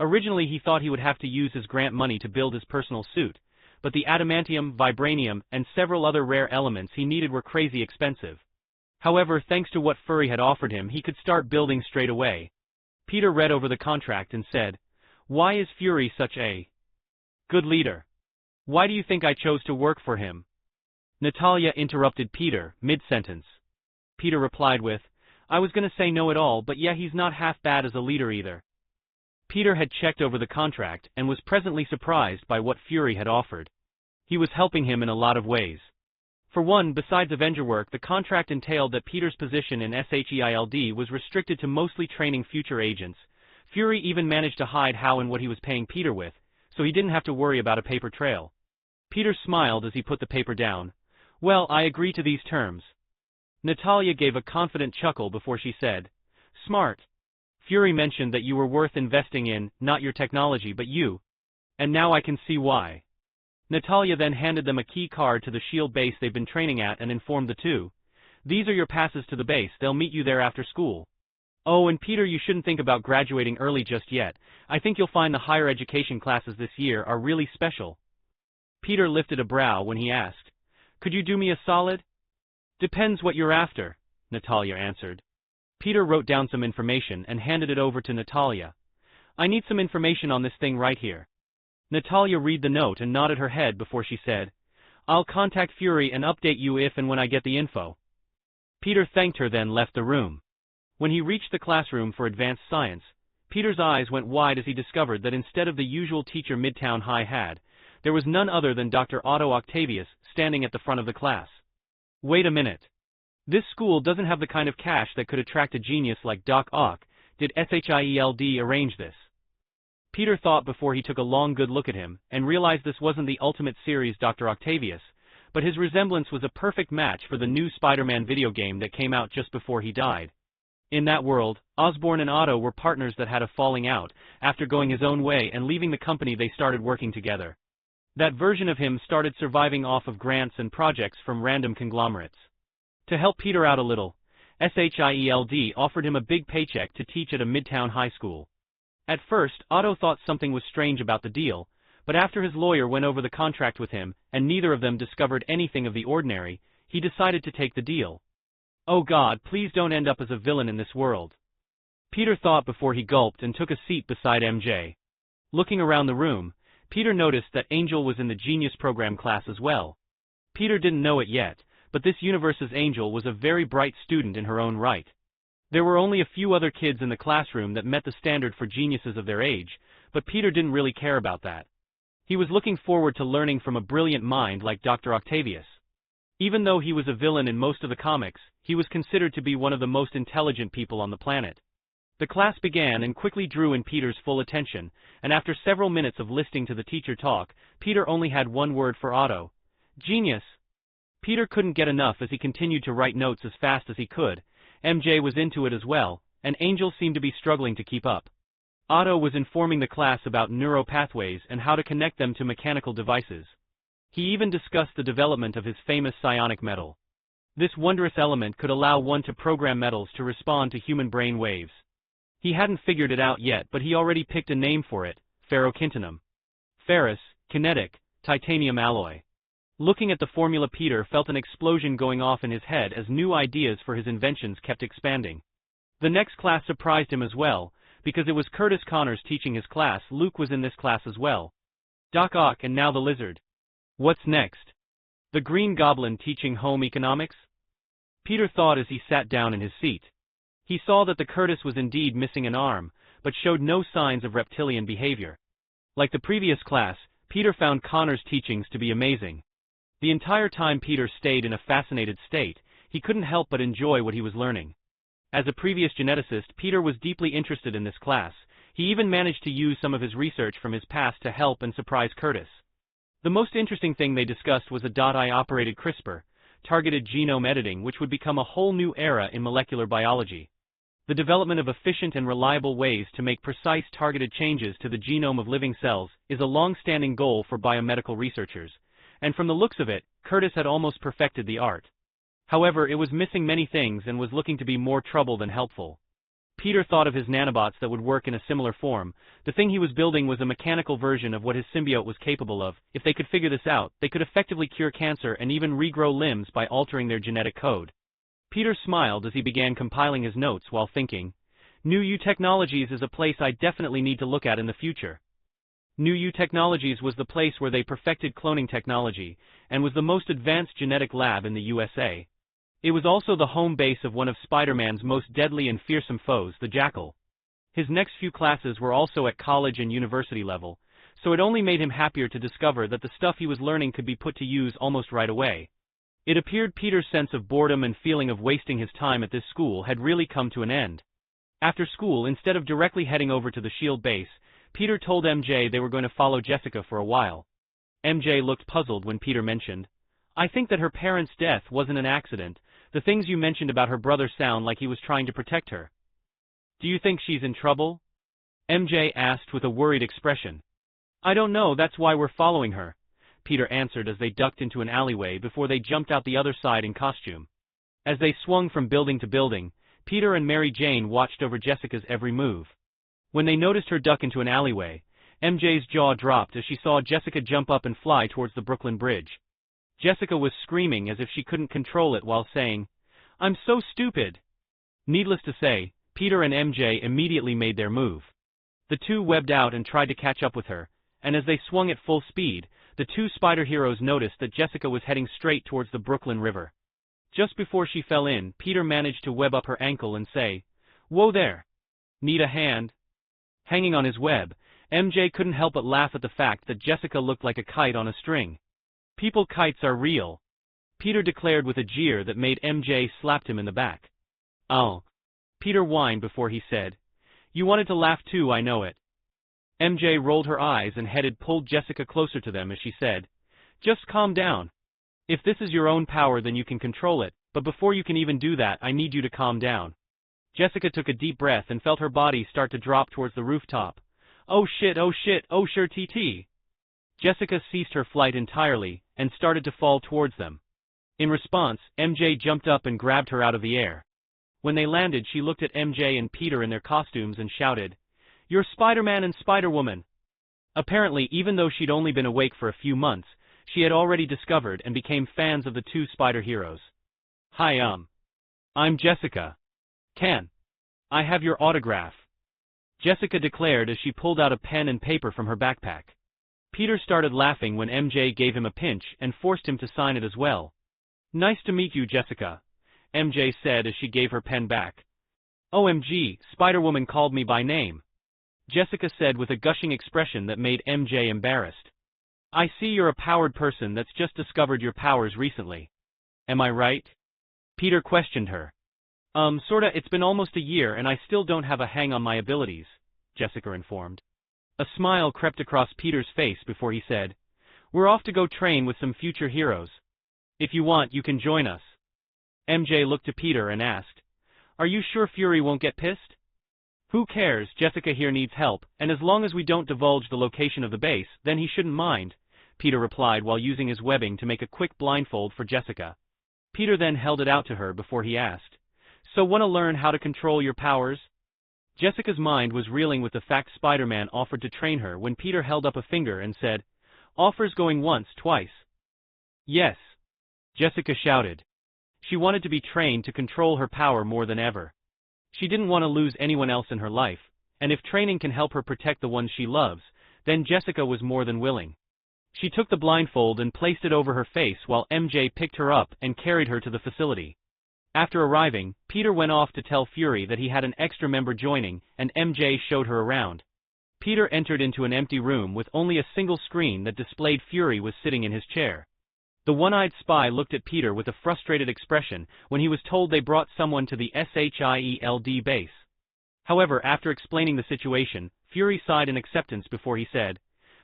Originally he thought he would have to use his grant money to build his personal suit, but the adamantium, vibranium, and several other rare elements he needed were crazy expensive. However, thanks to what Fury had offered him, he could start building straight away. Peter read over the contract and said, "Why is Fury such a good leader? Why do you think I chose to work for him?" Natalia interrupted Peter, mid-sentence. Peter replied with, "I was gonna say no at all, but yeah, he's not half bad as a leader either." Peter had checked over the contract and was presently surprised by what Fury had offered. He was helping him in a lot of ways. For one, besides Avenger work, the contract entailed that Peter's position in SHIELD was restricted to mostly training future agents. Fury even managed to hide how and what he was paying Peter with, so he didn't have to worry about a paper trail. Peter smiled as he put the paper down. "Well, I agree to these terms." Natalia gave a confident chuckle before she said, "Smart. Fury mentioned that you were worth investing in, not your technology but you. And now I can see why." Natalia then handed them a key card to the SHIELD base they've been training at and informed the two, "These are your passes to the base, they'll meet you there after school. Oh, and Peter, you shouldn't think about graduating early just yet. I think you'll find the higher education classes this year are really special." Peter lifted a brow when he asked, "Could you do me a solid?" "Depends what you're after," Natalia answered. Peter wrote down some information and handed it over to Natalia. "I need some information on this thing right here." Natalia read the note and nodded her head before she said, "I'll contact Fury and update you if and when I get the info." Peter thanked her, then left the room. When he reached the classroom for advanced science, Peter's eyes went wide as he discovered that instead of the usual teacher Midtown High had, there was none other than Dr. Otto Octavius standing at the front of the class. Wait a minute. This school doesn't have the kind of cash that could attract a genius like Doc Ock. Did SHIELD arrange this? Peter thought before he took a long good look at him, and realized this wasn't the Ultimate Series Dr. Octavius, but his resemblance was a perfect match for the new Spider-Man video game that came out just before he died. In that world, Osborn and Otto were partners that had a falling out. After going his own way and leaving the company, they started working together. That version of him started surviving off of grants and projects from random conglomerates. To help Peter out a little, SHIELD offered him a big paycheck to teach at a Midtown high school. At first, Otto thought something was strange about the deal, but after his lawyer went over the contract with him, and neither of them discovered anything of the ordinary, he decided to take the deal. Oh God, please don't end up as a villain in this world. Peter thought before he gulped and took a seat beside MJ. Looking around the room, Peter noticed that Angel was in the Genius Program class as well. Peter didn't know it yet, but this universe's Angel was a very bright student in her own right. There were only a few other kids in the classroom that met the standard for geniuses of their age, but Peter didn't really care about that. He was looking forward to learning from a brilliant mind like Dr. Octavius. Even though he was a villain in most of the comics, he was considered to be one of the most intelligent people on the planet. The class began and quickly drew in Peter's full attention, and after several minutes of listening to the teacher talk, Peter only had one word for Otto: genius. Peter couldn't get enough as he continued to write notes as fast as he could. MJ was into it as well, and Angel seemed to be struggling to keep up. Otto was informing the class about neural pathways and how to connect them to mechanical devices. He even discussed the development of his famous psionic metal. This wondrous element could allow one to program metals to respond to human brain waves. He hadn't figured it out yet, but he already picked a name for it: ferrokintinum. Ferrous, kinetic, titanium alloy. Looking at the formula, Peter felt an explosion going off in his head as new ideas for his inventions kept expanding. The next class surprised him as well, because it was Curtis Connors teaching his class. Luke was in this class as well. Doc Ock and now the Lizard. What's next? The Green Goblin teaching home economics? Peter thought as he sat down in his seat. He saw that the Curtis was indeed missing an arm, but showed no signs of reptilian behavior. Like the previous class, Peter found Connors' teachings to be amazing. The entire time Peter stayed in a fascinated state, he couldn't help but enjoy what he was learning. As a previous geneticist, Peter was deeply interested in this class. He even managed to use some of his research from his past to help and surprise Curtis. The most interesting thing they discussed was a .I-operated CRISPR, targeted genome editing, which would become a whole new era in molecular biology. The development of efficient and reliable ways to make precise targeted changes to the genome of living cells is a long-standing goal for biomedical researchers, and from the looks of it, Curtis had almost perfected the art. However, it was missing many things and was looking to be more trouble than helpful. Peter thought of his nanobots that would work in a similar form. The thing he was building was a mechanical version of what his symbiote was capable of. If they could figure this out, they could effectively cure cancer and even regrow limbs by altering their genetic code. Peter smiled as he began compiling his notes while thinking, New U Technologies is a place I definitely need to look at in the future. New U Technologies was the place where they perfected cloning technology, and was the most advanced genetic lab in the USA. It was also the home base of one of Spider-Man's most deadly and fearsome foes, the Jackal. His next few classes were also at college and university level, so it only made him happier to discover that the stuff he was learning could be put to use almost right away. It appeared Peter's sense of boredom and feeling of wasting his time at this school had really come to an end. After school, instead of directly heading over to the S.H.I.E.L.D. base, Peter told MJ they were going to follow Jessica for a while. MJ looked puzzled when Peter mentioned, I think that her parents' death wasn't an accident. The things you mentioned about her brother sound like he was trying to protect her. Do you think she's in trouble? MJ asked with a worried expression. I don't know, that's why we're following her, Peter answered as they ducked into an alleyway before they jumped out the other side in costume. As they swung from building to building, Peter and Mary Jane watched over Jessica's every move. When they noticed her duck into an alleyway, MJ's jaw dropped as she saw Jessica jump up and fly towards the Brooklyn Bridge. Jessica was screaming as if she couldn't control it while saying, I'm so stupid. Needless to say, Peter and MJ immediately made their move. The two webbed out and tried to catch up with her, and as they swung at full speed, the two spider heroes noticed that Jessica was heading straight towards the Brooklyn River. Just before she fell in, Peter managed to web up her ankle and say, Whoa there! Need a hand? Hanging on his web, MJ couldn't help but laugh at the fact that Jessica looked like a kite on a string. People kites are real, Peter declared with a jeer that made MJ slap him in the back. Oh. Peter whined before he said, You wanted to laugh too, I know it. MJ rolled her eyes and pulled Jessica closer to them as she said, Just calm down. If this is your own power then you can control it, but before you can even do that I need you to calm down. Jessica took a deep breath and felt her body start to drop towards the rooftop. Oh shit, oh shit, oh sure TT. Jessica ceased her flight entirely and started to fall towards them. In response, MJ jumped up and grabbed her out of the air. When they landed, she looked at MJ and Peter in their costumes and shouted, You're Spider-Man and Spider-Woman. Apparently, even though she'd only been awake for a few months, she had already discovered and became fans of the two spider heroes. Hi, I'm Jessica. Can I have your autograph? Jessica declared as she pulled out a pen and paper from her backpack. Peter started laughing when MJ gave him a pinch and forced him to sign it as well. Nice to meet you, Jessica, MJ said as she gave her pen back. OMG, Spider-Woman called me by name, Jessica said with a gushing expression that made MJ embarrassed. I see you're a powered person that's just discovered your powers recently. Am I right? Peter questioned her. Sorta, it's been almost a year and I still don't have a hang on my abilities, Jessica informed. A smile crept across Peter's face before he said, We're off to go train with some future heroes. If you want, you can join us. MJ looked to Peter and asked, Are you sure Fury won't get pissed? Who cares, Jessica here needs help, and as long as we don't divulge the location of the base, then he shouldn't mind, Peter replied while using his webbing to make a quick blindfold for Jessica. Peter then held it out to her before he asked, So want to learn how to control your powers? Jessica's mind was reeling with the fact Spider-Man offered to train her when Peter held up a finger and said, Offers going once, twice. Yes, Jessica shouted. She wanted to be trained to control her power more than ever. She didn't want to lose anyone else in her life, and if training can help her protect the ones she loves, then Jessica was more than willing. She took the blindfold and placed it over her face while MJ picked her up and carried her to the facility. After arriving, Peter went off to tell Fury that he had an extra member joining, and MJ showed her around. Peter entered into an empty room with only a single screen that displayed Fury was sitting in his chair. The one-eyed spy looked at Peter with a frustrated expression when he was told they brought someone to the SHIELD base. However, after explaining the situation, Fury sighed in acceptance before he said,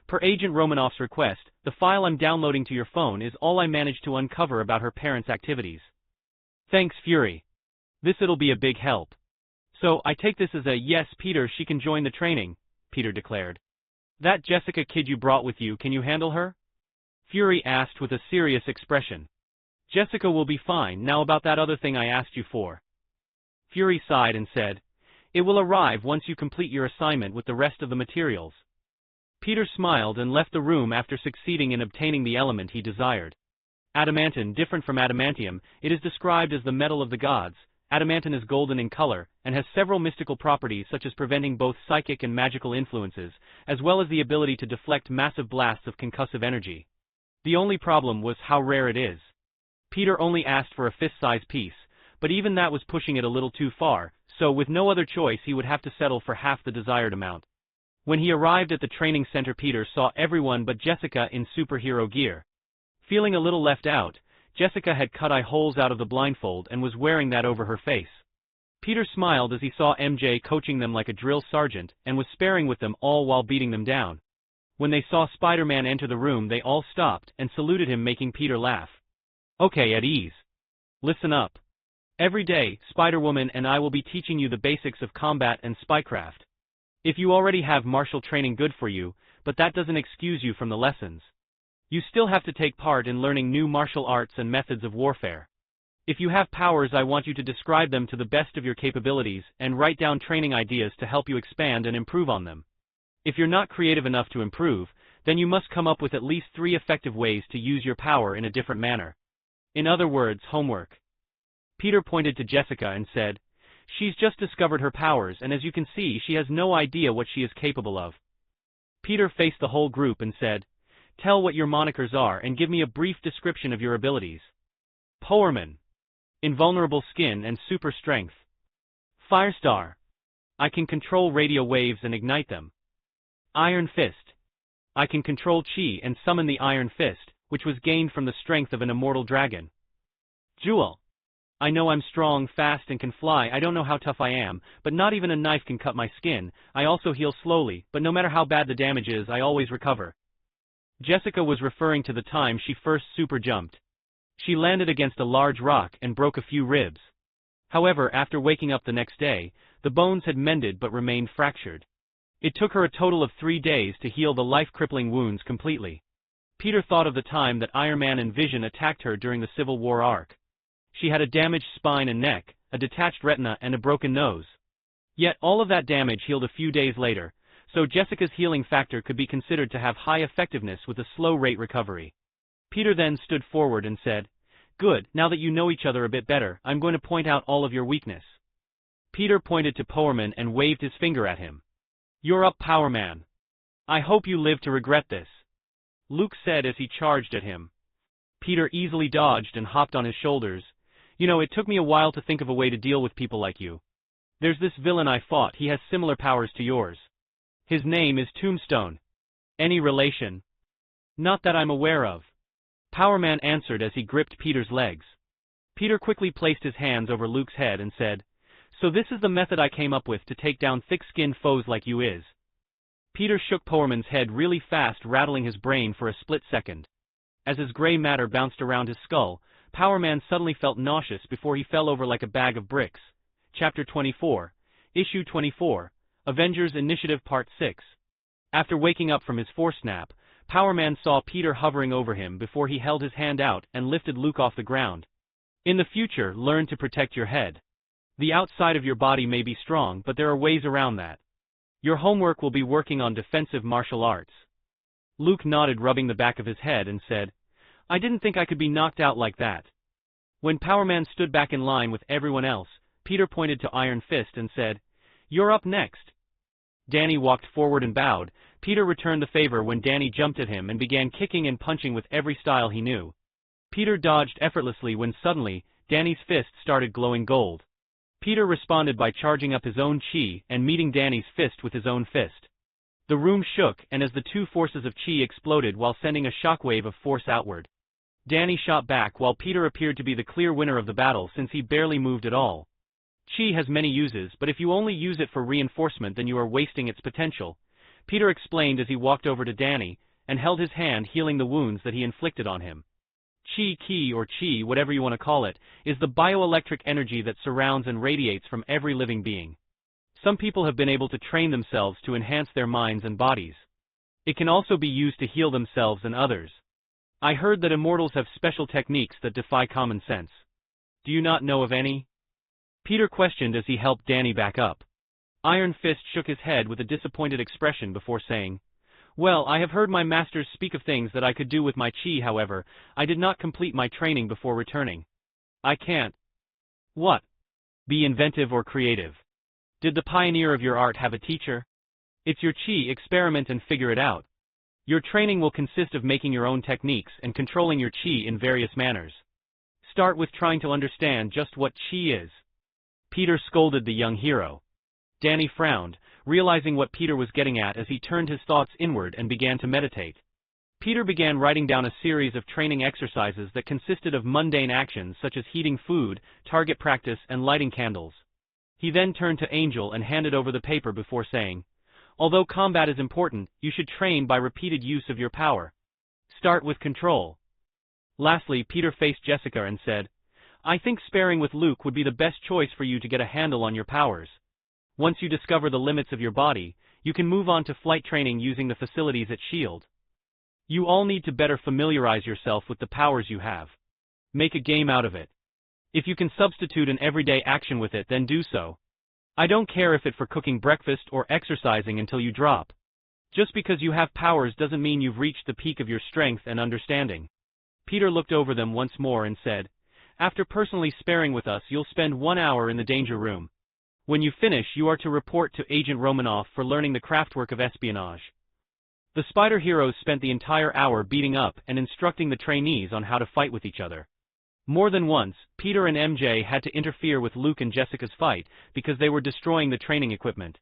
"Per Agent Romanoff's request, the file I'm downloading to your phone is all I managed to uncover about her parents' activities." "Thanks, Fury. This'll be a big help." "So, I take this as a yes, Peter, she can join the training," Peter declared. "That Jessica kid you brought with you, can you handle her?" Fury asked with a serious expression. "Jessica will be fine. Now about that other thing I asked you for." Fury sighed and said, "It will arrive once you complete your assignment with the rest of the materials." Peter smiled and left the room after succeeding in obtaining the element he desired. Adamantine, different from adamantium, it is described as the metal of the gods. Adamantine is golden in color, and has several mystical properties such as preventing both psychic and magical influences, as well as the ability to deflect massive blasts of concussive energy. The only problem was how rare it is. Peter only asked for a fist-size piece, but even that was pushing it a little too far, so with no other choice he would have to settle for half the desired amount. When he arrived at the training center, Peter saw everyone but Jessica in superhero gear. Feeling a little left out, Jessica had cut eye holes out of the blindfold and was wearing that over her face. Peter smiled as he saw MJ coaching them like a drill sergeant and was sparring with them all while beating them down. When they saw Spider-Man enter the room, they all stopped and saluted him, making Peter laugh. "Okay, at ease. Listen up. Every day, Spider-Woman and I will be teaching you the basics of combat and spycraft. If you already have martial training, good for you, but that doesn't excuse you from the lessons. You still have to take part in learning new martial arts and methods of warfare. If you have powers, I want you to describe them to the best of your capabilities and write down training ideas to help you expand and improve on them. If you're not creative enough to improve, then you must come up with at least 3 effective ways to use your power in a different manner. In other words, homework." Peter pointed to Jessica and said, "She's just discovered her powers, and as you can see, she has no idea what she is capable of." Peter faced the whole group and said, "Tell what your monikers are and give me a brief description of your abilities." "Powerman. Invulnerable skin and super strength. Firestar. I can control radio waves and ignite them. Iron Fist. I can control chi and summon the Iron Fist, which was gained from the strength of an immortal dragon. Jewel. I know I'm strong, fast, and can fly. I don't know how tough I am, but not even a knife can cut my skin. I also heal slowly, but no matter how bad the damage is, I always recover." Jessica was referring to the time she first super jumped. She landed against a large rock and broke a few ribs. However, after waking up the next day, the bones had mended but remained fractured. It took her a total of 3 days to heal the life-crippling wounds completely. Peter thought of the time that Iron Man and Vision attacked her during the Civil War arc. She had a damaged spine and neck, a detached retina, and a broken nose. Yet all of that damage healed a few days later, so Jessica's healing factor could be considered to have high effectiveness with a slow rate recovery. Peter then stood forward and said, "Good, now that you know each other a bit better, I'm going to point out all of your weakness." Peter pointed to Powerman and waved his finger at him. "You're up, Powerman. I hope you live to regret this," Luke said as he charged at him. Peter easily dodged and hopped on his shoulders. "You know, it took me a while to think of a way to deal with people like you. There's this villain I fought, he has similar powers to yours. His name is Tombstone. Any relation?" "Not that I'm aware of," Powerman answered as he gripped Peter's legs. Peter quickly placed his hands over Luke's head and said, "So this is the method I came up with to take down thick-skinned foes like you is." Peter shook Powerman's head really fast, rattling his brain for a split second. As his gray matter bounced around his skull, Powerman suddenly felt nauseous before he fell over like a bag of bricks. Chapter 24, Issue 24, Avengers Initiative Part 6. After waking up from his force nap, Powerman saw Peter hovering over him before he held his hand out and lifted Luke off the ground. "In the future, learn to protect your head. The outside of your body may be strong, but there are ways around that. Your homework will be working on defensive martial arts." Luke nodded, rubbing the back of his head, and said, "I didn't think I could be knocked out like that." When Powerman stood back in line with everyone else, Peter pointed to Iron Fist and said, "You're up next." Danny walked forward and bowed. Peter returned the favor when Danny jumped at him and began kicking and punching with every style he knew. Peter dodged effortlessly when suddenly, Danny's fist started glowing gold. Peter responded by charging up his own chi and meeting Danny's fist with his own fist. The room shook, and as the two forces of chi exploded while sending a shockwave of force outward. Danny shot back while Peter appeared to be the clear winner of the battle since he barely moved at all. Chi has many uses, but if you only use it for reinforcement then you are wasting its potential, Peter explained as he walked over to Danny and held his hand, healing the wounds that he inflicted on him. Chi, ki or chi, whatever you want to call it, is the bioelectric energy that surrounds and radiates from every living being. Some people have been able to train themselves to enhance their minds and bodies. It can also be used to heal themselves and others. I heard that immortals have special techniques that defy common sense. Do you not know of any? Peter questioned as he helped Danny back up. Iron Fist shook his head with a disappointed expression before saying, "Well, I have heard my masters speak of things that I could do with my chi, however, I did not complete my training before returning. I can't." What? Be inventive or creative. Did the pioneer of your art have a teacher? It's your chi, experiment and figure it out. Your training will consist of making your own techniques and controlling your chi in various manners. Start with trying to understand just what chi is. Peter scolded the young hero. Danny frowned, realizing what Peter was getting at as he turned his thoughts inward and began to meditate. Peter began writing down a series of training exercises that consisted of mundane actions such as heating food, target practice, and lighting candles. He then turned to Angel and handed over the paper before saying, "Although combat is important, you should train by repeated use of your power. Start with control." Lastly, Peter faced Jessica and said, "I think sparring with Luke would be the best choice for you to get a handle on your powers. Once you discover the limits of your body, you can move on to flight training using the facilities at S.H.I.E.L.D. You all need to better familiarize yourself with the powers you have. Make a game out of it. If you can substitute an everyday action with it, then do so. I don't care if it's for cooking breakfast or exercising until you drop. Just because you have powers doesn't mean you've reached the peak of your strength and understanding." Peter looked over them once more and said, "After personally sparring with us, you'll spend 1 hour in the danger room. When you finish, you are to report to Agent Romanoff for learning the craftwork of espionage." The Spider Heroes spent the entire hour beating up and instructing the trainees on how to fight with each other. More than once, Peter and MJ had to interfere with Luke and Jessica's fight because they were destroying the training equipment.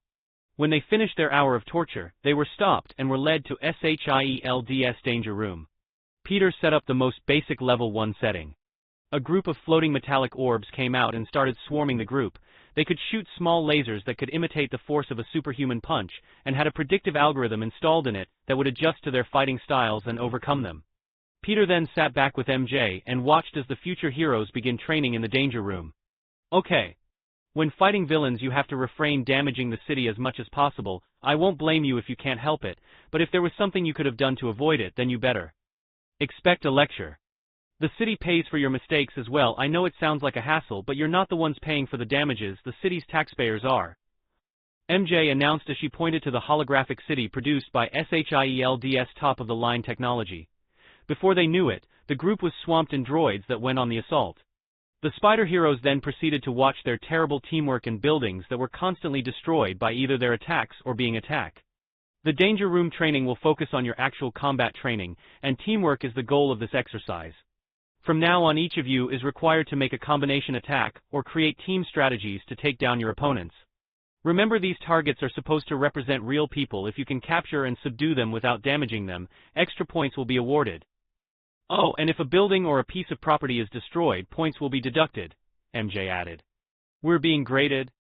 When they finished their hour of torture, they were stopped and were led to SHIELD's danger room. Peter set up the most basic level 1 setting. A group of floating metallic orbs came out and started swarming the group. They could shoot small lasers that could imitate the force of a superhuman punch, and had a predictive algorithm installed in it that would adjust to their fighting styles and overcome them. Peter then sat back with MJ and watched as the future heroes begin training in the danger room. Okay. When fighting villains you have to refrain damaging the city as much as possible. I won't blame you if you can't help it, but if there was something you could have done to avoid it, then you better. Expect a lecture. The city pays for your mistakes as well. I know it sounds like a hassle, but you're not the ones paying for the damages, the city's taxpayers are. MJ announced as she pointed to the holographic city produced by SHIELD's top-of-the-line technology. Before they knew it, the group was swamped in droids that went on the assault. The Spider Heroes then proceeded to watch their terrible teamwork in buildings that were constantly destroyed by either their attacks or being attacked. The Danger Room training will focus on your actual combat training, and teamwork is the goal of this exercise. From now on, each of you is required to make a combination attack or create team strategies to take down your opponents. Remember, these targets are supposed to represent real people. If you can capture and subdue them without damaging them, extra points will be awarded. Oh, and if a building or a piece of property is destroyed, points will be deducted, MJ added. We're being graded?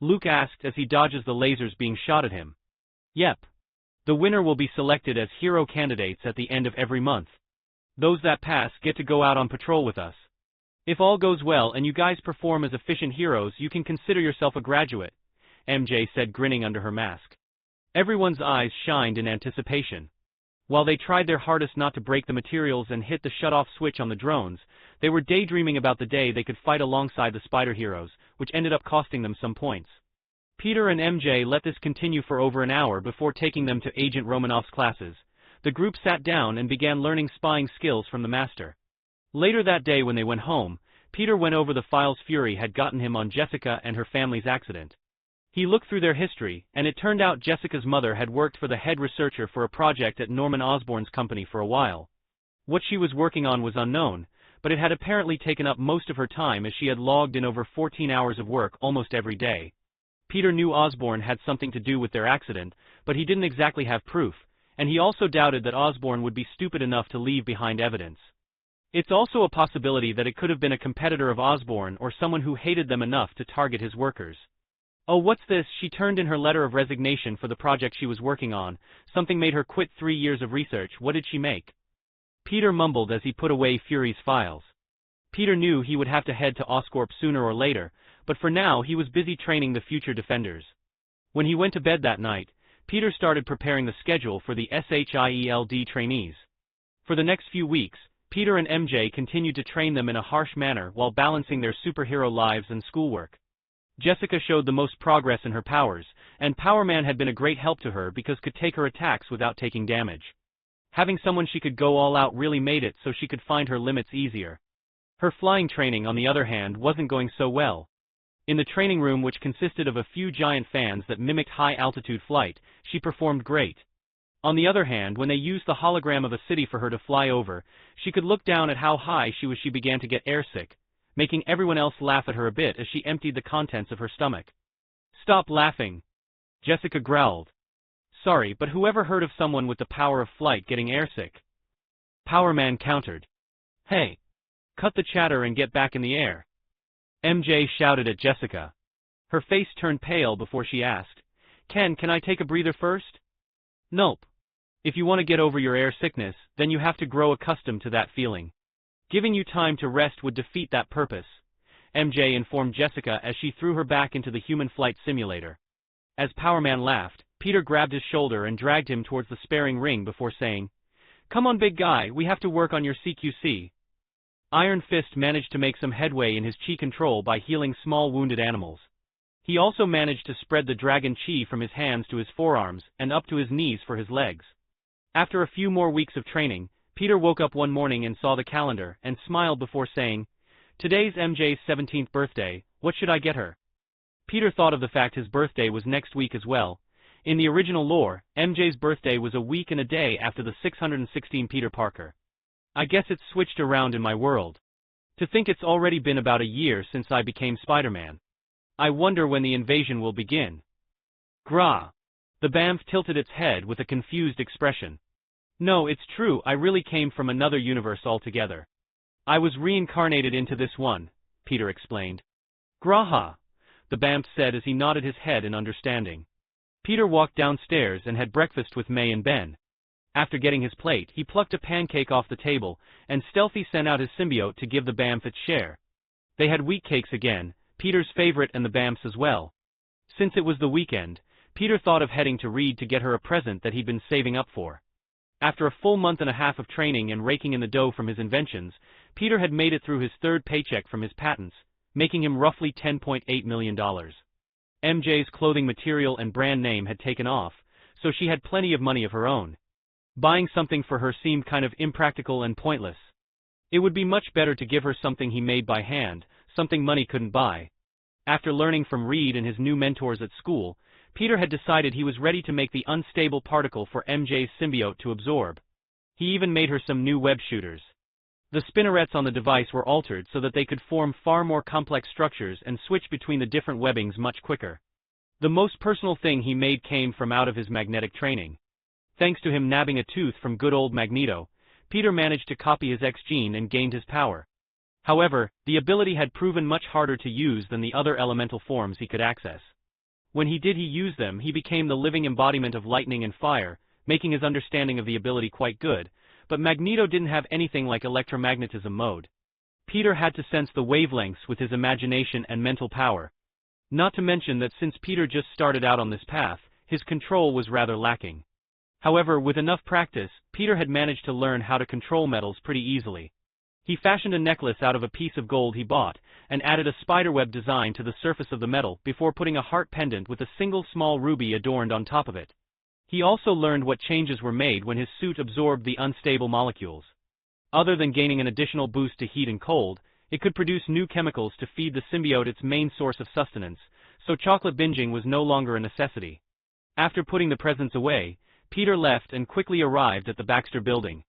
Luke asked as he dodges the lasers being shot at him. Yep. The winner will be selected as hero candidates at the end of every month. Those that pass get to go out on patrol with us. If all goes well and you guys perform as efficient heroes, you can consider yourself a graduate, MJ said, grinning under her mask. Everyone's eyes shined in anticipation. While they tried their hardest not to break the materials and hit the shut-off switch on the drones, they were daydreaming about the day they could fight alongside the Spider Heroes, which ended up costing them some points. Peter and MJ let this continue for over an hour before taking them to Agent Romanoff's classes. The group sat down and began learning spying skills from the master. Later that day when they went home, Peter went over the files Fury had gotten him on Jessica and her family's accident. He looked through their history, and it turned out Jessica's mother had worked for the head researcher for a project at Norman Osborn's company for a while. What she was working on was unknown, but it had apparently taken up most of her time as she had logged in over 14 hours of work almost every day. Peter knew Osborn had something to do with their accident, but he didn't exactly have proof, and he also doubted that Osborn would be stupid enough to leave behind evidence. It's also a possibility that it could have been a competitor of Osborn or someone who hated them enough to target his workers. Oh, what's this? She turned in her letter of resignation for the project she was working on. Something made her quit 3 years of research. What did she make? Peter mumbled as he put away Fury's files. Peter knew he would have to head to Oscorp sooner or later, but for now he was busy training the future defenders. When he went to bed that night, Peter started preparing the schedule for the SHIELD trainees. For the next few weeks, Peter and MJ continued to train them in a harsh manner while balancing their superhero lives and schoolwork. Jessica showed the most progress in her powers, and Power Man had been a great help to her because could take her attacks without taking damage. Having someone she could go all out really made it so she could find her limits easier. Her flying training, on the other hand, wasn't going so well. In the training room, which consisted of a few giant fans that mimicked high-altitude flight, she performed great. On the other hand, when they used the hologram of a city for her to fly over, she could look down at how high she was. She began to get airsick, making everyone else laugh at her a bit as she emptied the contents of her stomach. "Stop laughing," Jessica growled. "Sorry, but whoever heard of someone with the power of flight getting airsick?" Power Man countered. "Hey, cut the chatter and get back in the air," MJ shouted at Jessica. Her face turned pale before she asked, Can I take a breather first?" "Nope. If you want to get over your air sickness, then you have to grow accustomed to that feeling. Giving you time to rest would defeat that purpose," MJ informed Jessica as she threw her back into the human flight simulator. As Power Man laughed, Peter grabbed his shoulder and dragged him towards the sparring ring before saying, "Come on, big guy, we have to work on your CQC." Iron Fist managed to make some headway in his chi control by healing small wounded animals. He also managed to spread the dragon chi from his hands to his forearms and up to his knees for his legs. After a few more weeks of training, Peter woke up one morning and saw the calendar and smiled before saying, "Today's MJ's 17th birthday, what should I get her?" Peter thought of the fact his birthday was next week as well. In the original lore, MJ's birthday was a week and a day after the 616 Peter Parker. I guess it's switched around in my world. To think it's already been about a year since I became Spider-Man. I wonder when the invasion will begin. Grah. The BAMF tilted its head with a confused expression. "No, it's true, I really came from another universe altogether. I was reincarnated into this one," Peter explained. "Graha," the BAMF said as he nodded his head in understanding. Peter walked downstairs and had breakfast with May and Ben. After getting his plate, he plucked a pancake off the table and stealthily sent out his symbiote to give the BAMF its share. They had wheat cakes again, Peter's favorite and the BAMF's as well. Since it was the weekend, Peter thought of heading to Reed to get her a present that he'd been saving up for. After a full month and a half of training and raking in the dough from his inventions, Peter had made it through his third paycheck from his patents, making him roughly $10.8 million. MJ's clothing material and brand name had taken off, so she had plenty of money of her own. Buying something for her seemed kind of impractical and pointless. It would be much better to give her something he made by hand, something money couldn't buy. After learning from Reed and his new mentors at school, Peter had decided he was ready to make the unstable particle for MJ's symbiote to absorb. He even made her some new web shooters. The spinnerets on the device were altered so that they could form far more complex structures and switch between the different webbings much quicker. The most personal thing he made came from out of his magnetic training. Thanks to him nabbing a tooth from good old Magneto, Peter managed to copy his X gene and gained his power. However, the ability had proven much harder to use than the other elemental forms he could access. When he used them, he became the living embodiment of lightning and fire, making his understanding of the ability quite good, but Magneto didn't have anything like electromagnetism mode. Peter had to sense the wavelengths with his imagination and mental power. Not to mention that since Peter just started out on this path, his control was rather lacking. However, with enough practice, Peter had managed to learn how to control metals pretty easily. He fashioned a necklace out of a piece of gold he bought, and added a spiderweb design to the surface of the metal before putting a heart pendant with a single small ruby adorned on top of it. He also learned what changes were made when his suit absorbed the unstable molecules. Other than gaining an additional boost to heat and cold, it could produce new chemicals to feed the symbiote its main source of sustenance, so chocolate binging was no longer a necessity. After putting the presents away, Peter left and quickly arrived at the Baxter building.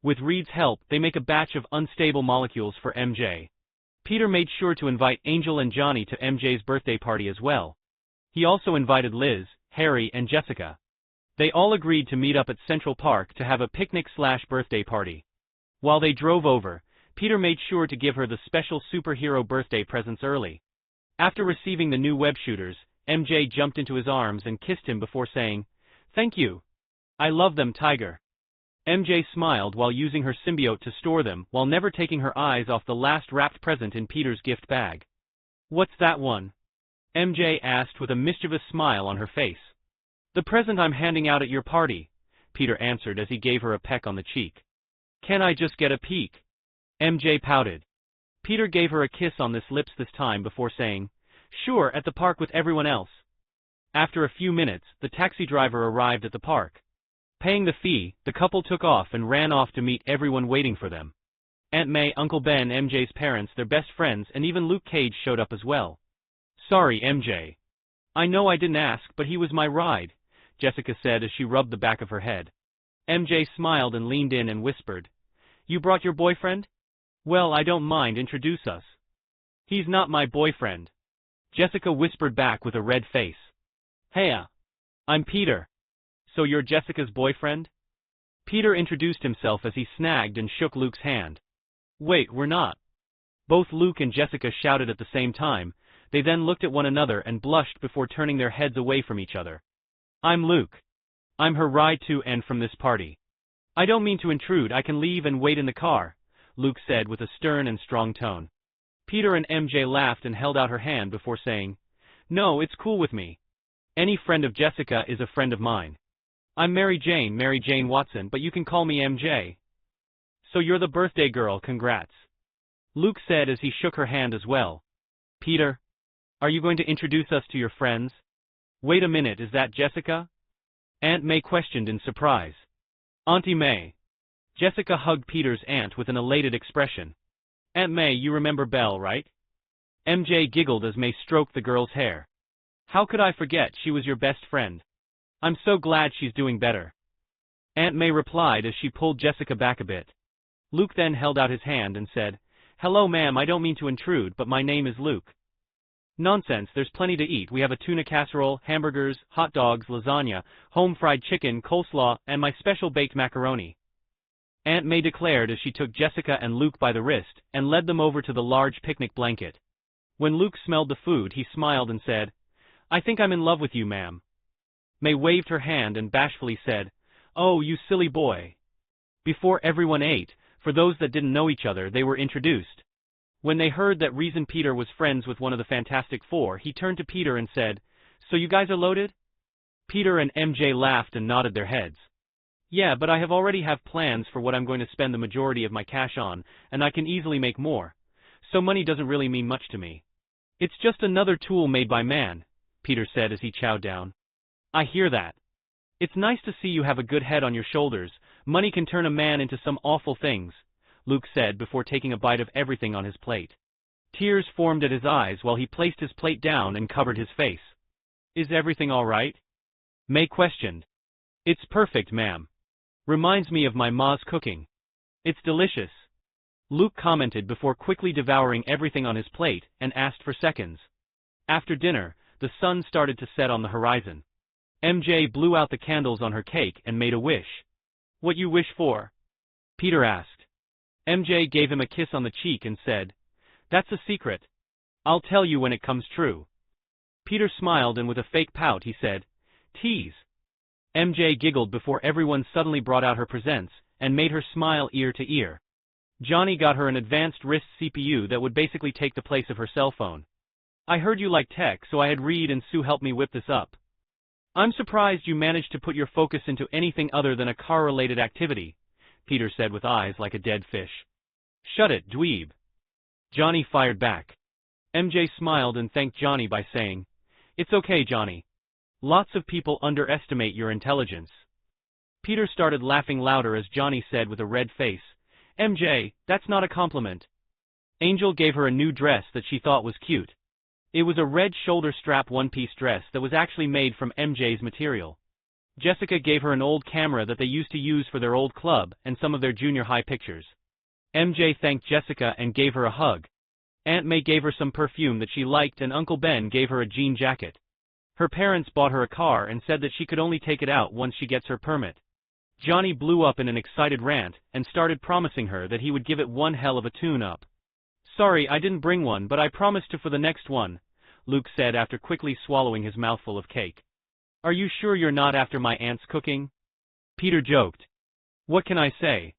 With Reed's help, they make a batch of unstable molecules for MJ. Peter made sure to invite Angel and Johnny to MJ's birthday party as well. He also invited Liz, Harry, and Jessica. They all agreed to meet up at Central Park to have a picnic/birthday party. While they drove over, Peter made sure to give her the special superhero birthday presents early. After receiving the new web shooters, MJ jumped into his arms and kissed him before saying, "Thank you. I love them, Tiger." MJ smiled while using her symbiote to store them while never taking her eyes off the last wrapped present in Peter's gift bag. "What's that one?" MJ asked with a mischievous smile on her face. "The present I'm handing out at your party," Peter answered as he gave her a peck on the cheek. "Can I just get a peek?" MJ pouted. Peter gave her a kiss on the lips this time before saying, "Sure, at the park with everyone else." After a few minutes, the taxi driver arrived at the park. Paying the fee, the couple took off and ran off to meet everyone waiting for them. Aunt May, Uncle Ben, MJ's parents, their best friends, and even Luke Cage showed up as well. "Sorry, MJ. I know I didn't ask, but he was my ride," Jessica said as she rubbed the back of her head. MJ smiled and leaned in and whispered, "You brought your boyfriend? Well, I don't mind, introduce us." "He's not my boyfriend," Jessica whispered back with a red face. "Hey, I'm Peter." "So you're Jessica's boyfriend?" Peter introduced himself as he snagged and shook Luke's hand. "Wait, we're not." Both Luke and Jessica shouted at the same time. They then looked at one another and blushed before turning their heads away from each other. "I'm Luke. I'm her ride to and from this party." "I don't mean to intrude, I can leave and wait in the car," Luke said with a stern and strong tone. Peter and MJ laughed and held out her hand before saying, "No, it's cool with me. Any friend of Jessica is a friend of mine. I'm Mary Jane Watson, but you can call me MJ." "So you're the birthday girl, congrats," Luke said as he shook her hand as well. "Peter, are you going to introduce us to your friends?" "Wait a minute, is that Jessica?" Aunt May questioned in surprise. "Auntie May." Jessica hugged Peter's aunt with an elated expression. "Aunt May, you remember Belle, right?" MJ giggled as May stroked the girl's hair. "How could I forget, she was your best friend. I'm so glad she's doing better," Aunt May replied as she pulled Jessica back a bit. Luke then held out his hand and said, "Hello ma'am, I don't mean to intrude, but my name is Luke." "Nonsense, there's plenty to eat. We have a tuna casserole, hamburgers, hot dogs, lasagna, home-fried chicken, coleslaw, and my special baked macaroni," Aunt May declared as she took Jessica and Luke by the wrist and led them over to the large picnic blanket. When Luke smelled the food, he smiled and said, "I think I'm in love with you, ma'am." May waved her hand and bashfully said, "Oh, you silly boy." Before everyone ate, for those that didn't know each other, they were introduced. When they heard that reason Peter was friends with one of the Fantastic Four, he turned to Peter and said, "So you guys are loaded?" Peter and MJ laughed and nodded their heads. "Yeah, but I already have plans for what I'm going to spend the majority of my cash on, and I can easily make more. So money doesn't really mean much to me. It's just another tool made by man," Peter said as he chowed down. "I hear that. It's nice to see you have a good head on your shoulders. Money can turn a man into some awful things," Luke said before taking a bite of everything on his plate. Tears formed at his eyes while he placed his plate down and covered his face. "Is everything all right?" May questioned. "It's perfect, ma'am. Reminds me of my ma's cooking. It's delicious," Luke commented before quickly devouring everything on his plate and asked for seconds. After dinner, the sun started to set on the horizon. MJ blew out the candles on her cake and made a wish. "What you wish for?" Peter asked. MJ gave him a kiss on the cheek and said, "That's a secret. I'll tell you when it comes true." Peter smiled and with a fake pout he said, "Tease." MJ giggled before everyone suddenly brought out her presents and made her smile ear to ear. Johnny got her an advanced wrist CPU that would basically take the place of her cell phone. "I heard you like tech, so I had Reed and Sue help me whip this up. I'm surprised you managed to put your focus into anything other than a car-related activity," Peter said with eyes like a dead fish. "Shut it, dweeb," Johnny fired back. MJ smiled and thanked Johnny by saying, "It's okay, Johnny. Lots of people underestimate your intelligence." Peter started laughing louder as Johnny said with a red face, "MJ, that's not a compliment." Angel gave her a new dress that she thought was cute. It was a red shoulder-strap one-piece dress that was actually made from MJ's material. Jessica gave her an old camera that they used to use for their old club and some of their junior high pictures. MJ thanked Jessica and gave her a hug. Aunt May gave her some perfume that she liked and Uncle Ben gave her a jean jacket. Her parents bought her a car and said that she could only take it out once she gets her permit. Johnny blew up in an excited rant and started promising her that he would give it one hell of a tune-up. "Sorry, I didn't bring one, but I promised to for the next one," Luke said after quickly swallowing his mouthful of cake. "Are you sure you're not after my aunt's cooking?" Peter joked. "What can I say?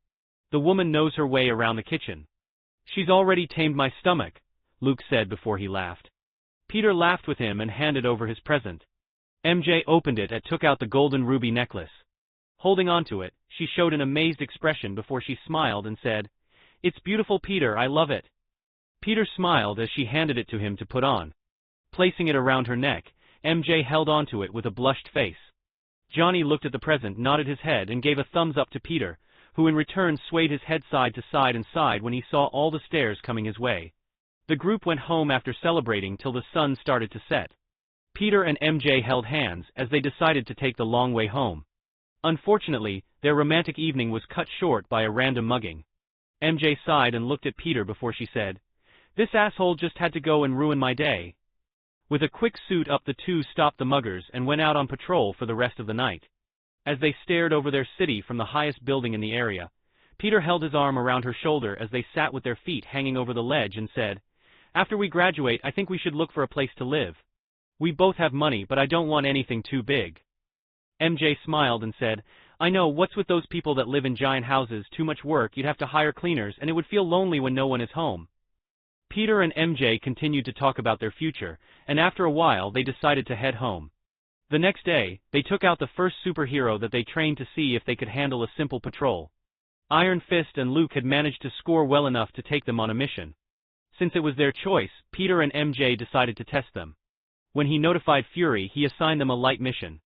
The woman knows her way around the kitchen." "She's already tamed my stomach," Luke said before he laughed. Peter laughed with him and handed over his present. MJ opened it and took out the golden ruby necklace. Holding onto it, she showed an amazed expression before she smiled and said, "It's beautiful, Peter, I love it." Peter smiled as she handed it to him to put on. Placing it around her neck, MJ held onto it with a blushed face. Johnny looked at the present, nodded his head and gave a thumbs up to Peter, who in return swayed his head side to side when he saw all the stares coming his way. The group went home after celebrating till the sun started to set. Peter and MJ held hands as they decided to take the long way home. Unfortunately, their romantic evening was cut short by a random mugging. MJ sighed and looked at Peter before she said, "This asshole just had to go and ruin my day." With a quick suit up, the two stopped the muggers and went out on patrol for the rest of the night. As they stared over their city from the highest building in the area, Peter held his arm around her shoulder as they sat with their feet hanging over the ledge and said, "After we graduate, I think we should look for a place to live. We both have money, but I don't want anything too big." MJ smiled and said, "I know, what's with those people that live in giant houses, too much work, you'd have to hire cleaners and it would feel lonely when no one is home." Peter and MJ continued to talk about their future, and after a while they decided to head home. The next day, they took out the first superhero that they trained to see if they could handle a simple patrol. Iron Fist and Luke had managed to score well enough to take them on a mission. Since it was their choice, Peter and MJ decided to test them. When he notified Fury, he assigned them a light mission.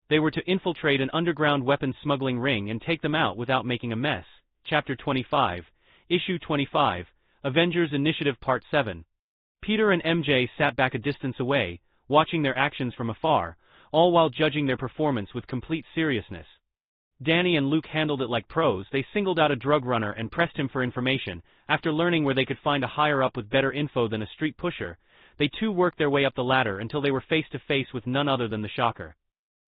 They were to infiltrate an underground weapons smuggling ring and take them out without making a mess. Chapter 25, Issue 25, Avengers Initiative Part 7. Peter and MJ sat back a distance away, watching their actions from afar, all while judging their performance with complete seriousness. Danny and Luke handled it like pros. They singled out a drug runner and pressed him for information. After learning where they could find a higher-up with better info than a street pusher, they too worked their way up the ladder until they were face to face with none other than the Shocker.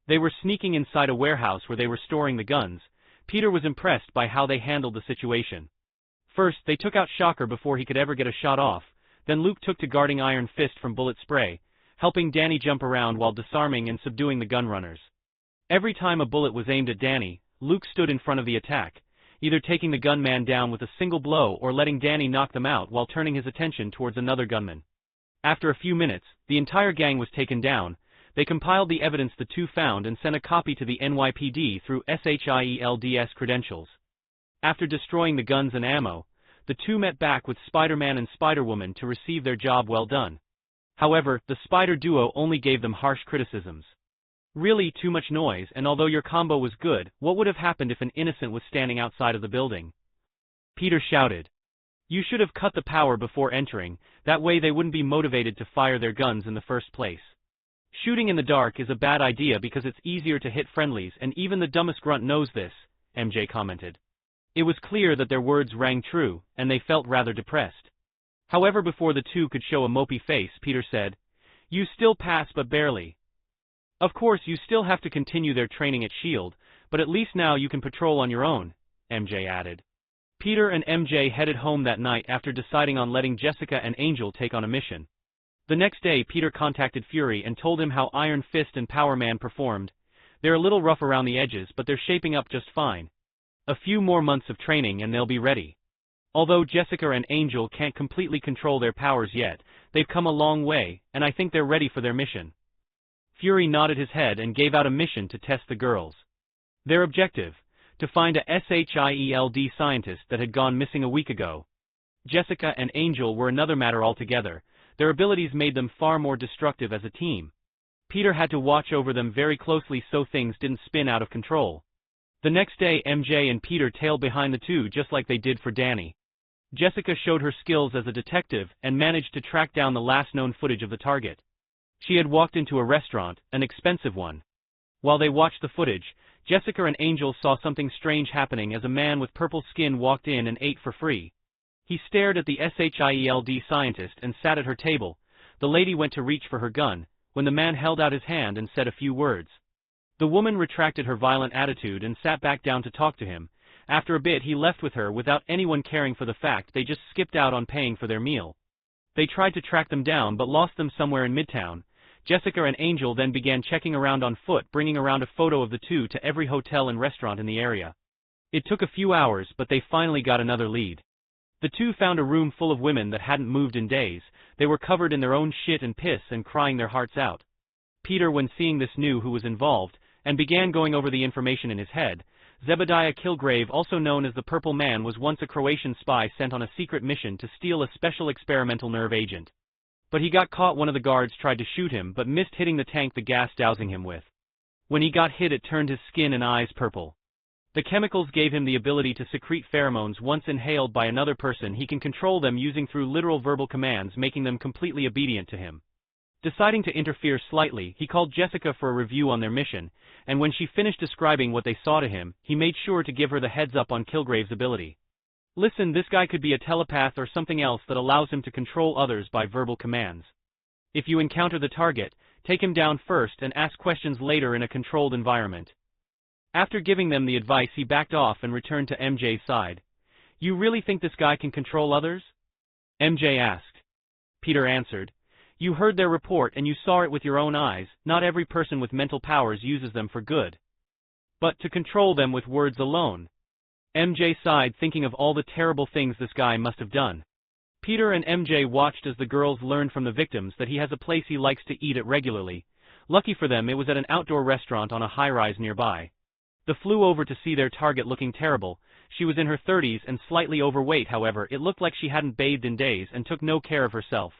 They were sneaking inside a warehouse where they were storing the guns. Peter was impressed by how they handled the situation. First, they took out Shocker before he could ever get a shot off. Then Luke took to guarding Iron Fist from bullet spray, helping Danny jump around while disarming and subduing the gun runners. Every time a bullet was aimed at Danny, Luke stood in front of the attack, either taking the gunman down with a single blow or letting Danny knock them out while turning his attention towards another gunman. After a few minutes, the entire gang was taken down. They compiled the evidence the two found and sent a copy to the NYPD through SHIELD's credentials. After destroying the guns and ammo, the two met back with Spiderman and Spider-Woman to receive their job well done. However, the Spider duo only gave them harsh criticisms. "Really too much noise, and although your combo was good, what would have happened if an innocent was standing outside of the building?" Peter shouted. "You should have cut the power before entering, that way they wouldn't be motivated to fire their guns in the first place. Shooting in the dark is a bad idea because it's easier to hit friendlies, and even the dumbest grunt knows this," MJ commented. It was clear that their words rang true, and they felt rather depressed. However, before the two could show a mopey face, Peter said, "You still pass, but barely. Of course, you still have to continue their training at S.H.I.E.L.D., but at least now you can patrol on your own," MJ added. Peter and MJ headed home that night after deciding on letting Jessica and Angel take on a mission. The next day, Peter contacted Fury and told him how Iron Fist and Power Man performed. "They're a little rough around the edges, but they're shaping up just fine. A few more months of training and they'll be ready. Although Jessica and Angel can't completely control their powers yet, they've come a long way, and I think they're ready for their mission." Fury nodded his head and gave out a mission to test the girls. Their objective: to find a SHIELD scientist that had gone missing a week ago. Jessica and Angel were another matter altogether. Their abilities made them far more destructive as a team. Peter had to watch over them very closely so things didn't spin out of control. The next day, MJ and Peter tailed behind the two just like they did for Danny. Jessica showed her skills as a detective and managed to track down the last known footage of the target. She had walked into a restaurant, an expensive one. While they watched the footage, Jessica and Angel saw something strange happening as a man with purple skin walked in and ate for free. He stared at the SHIELD scientist and sat at her table. The lady went to reach for her gun, when the man held out his hand and said a few words. The woman retracted her violent attitude and sat back down to talk to him. After a bit he left with her without anyone caring for the fact they just skipped out on paying for their meal. They tried to track them down but lost them somewhere in Midtown. Jessica and Angel then began checking around on foot, bringing around a photo of the two to every hotel and restaurant in the area. It took a few hours, but they finally got another lead. The two found a room full of women that hadn't moved in days. They were covered in their own shit and piss and crying their hearts out. Peter, when seeing this, knew who was involved, and began going over the information in his head. Zebediah Kilgrave, also known as the Purple Man, was once a Croatian spy sent on a secret mission to steal a special experimental nerve agent. But he got caught. One of the guards tried to shoot him but missed hitting the tank the gas dousing him with. When he got hit, it turned his skin and eyes purple. The chemicals gave him the ability to secrete pheromones. Once inhaled by another person, he can control them using through literal verbal commands, making them completely obedient to him. Deciding to interfere slightly, he called Jessica for a review on their mission, and when she finished describing what they saw to him, he made sure to give her the heads up on Kilgrave's ability. Listen, this guy could be a telepath or something else that allows him to control others by verbal commands. If you encounter the target, take him down first and ask questions later in a controlled environment. After giving them the advice, he backed off and returned to MJ's side. You really think this guy can control others? MJ asked. Peter answered. You heard their report and you saw it with your own eyes. Not every person with mental powers uses them for good, but to control them with words alone. MJ sighed, thinking of all the terrible things this guy must have done. Peter and MJ watched as the girls learned from the victims that he has a place he likes to eat at regularly. Lucky for them, it was at an outdoor restaurant on a high-rise nearby. They flew over to see their target looking terrible. She was in her 30s and slightly overweight. However, it looked like she hadn't bathed in days and took no care of herself.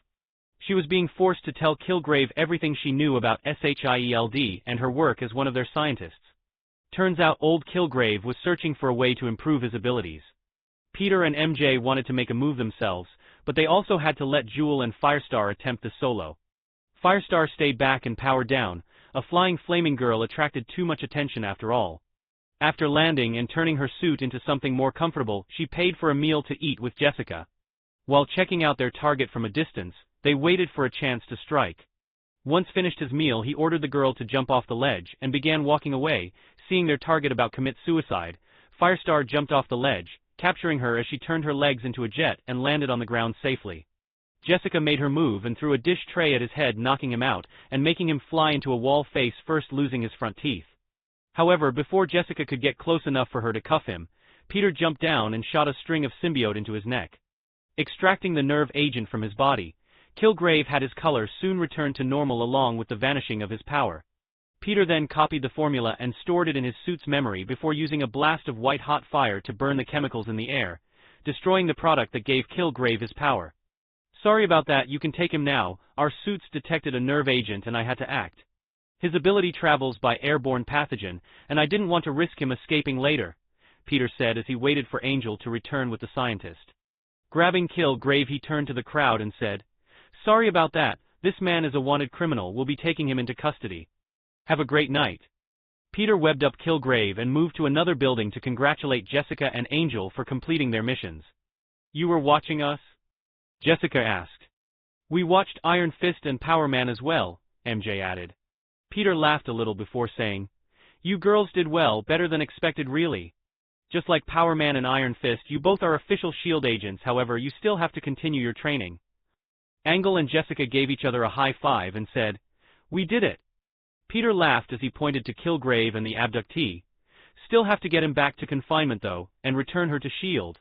She was being forced to tell Kilgrave everything she knew about SHIELD and her work as one of their scientists. Turns out old Kilgrave was searching for a way to improve his abilities. Peter and MJ wanted to make a move themselves, but they also had to let Jewel and Firestar attempt this solo. Firestar stayed back and powered down. A flying flaming girl attracted too much attention after all. After landing and turning her suit into something more comfortable, she paid for a meal to eat with Jessica. While checking out their target from a distance, they waited for a chance to strike. Once finished his meal, he ordered the girl to jump off the ledge and began walking away. Seeing their target about commit suicide, Firestar jumped off the ledge, capturing her as she turned her legs into a jet and landed on the ground safely. Jessica made her move and threw a dish tray at his head, knocking him out and making him fly into a wall face first, losing his front teeth. However, before Jessica could get close enough for her to cuff him, Peter jumped down and shot a string of symbiote into his neck. Extracting the nerve agent from his body, Kilgrave had his color soon return to normal along with the vanishing of his power. Peter then copied the formula and stored it in his suit's memory before using a blast of white-hot fire to burn the chemicals in the air, destroying the product that gave Kilgrave his power. Sorry about that, you can take him now. Our suits detected a nerve agent and I had to act. His ability travels by airborne pathogen, and I didn't want to risk him escaping later, Peter said as he waited for Angel to return with the scientist. Grabbing Kilgrave, he turned to the crowd and said, Sorry about that, this man is a wanted criminal. We'll be taking him into custody. Have a great night. Peter webbed up Kilgrave and moved to another building to congratulate Jessica and Angel for completing their missions. You were watching us? Jessica asked. We watched Iron Fist and Power Man as well, MJ added. Peter laughed a little before saying, You girls did well, better than expected really. Just like Power Man and Iron Fist, you both are official SHIELD agents. However, you still have to continue your training. Angle and Jessica gave each other a high five and said, We did it. Peter laughed as he pointed to Kilgrave and the abductee. Still have to get him back to confinement though, and return her to SHIELD.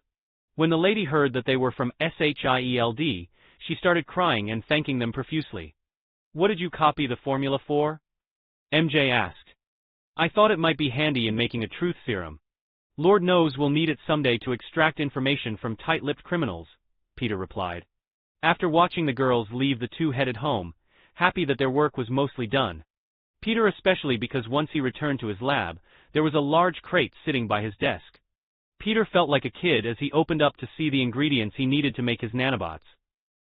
When the lady heard that they were from SHIELD, she started crying and thanking them profusely. What did you copy the formula for? MJ asked. I thought it might be handy in making a truth serum. Lord knows we'll need it someday to extract information from tight-lipped criminals, Peter replied. After watching the girls leave, the two headed home, happy that their work was mostly done. Peter especially, because once he returned to his lab, there was a large crate sitting by his desk. Peter felt like a kid as he opened up to see the ingredients he needed to make his nanobots.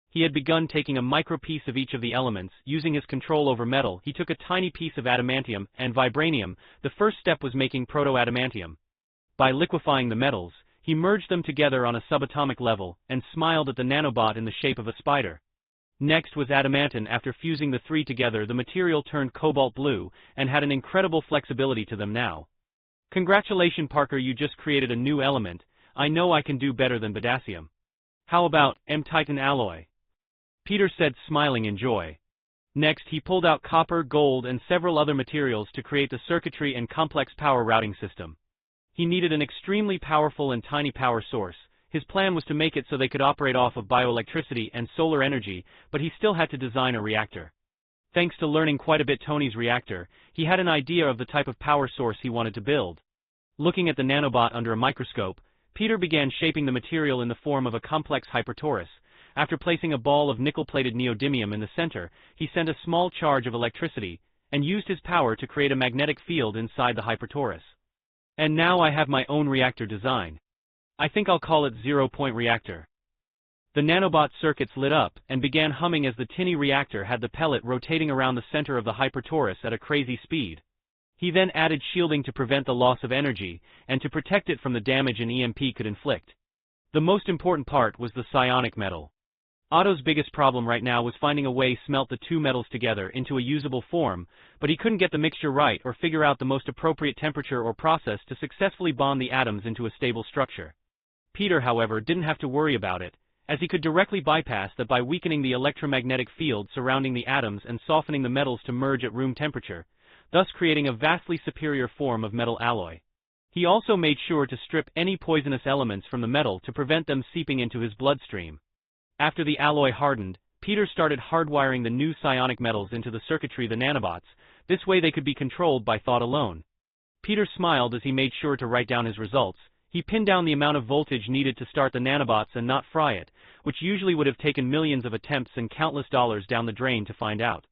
He had begun taking a micro piece of each of the elements. Using his control over metal, he took a tiny piece of adamantium and vibranium. The first step was making proto-adamantium. By liquefying the metals, he merged them together on a subatomic level and smiled at the nanobot in the shape of a spider. Next was adamantine. After fusing the three together, the material turned cobalt blue, and had an incredible flexibility to them now. Congratulations, Parker, you just created a new element. I know I can do better than potassium. How about M-Titan alloy? Peter said, smiling in joy. Next, he pulled out copper, gold, and several other materials to create the circuitry and complex power routing system. He needed an extremely powerful and tiny power source. His plan was to make it so they could operate off of bioelectricity and solar energy, but he still had to design a reactor. Thanks to learning quite a bit Tony's reactor, he had an idea of the type of power source he wanted to build. Looking at the nanobot under a microscope, Peter began shaping the material in the form of a complex hypertorus. After placing a ball of nickel-plated neodymium in the center, he sent a small charge of electricity, and used his power to create a magnetic field inside the hypertorus. And now I have my own reactor design. I think I'll call it zero-point reactor. The nanobot circuits lit up, and began humming as the tinny reactor had the pellet rotating around the center of the hypertorus at a crazy speed. He then added shielding to prevent the loss of energy, and to protect it from the damage an EMP could inflict. The most important part was the psionic metal. Otto's biggest problem right now was finding a way to smelt the two metals together into a usable form, but he couldn't get the mixture right or figure out the most appropriate temperature or process to successfully bond the atoms into a stable structure. Peter, however, didn't have to worry about it, as he could directly bypass that by weakening the electromagnetic field surrounding the atoms and softening the metals to merge at room temperature, thus creating a vastly superior form of metal alloy. He also made sure to strip any poisonous elements from the metal to prevent them seeping into his bloodstream. After the alloy hardened, Peter started hardwiring the new psionic metals into the circuitry of the nanobots. This way they could be controlled by thought alone. Peter smiled as he made sure to write down his results. He pinned down the amount of voltage needed to start the nanobots and not fry it, which usually would have taken millions of attempts and countless dollars down the drain to find out.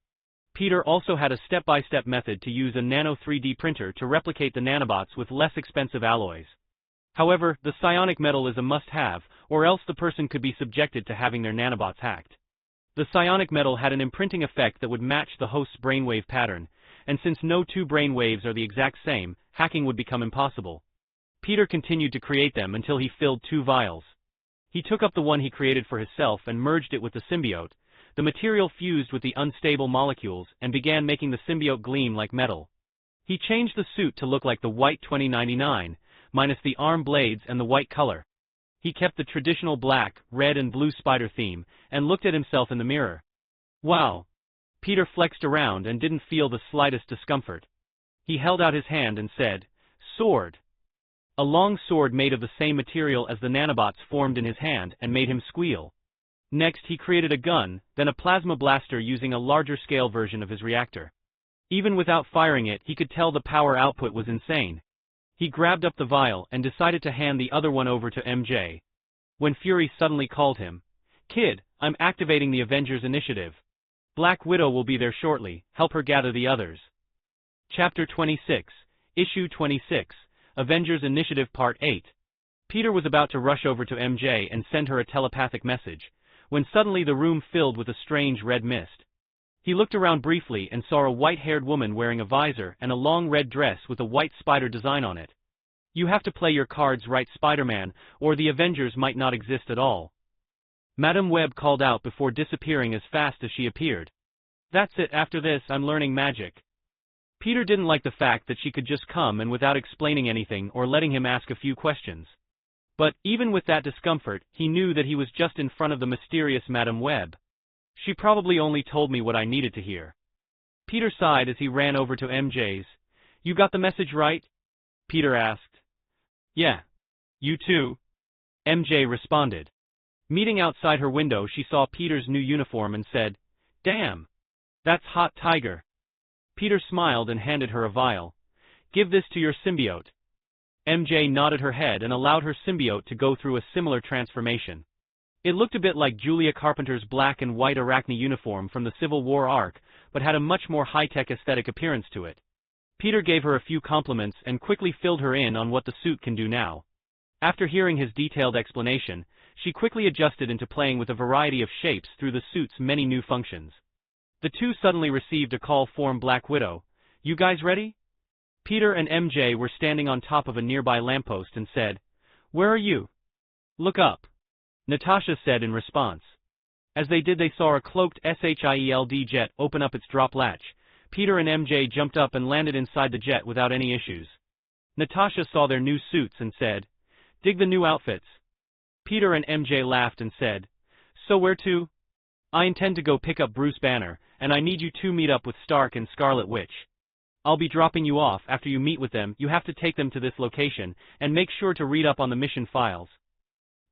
Peter also had a step-by-step method to use a nano 3D printer to replicate the nanobots with less expensive alloys. However, the psionic metal is a must-have, or else the person could be subjected to having their nanobots hacked. The psionic metal had an imprinting effect that would match the host's brainwave pattern, and since no two brainwaves are the exact same, hacking would become impossible. Peter continued to create them until he filled 2 vials. He took up the one he created for himself and merged it with the symbiote. The material fused with the unstable molecules and began making the symbiote gleam like metal. He changed the suit to look like the white 2099, minus the arm blades and the white color. He kept the traditional black, red and blue spider theme, and looked at himself in the mirror. Wow! Peter flexed around and didn't feel the slightest discomfort. He held out his hand and said, "Sword." A long sword made of the same material as the nanobots formed in his hand and made him squeal. Next he created a gun, then a plasma blaster using a larger scale version of his reactor. Even without firing it, he could tell the power output was insane. He grabbed up the vial and decided to hand the other one over to MJ. When Fury suddenly called him, "Kid, I'm activating the Avengers Initiative. Black Widow will be there shortly, help her gather the others." Chapter 26, Issue 26, Avengers Initiative Part 8. Peter was about to rush over to MJ and send her a telepathic message, when suddenly the room filled with a strange red mist. He looked around briefly and saw a white-haired woman wearing a visor and a long red dress with a white spider design on it. "You have to play your cards right, Spider-Man, or the Avengers might not exist at all," Madam Web called out before disappearing as fast as she appeared. "That's it, after this I'm learning magic." Peter didn't like the fact that she could just come and without explaining anything or letting him ask a few questions. But, even with that discomfort, he knew that he was just in front of the mysterious Madam Web. She probably only told me what I needed to hear. Peter sighed as he ran over to MJ's. "You got the message right?" Peter asked. "Yeah. You too?" MJ responded. Meeting outside her window, she saw Peter's new uniform and said, "Damn! That's hot, Tiger." Peter smiled and handed her a vial. "Give this to your symbiote." MJ nodded her head and allowed her symbiote to go through a similar transformation. It looked a bit like Julia Carpenter's black and white Arachne uniform from the Civil War arc, but had a much more high-tech aesthetic appearance to it. Peter gave her a few compliments and quickly filled her in on what the suit can do now. After hearing his detailed explanation, she quickly adjusted into playing with a variety of shapes through the suit's many new functions. The two suddenly received a call from Black Widow. "You guys ready?" Peter and MJ were standing on top of a nearby lamppost and said, "Where are you?" "Look up," Natasha said in response. As they did, they saw a cloaked SHIELD jet open up its drop latch. Peter and MJ jumped up and landed inside the jet without any issues. Natasha saw their new suits and said, "Dig the new outfits." Peter and MJ laughed and said, "So where to?" "I intend to go pick up Bruce Banner, and I need you to meet up with Stark and Scarlet Witch. I'll be dropping you off. After you meet with them, you have to take them to this location, and make sure to read up on the mission files."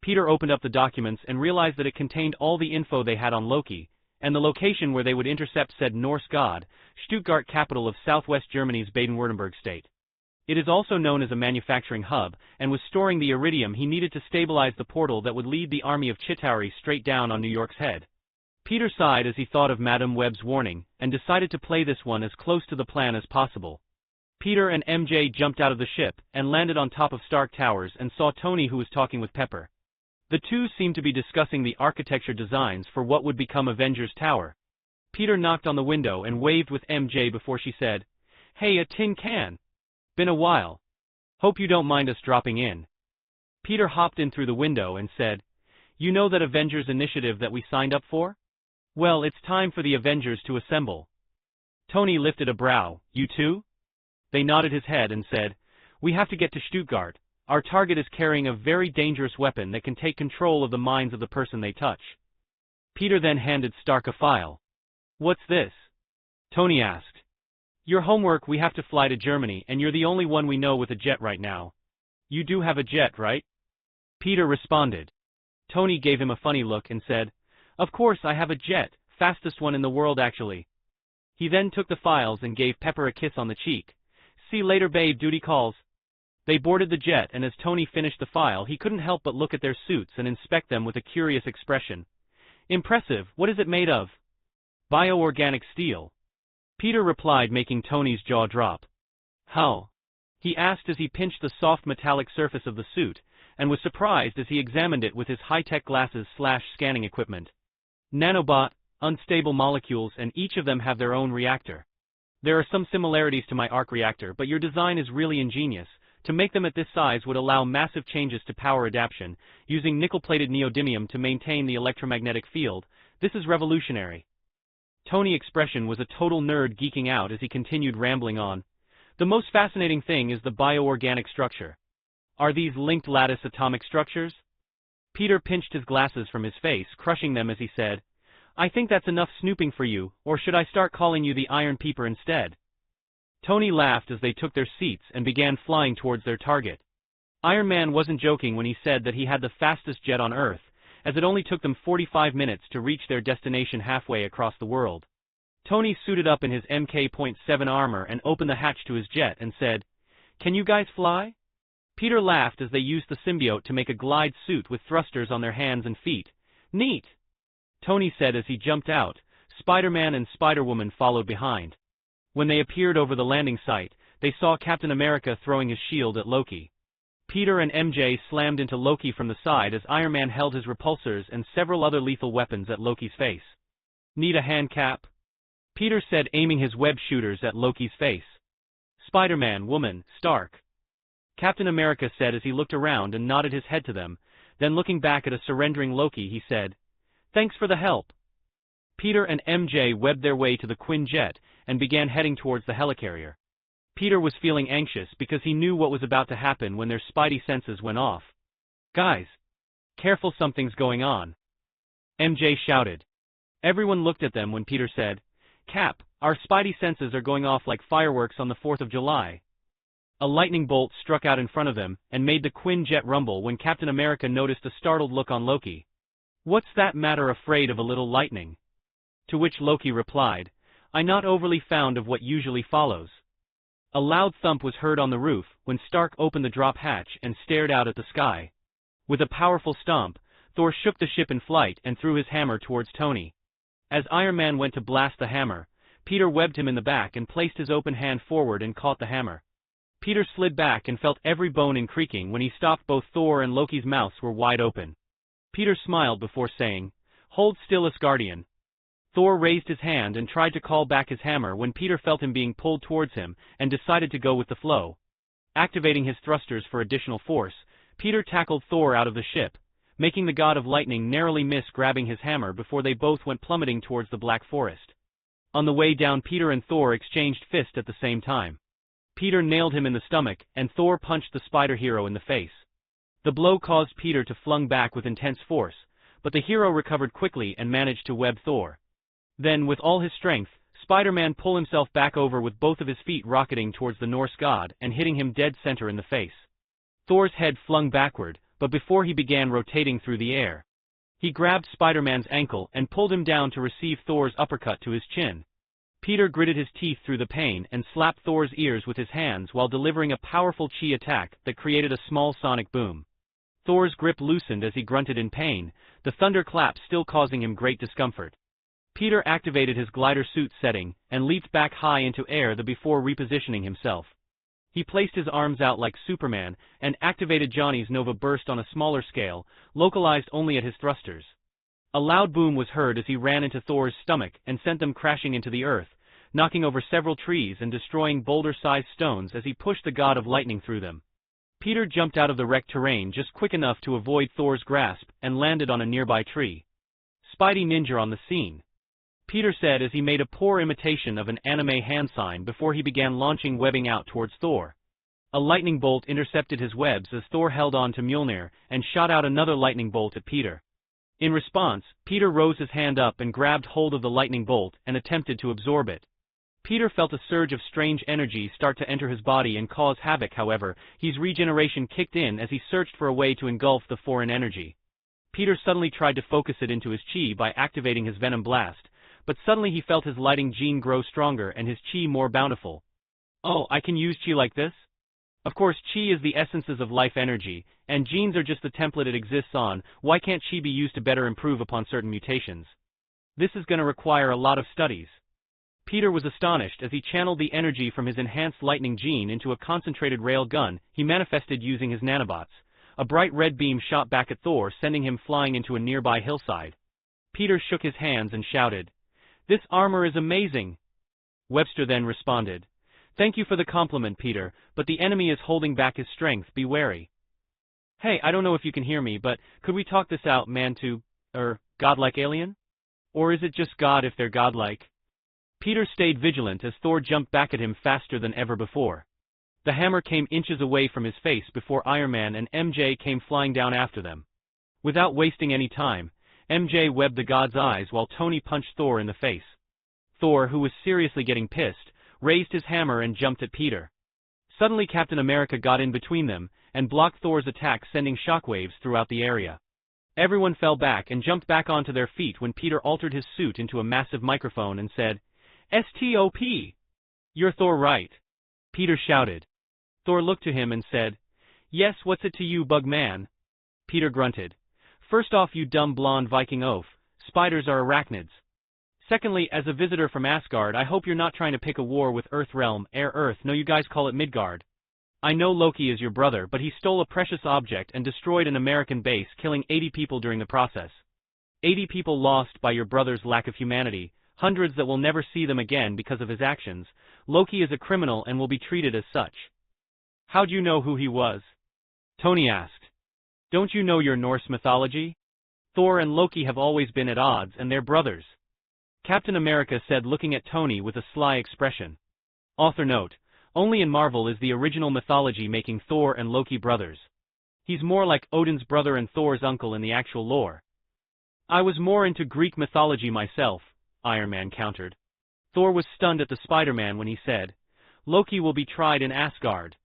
Peter opened up the documents and realized that it contained all the info they had on Loki, and the location where they would intercept said Norse god, Stuttgart, capital of southwest Germany's Baden-Württemberg state. It is also known as a manufacturing hub, and was storing the iridium he needed to stabilize the portal that would lead the army of Chitauri straight down on New York's head. Peter sighed as he thought of Madame Web's warning, and decided to play this one as close to the plan as possible. Peter and MJ jumped out of the ship, and landed on top of Stark Towers and saw Tony, who was talking with Pepper. The two seemed to be discussing the architecture designs for what would become Avengers Tower. Peter knocked on the window and waved with MJ before she said, "Hey, a tin can. Been a while. Hope you don't mind us dropping in." Peter hopped in through the window and said, "You know that Avengers Initiative that we signed up for? Well, it's time for the Avengers to assemble." Tony lifted a brow. "You too?" They nodded his head and said, "We have to get to Stuttgart. Our target is carrying a very dangerous weapon that can take control of the minds of the person they touch." Peter then handed Stark a file. "What's this?" Tony asked. "Your homework. We have to fly to Germany, and you're the only one we know with a jet right now. You do have a jet, right?" Peter responded. Tony gave him a funny look and said, "Of course I have a jet, fastest one in the world actually." He then took the files and gave Pepper a kiss on the cheek. "See later, babe, duty calls." They boarded the jet, and as Tony finished the file, he couldn't help but look at their suits and inspect them with a curious expression. "Impressive. What is it made of?" "Bioorganic steel." Peter replied, making Tony's jaw drop. "How?" he asked as he pinched the soft metallic surface of the suit, and was surprised as he examined it with his high-tech glasses/scanning equipment. "Nanobot, unstable molecules, and each of them have their own reactor. There are some similarities to my arc reactor, but your design is really ingenious. To make them at this size would allow massive changes to power adaptation, using nickel-plated neodymium to maintain the electromagnetic field. This is revolutionary." Tony's expression was a total nerd, geeking out as he continued rambling on. "The most fascinating thing is the bioorganic structure. Are these linked lattice atomic structures?" Peter pinched his glasses from his face, crushing them as he said, "I think that's enough snooping for you, or should I start calling you the Iron Peeper instead?" Tony laughed as they took their seats and began flying towards their target. Iron Man wasn't joking when he said that he had the fastest jet on Earth, as it only took them 45 minutes to reach their destination halfway across the world. Tony suited up in his Mk.7 armor and opened the hatch to his jet and said, "Can you guys fly?" Peter laughed as they used the symbiote to make a glide suit with thrusters on their hands and feet. "Neat," Tony said as he jumped out. Spiderman and Spider-Woman followed behind. When they appeared over the landing site, they saw Captain America throwing his shield at Loki. Peter and MJ slammed into Loki from the side as Iron Man held his repulsors and several other lethal weapons at Loki's face. "Need a hand, Cap?" Peter said, aiming his web shooters at Loki's face. "Spider-Man, Woman, Stark." Captain America said as he looked around and nodded his head to them, then looking back at a surrendering Loki, he said, "Thanks for the help." Peter and MJ webbed their way to the Quinjet and began heading towards the helicarrier. Peter was feeling anxious because he knew what was about to happen when their spidey senses went off. "Guys, careful, something's going on," MJ shouted. Everyone looked at them when Peter said, "Cap, our spidey senses are going off like fireworks on the 4th of July." A lightning bolt struck out in front of them and made the Quinjet rumble when Captain America noticed a startled look on Loki. "What's that matter, afraid of a little lightning?" To which Loki replied, "I'm not overly fond of what usually follows." A loud thump was heard on the roof when Stark opened the drop hatch and stared out at the sky. With a powerful stomp, Thor shook the ship in flight and threw his hammer towards Tony. As Iron Man went to blast the hammer, Peter webbed him in the back and placed his open hand forward and caught the hammer. Peter slid back and felt every bone in creaking when he stopped. Both Thor and Loki's mouths were wide open. Peter smiled before saying, "Hold still, Asgardian." Thor raised his hand and tried to call back his hammer when Peter felt him being pulled towards him and decided to go with the flow. Activating his thrusters for additional force, Peter tackled Thor out of the ship, making the god of lightning narrowly miss grabbing his hammer before they both went plummeting towards the black forest. On the way down, Peter and Thor exchanged fists at the same time. Peter nailed him in the stomach, and Thor punched the spider hero in the face. The blow caused Peter to flung back with intense force, but the hero recovered quickly and managed to web Thor. Then, with all his strength, Spider-Man pulled himself back over with both of his feet rocketing towards the Norse god and hitting him dead center in the face. Thor's head flung backward, but before he began rotating through the air, he grabbed Spider-Man's ankle and pulled him down to receive Thor's uppercut to his chin. Peter gritted his teeth through the pain and slapped Thor's ears with his hands while delivering a powerful chi attack that created a small sonic boom. Thor's grip loosened as he grunted in pain, the thunder clap still causing him great discomfort. Peter activated his glider suit setting and leaped back high into air before repositioning himself. He placed his arms out like Superman and activated Johnny's Nova Burst on a smaller scale, localized only at his thrusters. A loud boom was heard as he ran into Thor's stomach and sent them crashing into the earth, knocking over several trees and destroying boulder-sized stones as he pushed the god of lightning through them. Peter jumped out of the wrecked terrain just quick enough to avoid Thor's grasp and landed on a nearby tree. Spidey Ninja on the scene, Peter said as he made a poor imitation of an anime hand sign before he began launching webbing out towards Thor. A lightning bolt intercepted his webs as Thor held on to Mjolnir and shot out another lightning bolt at Peter. In response, Peter rose his hand up and grabbed hold of the lightning bolt and attempted to absorb it. Peter felt a surge of strange energy start to enter his body and cause havoc. However, his regeneration kicked in as he searched for a way to engulf the foreign energy. Peter suddenly tried to focus it into his chi by activating his Venom Blast, but suddenly he felt his lighting gene grow stronger and his chi more bountiful. Oh, I can use chi like this? Of course, chi is the essences of life energy, and genes are just the template it exists on. Why can't chi be used to better improve upon certain mutations? This is going to require a lot of studies. Peter was astonished as he channeled the energy from his enhanced lightning gene into a concentrated rail gun he manifested using his nanobots. A bright red beam shot back at Thor, sending him flying into a nearby hillside. Peter shook his hands and shouted, "This armor is amazing!" Webster then responded, "Thank you for the compliment, Peter, but the enemy is holding back his strength. Be wary." Hey, I don't know if you can hear me, but could we talk this out, man to, godlike alien? Or is it just God if they're godlike? Peter stayed vigilant as Thor jumped back at him faster than ever before. The hammer came inches away from his face before Iron Man and MJ came flying down after them. Without wasting any time, MJ webbed the god's eyes while Tony punched Thor in the face. Thor, who was seriously getting pissed, raised his hammer and jumped at Peter. Suddenly Captain America got in between them and blocked Thor's attack, sending shockwaves throughout the area. Everyone fell back and jumped back onto their feet when Peter altered his suit into a massive microphone and said, "Stop! You're Thor, right?" Peter shouted. Thor looked to him and said, "Yes, what's it to you, bug man?" Peter grunted. "First off, you dumb blonde Viking oaf, spiders are arachnids. Secondly, as a visitor from Asgard, I hope you're not trying to pick a war with Earth Realm, Air Earth, no, you guys call it Midgard. I know Loki is your brother, but he stole a precious object and destroyed an American base, killing 80 people during the process. 80 people lost by your brother's lack of humanity, hundreds that will never see them again because of his actions. Loki is a criminal and will be treated as such." "How'd you know who he was?" Tony asked. "Don't you know your Norse mythology? Thor and Loki have always been at odds and they're brothers," Captain America said, looking at Tony with a sly expression. Author note, only in Marvel is the original mythology making Thor and Loki brothers. He's more like Odin's brother and Thor's uncle in the actual lore. "I was more into Greek mythology myself," Iron Man countered. Thor was stunned at the Spider-Man when he said, "Loki will be tried in Asgard."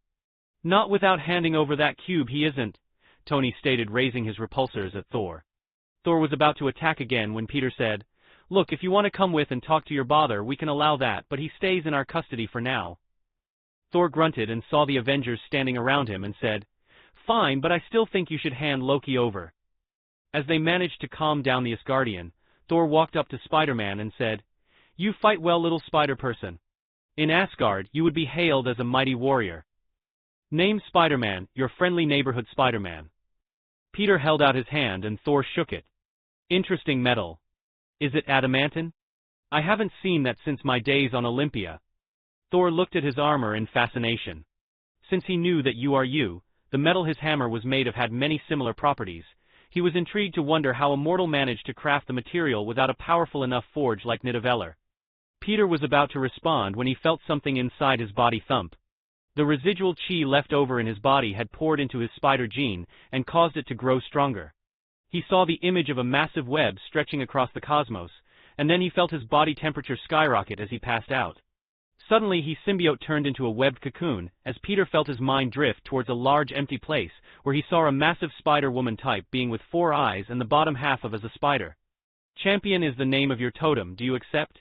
"Not without handing over that cube, he isn't," Tony stated, raising his repulsors at Thor. Thor was about to attack again when Peter said, "Look, if you want to come with and talk to your bother, we can allow that, but he stays in our custody for now." Thor grunted and saw the Avengers standing around him and said, "Fine, but I still think you should hand Loki over." As they managed to calm down the Asgardian, Thor walked up to Spider-Man and said, "You fight well, little spider person. In Asgard, you would be hailed as a mighty warrior. Name Spider-Man, your friendly neighborhood Spider-Man." Peter held out his hand and Thor shook it. "Interesting metal. Is it adamantine? I haven't seen that since my days on Olympia." Thor looked at his armor in fascination. Since he knew that the metal his hammer was made of had many similar properties, He was intrigued to wonder how a mortal managed to craft the material without a powerful enough forge like Nidavellir. Peter was about to respond when he felt something inside his body thump. The residual chi left over in his body had poured into his spider gene and caused it to grow stronger. He saw the image of a massive web stretching across the cosmos, and then he felt his body temperature skyrocket as he passed out. Suddenly his symbiote turned into a webbed cocoon, as Peter felt his mind drift towards a large empty place, where he saw a massive spider-woman type being with 4 eyes and the bottom half of as a spider. Champion is the name of your totem, do you accept?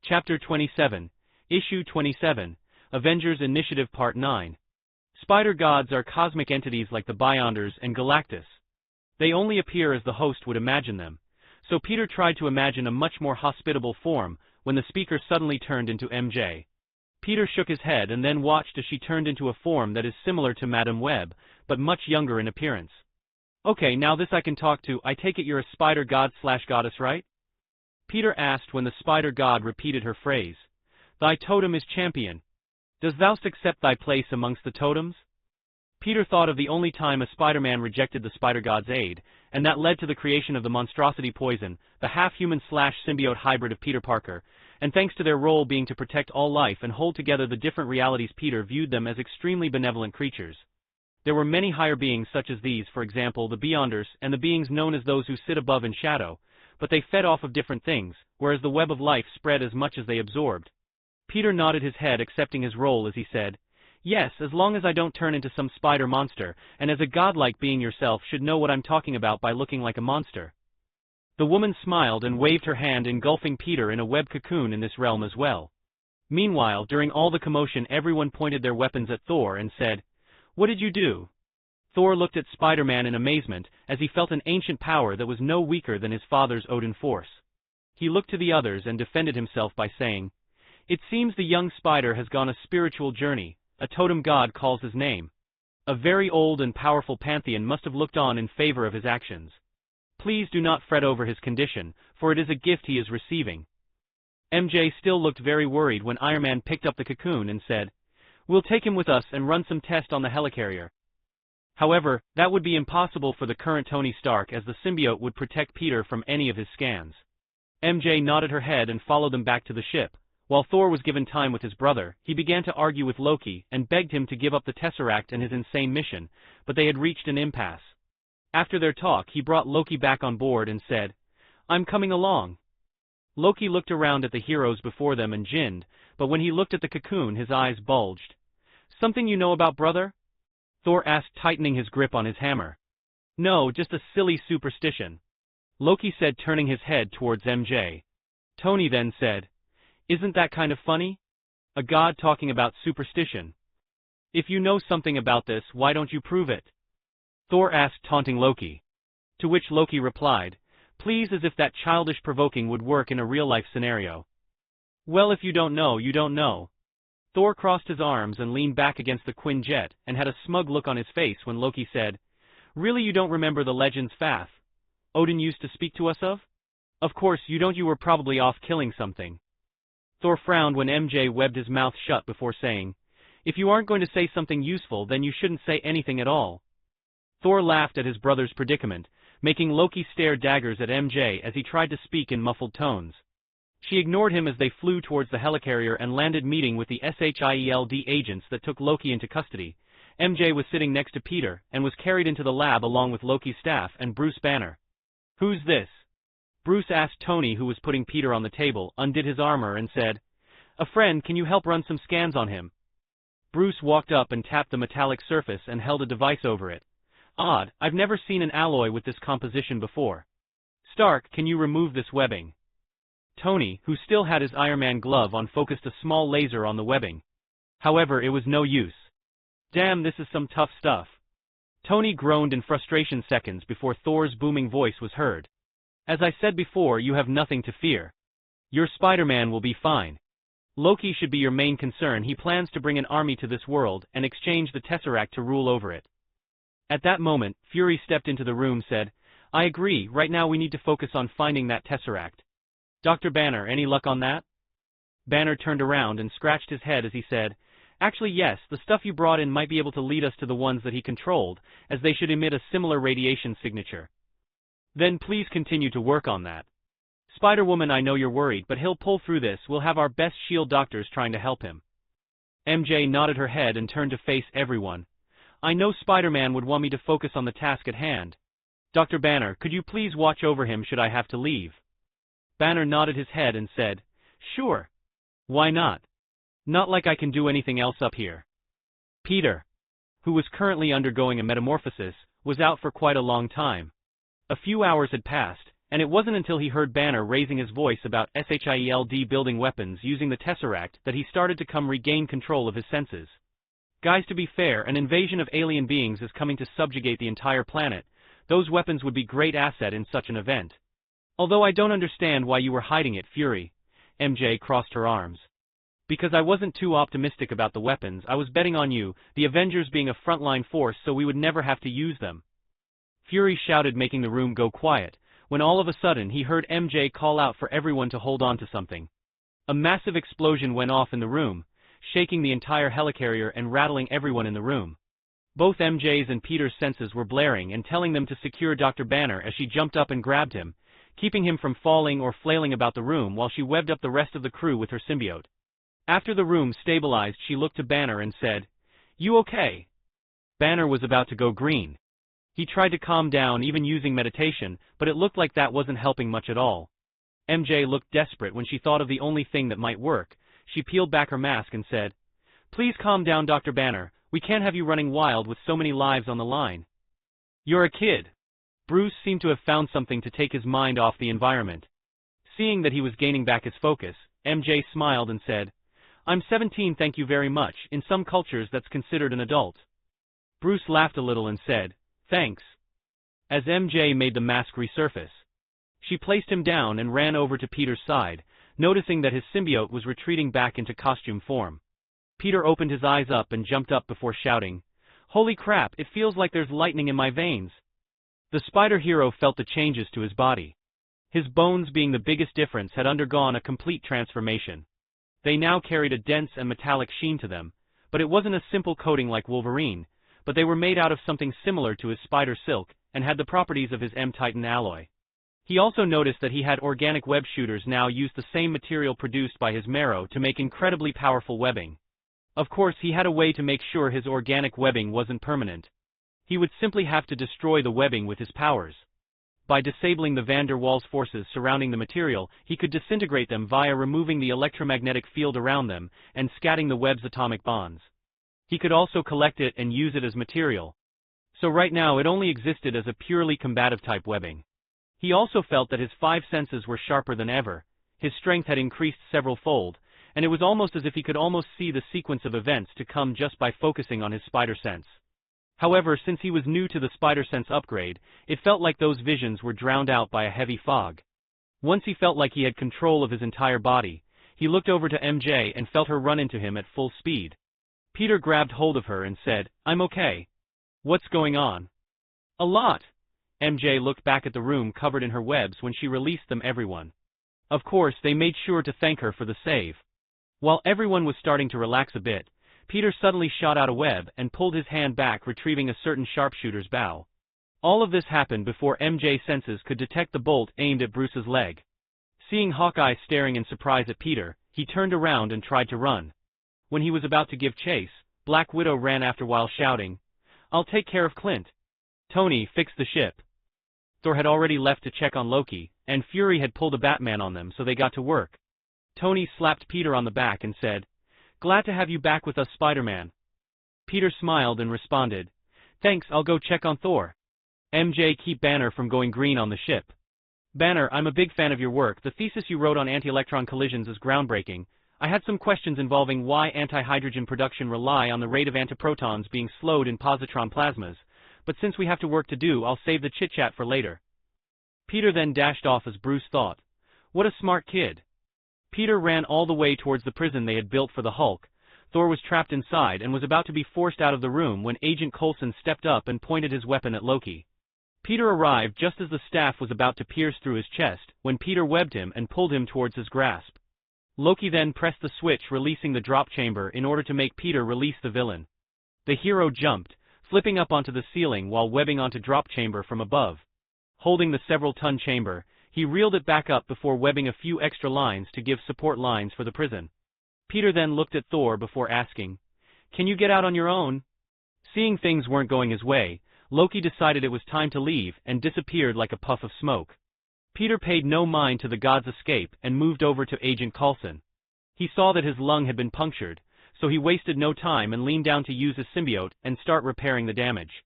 Chapter 27, Issue 27, Avengers Initiative Part 9. Spider gods are cosmic entities like the Beyonders and Galactus. They only appear as the host would imagine them, so Peter tried to imagine a much more hospitable form when the speaker suddenly turned into MJ. Peter shook his head and then watched as she turned into a form that is similar to Madame Web, but much younger in appearance. Okay, now this I can talk to. I take it you're a spider god/goddess, right? Peter asked when the spider god repeated her phrase. Thy totem is champion. Dost thou accept thy place amongst the totems? Peter thought of the only time a Spider-Man rejected the spider god's aid, and that led to the creation of the monstrosity Poison, the half-human/symbiote hybrid of Peter Parker, and thanks to their role being to protect all life and hold together the different realities, Peter viewed them as extremely benevolent creatures. There were many higher beings such as these, for example the Beyonders and the beings known as those who sit above in shadow, but they fed off of different things, whereas the web of life spread as much as they absorbed. Peter nodded his head, accepting his role as he said, Yes, as long as I don't turn into some spider monster, and as a godlike being yourself should know what I'm talking about by looking like a monster. The woman smiled and waved her hand, engulfing Peter in a web cocoon in this realm as well. Meanwhile, during all the commotion, everyone pointed their weapons at Thor and said, What did you do? Thor looked at Spider-Man in amazement, as he felt an ancient power that was no weaker than his father's Odin force. He looked to the others and defended himself by saying, It seems the young spider has gone a spiritual journey. A totem god calls his name. A very old and powerful pantheon must have looked on in favor of his actions. Please do not fret over his condition, for it is a gift he is receiving. MJ still looked very worried when Iron Man picked up the cocoon and said, We'll take him with us and run some tests on the helicarrier. However, that would be impossible for the current Tony Stark, as the symbiote would protect Peter from any of his scans. MJ nodded her head and followed them back to the ship. While Thor was given time with his brother, he began to argue with Loki and begged him to give up the Tesseract and his insane mission, but they had reached an impasse. After their talk, he brought Loki back on board and said, I'm coming along. Loki looked around at the heroes before them and grinned, but when he looked at the cocoon his eyes bulged. Something you know about, brother? Thor asked, tightening his grip on his hammer. No, just a silly superstition. Loki said, turning his head towards MJ. Tony then said, Isn't that kind of funny? A god talking about superstition. If you know something about this, why don't you prove it? Thor asked, taunting Loki. To which Loki replied, Please, as if that childish provoking would work in a real-life scenario. Well, if you don't know, you don't know. Thor crossed his arms and leaned back against the Quinjet and had a smug look on his face when Loki said, Really, you don't remember the legends Faf Odin used to speak to us of? Of course you don't, you were probably off killing something. Thor frowned when MJ webbed his mouth shut before saying, If you aren't going to say something useful, then you shouldn't say anything at all. Thor laughed at his brother's predicament, making Loki stare daggers at MJ as he tried to speak in muffled tones. She ignored him as they flew towards the helicarrier and landed, meeting with the SHIELD agents that took Loki into custody. MJ was sitting next to Peter and was carried into the lab along with Loki's staff and Bruce Banner. Who's this? Bruce asked Tony, who was putting Peter on the table, undid his armor and said, A friend, can you help run some scans on him? Bruce walked up and tapped the metallic surface and held a device over it. Odd, I've never seen an alloy with this composition before. Stark, can you remove this webbing? Tony, who still had his Iron Man glove on, focused a small laser on the webbing. However, it was no use. Damn, this is some tough stuff. Tony groaned in frustration seconds before Thor's booming voice was heard. As I said before, you have nothing to fear. Your Spider-Man will be fine. Loki should be your main concern. He plans to bring an army to this world and exchange the Tesseract to rule over it. At that moment, Fury stepped into the room, said, I agree, right now we need to focus on finding that Tesseract. Dr. Banner, any luck on that? Banner turned around and scratched his head as he said, Actually yes, the stuff you brought in might be able to lead us to the ones that he controlled, as they should emit a similar radiation signature. Then please continue to work on that. Spider-Woman, I know you're worried, but he'll pull through this. We'll have our best shield doctors trying to help him. MJ nodded her head and turned to face everyone. I know Spider-Man would want me to focus on the task at hand. Dr. Banner, could you please watch over him should I have to leave? Banner nodded his head and said, Sure. Why not? Not like I can do anything else up here. Peter, who was currently undergoing a metamorphosis, was out for quite a long time. A few hours had passed, and it wasn't until he heard Banner raising his voice about SHIELD building weapons using the Tesseract that he started to regain control of his senses. Guys, to be fair, an invasion of alien beings is coming to subjugate the entire planet. Those weapons would be a great asset in such an event. Although I don't understand why you were hiding it, Fury. MJ crossed her arms. Because I wasn't too optimistic about the weapons. I was betting on you, the Avengers being a frontline force, so we would never have to use them. Fury shouted, making the room go quiet, when all of a sudden he heard MJ call out for everyone to hold on to something. A massive explosion went off in the room, shaking the entire helicarrier and rattling everyone in the room. Both MJ's and Peter's senses were blaring and telling them to secure Dr. Banner as she jumped up and grabbed him, keeping him from falling or flailing about the room while she webbed up the rest of the crew with her symbiote. After the room stabilized, she looked to Banner and said, You okay? Banner was about to go green. He tried to calm down, even using meditation, but it looked like that wasn't helping much at all. MJ looked desperate when she thought of the only thing that might work. She peeled back her mask and said, Please calm down, Dr. Banner. We can't have you running wild with so many lives on the line. You're a kid. Bruce seemed to have found something to take his mind off the environment. Seeing that he was gaining back his focus, MJ smiled and said, I'm 17, thank you very much. In some cultures that's considered an adult. Bruce laughed a little and said, Thanks. As MJ made the mask resurface, she placed him down and ran over to Peter's side, noticing that his symbiote was retreating back into costume form. Peter opened his eyes up and jumped up before shouting, Holy crap, it feels like there's lightning in my veins. The spider hero felt the changes to his body. His bones, being the biggest difference, had undergone a complete transformation. They now carried a dense and metallic sheen to them, but it wasn't a simple coating like Wolverine, but they were made out of something similar to his spider silk and had the properties of his M-Titan alloy. He also noticed that he had organic web shooters now use the same material produced by his marrow to make incredibly powerful webbing. Of course, he had a way to make sure his organic webbing wasn't permanent. He would simply have to destroy the webbing with his powers. By disabling the van der Waals forces surrounding the material, he could disintegrate them via removing the electromagnetic field around them and scatting the web's atomic bonds. He could also collect it and use it as material. So right now it only existed as a purely combative type webbing. He also felt that his 5 senses were sharper than ever, his strength had increased several-fold, and it was almost as if he could almost see the sequence of events to come just by focusing on his spider sense. However, since he was new to the spider sense upgrade, it felt like those visions were drowned out by a heavy fog. Once he felt like he had control of his entire body, he looked over to MJ and felt her run into him at full speed. Peter grabbed hold of her and said, I'm okay. What's going on? A lot. MJ looked back at the room covered in her webs when she released them everyone. Of course, they made sure to thank her for the save. While everyone was starting to relax a bit, Peter suddenly shot out a web and pulled his hand back, retrieving a certain sharpshooter's bow. All of this happened before MJ's senses could detect the bolt aimed at Bruce's leg. Seeing Hawkeye staring in surprise at Peter, he turned around and tried to run. When he was about to give chase, Black Widow ran after while shouting, I'll take care of Clint. Tony, fix the ship. Thor had already left to check on Loki, and Fury had pulled a Batman on them, so they got to work. Tony slapped Peter on the back and said, Glad to have you back with us, Spider-Man. Peter smiled and responded, Thanks, I'll go check on Thor. MJ, keep Banner from going green on the ship. Banner, I'm a big fan of your work. The thesis you wrote on anti-electron collisions is groundbreaking. I had some questions involving why anti-hydrogen production rely on the rate of antiprotons being slowed in positron plasmas, but since we have to work to do, I'll save the chit-chat for later. Peter then dashed off as Bruce thought, What a smart kid. Peter ran all the way towards the prison they had built for the Hulk. Thor was trapped inside and was about to be forced out of the room when Agent Coulson stepped up and pointed his weapon at Loki. Peter arrived just as the staff was about to pierce through his chest, when Peter webbed him and pulled him towards his grasp. Loki then pressed the switch, releasing the drop chamber in order to make Peter release the villain. The hero jumped, flipping up onto the ceiling while webbing onto drop chamber from above. Holding the several-ton chamber, he reeled it back up before webbing a few extra lines to give support lines for the prison. Peter then looked at Thor before asking, "Can you get out on your own?" Seeing things weren't going his way, Loki decided it was time to leave and disappeared like a puff of smoke. Peter paid no mind to the god's escape and moved over to Agent Coulson. He saw that his lung had been punctured, so he wasted no time and leaned down to use his symbiote and start repairing the damage.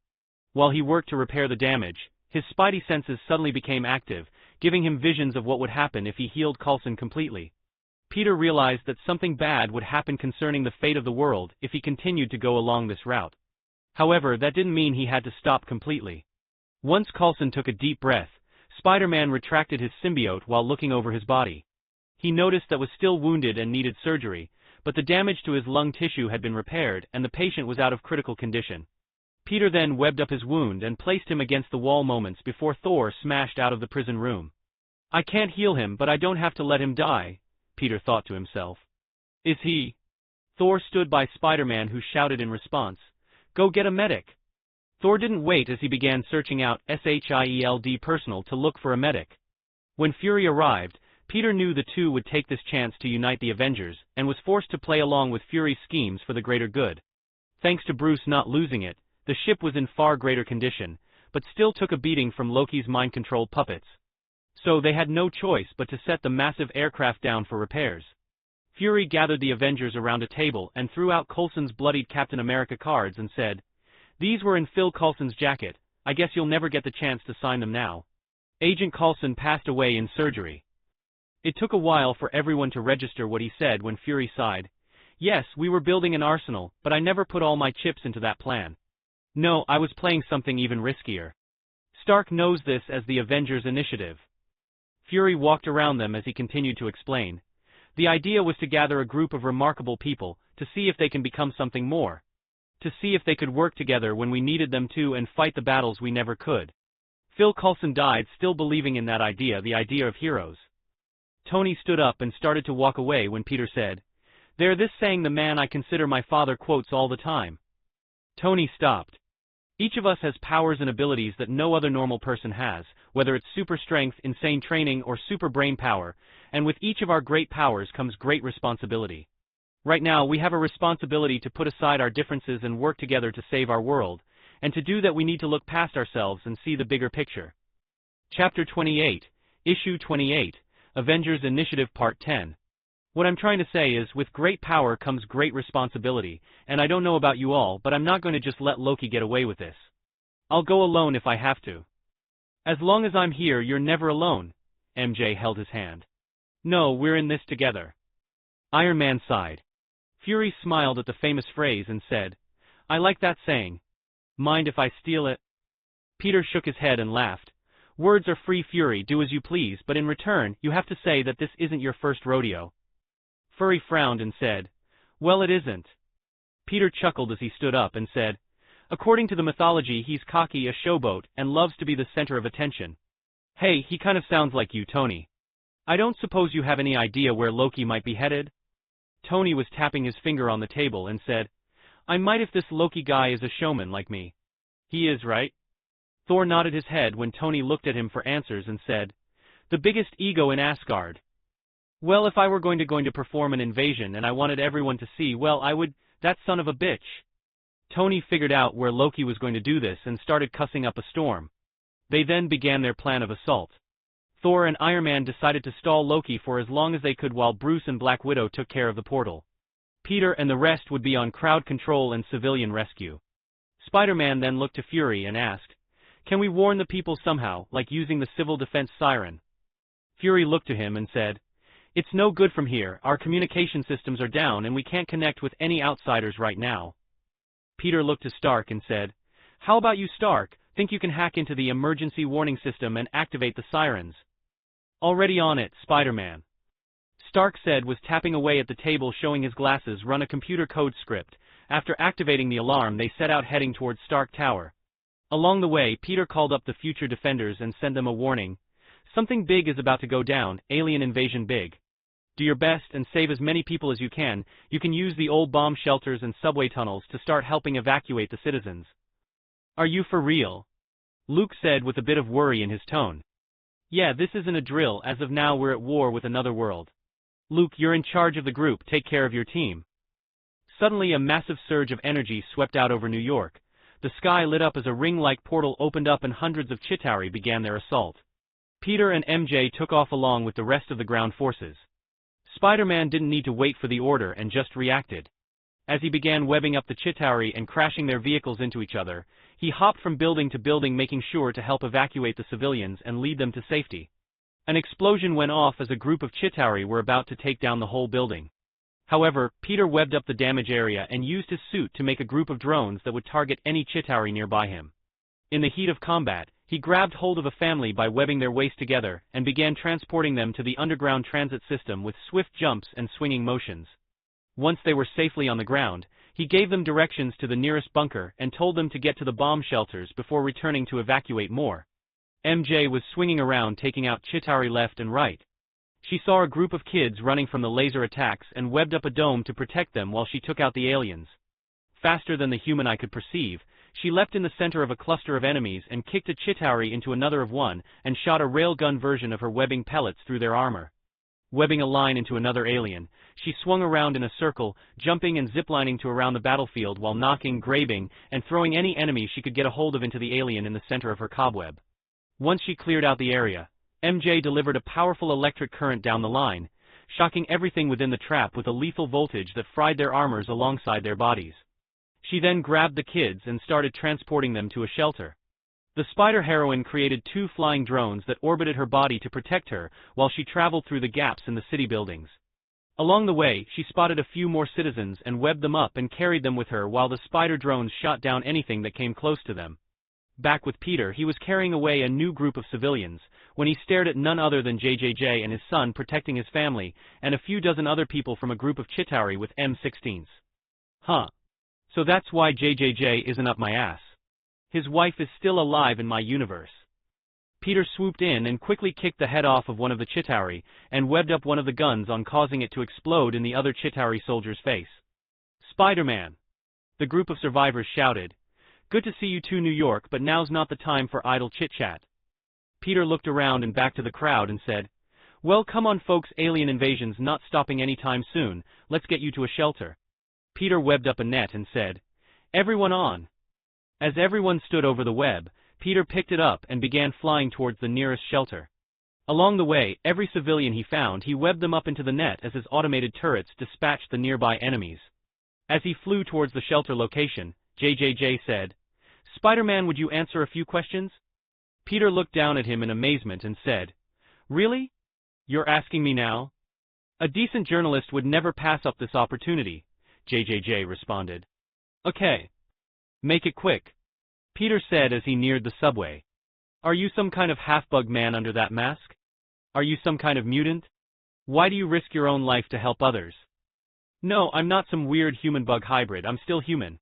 While he worked to repair the damage, his spidey senses suddenly became active, giving him visions of what would happen if he healed Coulson completely. Peter realized that something bad would happen concerning the fate of the world if he continued to go along this route. However, that didn't mean he had to stop completely. Once Coulson took a deep breath, Spider-Man retracted his symbiote while looking over his body. He noticed that was still wounded and needed surgery, but the damage to his lung tissue had been repaired and the patient was out of critical condition. Peter then webbed up his wound and placed him against the wall moments before Thor smashed out of the prison room. "I can't heal him, but I don't have to let him die," Peter thought to himself. "Is he?" Thor stood by Spider-Man, who shouted in response, "Go get a medic." Thor didn't wait as he began searching out SHIELD personnel to look for a medic. When Fury arrived, Peter knew the two would take this chance to unite the Avengers and was forced to play along with Fury's schemes for the greater good. Thanks to Bruce not losing it, the ship was in far greater condition, but still took a beating from Loki's mind-controlled puppets. So they had no choice but to set the massive aircraft down for repairs. Fury gathered the Avengers around a table and threw out Coulson's bloodied Captain America cards and said, "These were in Phil Coulson's jacket. I guess you'll never get the chance to sign them now." Agent Coulson passed away in surgery. It took a while for everyone to register what he said when Fury sighed. "Yes, we were building an arsenal, but I never put all my chips into that plan. No, I was playing something even riskier. Stark knows this as the Avengers Initiative." Fury walked around them as he continued to explain. "The idea was to gather a group of remarkable people, to see if they can become something more. To see if they could work together when we needed them to and fight the battles we never could." Phil Coulson died still believing in that idea, the idea of heroes. Tony stood up and started to walk away when Peter said, "They're this saying the man I consider my father quotes all the time." Tony stopped. "Each of us has powers and abilities that no other normal person has, whether it's super strength, insane training, or super brain power, and with each of our great powers comes great responsibility. Right now we have a responsibility to put aside our differences and work together to save our world, and to do that we need to look past ourselves and see the bigger picture." Chapter 28, Issue 28, Avengers Initiative Part 10. What I'm trying to say is, with great power comes great responsibility, and I don't know about you all, but I'm not going to just let Loki get away with this. I'll go alone if I have to. As long as I'm here, you're never alone. MJ held his hand. "No, we're in this together." Iron Man sighed. Fury smiled at the famous phrase and said, "I like that saying. Mind if I steal it?" Peter shook his head and laughed. "Words are free, Fury, do as you please, but in return, you have to say that this isn't your first rodeo." Fury frowned and said, "Well, it isn't." Peter chuckled as he stood up and said, "According to the mythology, he's cocky, a showboat, and loves to be the center of attention. Hey, he kind of sounds like you, Tony. I don't suppose you have any idea where Loki might be headed?" Tony was tapping his finger on the table and said, "I might if this Loki guy is a showman like me." "He is, right?" Thor nodded his head when Tony looked at him for answers and said, "The biggest ego in Asgard." "Well, if I were going to perform an invasion and I wanted everyone to see, well, I would, that son of a bitch." Tony figured out where Loki was going to do this and started cussing up a storm. They then began their plan of assault. Thor and Iron Man decided to stall Loki for as long as they could while Bruce and Black Widow took care of the portal. Peter and the rest would be on crowd control and civilian rescue. Spider-Man then looked to Fury and asked, "Can we warn the people somehow, like using the civil defense siren?" Fury looked to him and said, "It's no good from here, our communication systems are down and we can't connect with any outsiders right now." Peter looked to Stark and said, "How about you, Stark? Think you can hack into the emergency warning system and activate the sirens?" "Already on it, Spider-Man." Stark said was tapping away at the table showing his glasses run a computer code script. After activating the alarm they set out heading towards Stark Tower. Along the way Peter called up the future defenders and sent them a warning. "Something big is about to go down, alien invasion big. Do your best and save as many people as you can. You can use the old bomb shelters and subway tunnels to start helping evacuate the citizens." "Are you for real?" Luke said with a bit of worry in his tone. Yeah, this isn't a drill, as of now we're at war with another world. Luke, you're in charge of the group, take care of your team. Suddenly a massive surge of energy swept out over New York. The sky lit up as a ring-like portal opened up and hundreds of Chitauri began their assault. Peter and MJ took off along with the rest of the ground forces. Spider-Man didn't need to wait for the order and just reacted. As he began webbing up the Chitauri and crashing their vehicles into each other, he hopped from building to building making sure to help evacuate the civilians and lead them to safety. An explosion went off as a group of Chitauri were about to take down the whole building. However, Peter webbed up the damage area and used his suit to make a group of drones that would target any Chitauri nearby him. In the heat of combat, he grabbed hold of a family by webbing their waist together and began transporting them to the underground transit system with swift jumps and swinging motions. Once they were safely on the ground, he gave them directions to the nearest bunker and told them to get to the bomb shelters before returning to evacuate more. MJ was swinging around taking out Chitauri left and right. She saw a group of kids running from the laser attacks and webbed up a dome to protect them while she took out the aliens. Faster than the human eye could perceive, she leapt in the center of a cluster of enemies and kicked a Chitauri into another of one and shot a railgun version of her webbing pellets through their armor. Webbing a line into another alien, she swung around in a circle, jumping and ziplining to around the battlefield while knocking, grabbing, and throwing any enemy she could get a hold of into the alien in the center of her cobweb. Once she cleared out the area, MJ delivered a powerful electric current down the line, shocking everything within the trap with a lethal voltage that fried their armors alongside their bodies. She then grabbed the kids and started transporting them to a shelter. The spider heroine created 2 flying drones that orbited her body to protect her while she traveled through the gaps in the city buildings. Along the way, she spotted a few more citizens and webbed them up and carried them with her while the spider drones shot down anything that came close to them. Back with Peter, he was carrying away a new group of civilians, when he stared at none other than JJJ and his son protecting his family, and a few dozen other people from a group of Chitauri with M16s. Huh. So that's why JJJ isn't up my ass. His wife is still alive in my universe. Peter swooped in and quickly kicked the head off of one of the Chitauri, and webbed up one of the guns on causing it to explode in the other Chitauri soldier's face. Spider-Man! The group of survivors shouted. Good to see you too, New York, but now's not the time for idle chit-chat. Peter looked around and back to the crowd and said, Well, come on folks, alien invasion's not stopping anytime soon, let's get you to a shelter. Peter webbed up a net and said, Everyone on! As everyone stood over the web, Peter picked it up and began flying towards the nearest shelter. Along the way, every civilian he found, he webbed them up into the net as his automated turrets dispatched the nearby enemies. As he flew towards the shelter location, JJJ said, Spider-Man, would you answer a few questions? Peter looked down at him in amazement and said, Really? You're asking me now? A decent journalist would never pass up this opportunity, JJJ responded. Okay. Make it quick, Peter said as he neared the subway. Are you some kind of half-bug man under that mask? Are you some kind of mutant? Why do you risk your own life to help others? No, I'm not some weird human-bug hybrid, I'm still human.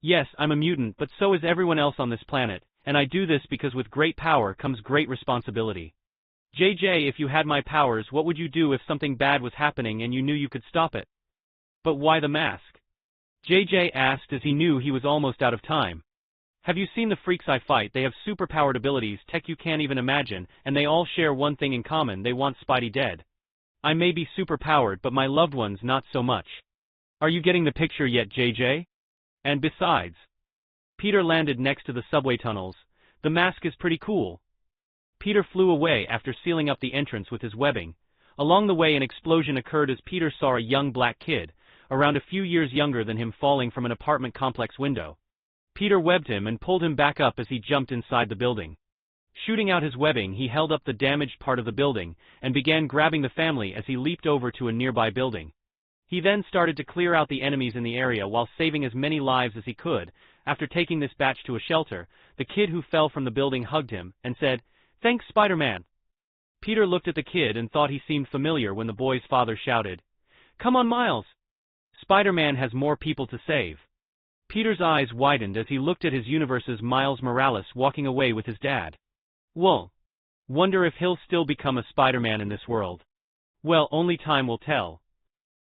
Yes, I'm a mutant, but so is everyone else on this planet, and I do this because with great power comes great responsibility. JJ, if you had my powers, what would you do if something bad was happening and you knew you could stop it? But why the mask? JJ asked as he knew he was almost out of time. Have you seen the freaks I fight? They have superpowered abilities, tech you can't even imagine, and they all share one thing in common, they want Spidey dead. I may be superpowered, but my loved ones not so much. Are you getting the picture yet, JJ? And besides, Peter landed next to the subway tunnels. The mask is pretty cool. Peter flew away after sealing up the entrance with his webbing. Along the way an explosion occurred as Peter saw a young black kid, around a few years younger than him, falling from an apartment complex window. Peter webbed him and pulled him back up as he jumped inside the building. Shooting out his webbing, he held up the damaged part of the building and began grabbing the family as he leaped over to a nearby building. He then started to clear out the enemies in the area while saving as many lives as he could. After taking this batch to a shelter, the kid who fell from the building hugged him and said, Thanks, Spider-Man. Peter looked at the kid and thought he seemed familiar when the boy's father shouted, Come on, Miles! Spider-Man has more people to save. Peter's eyes widened as he looked at his universe's Miles Morales walking away with his dad. Whoa. Wonder if he'll still become a Spider-Man in this world. Well, only time will tell.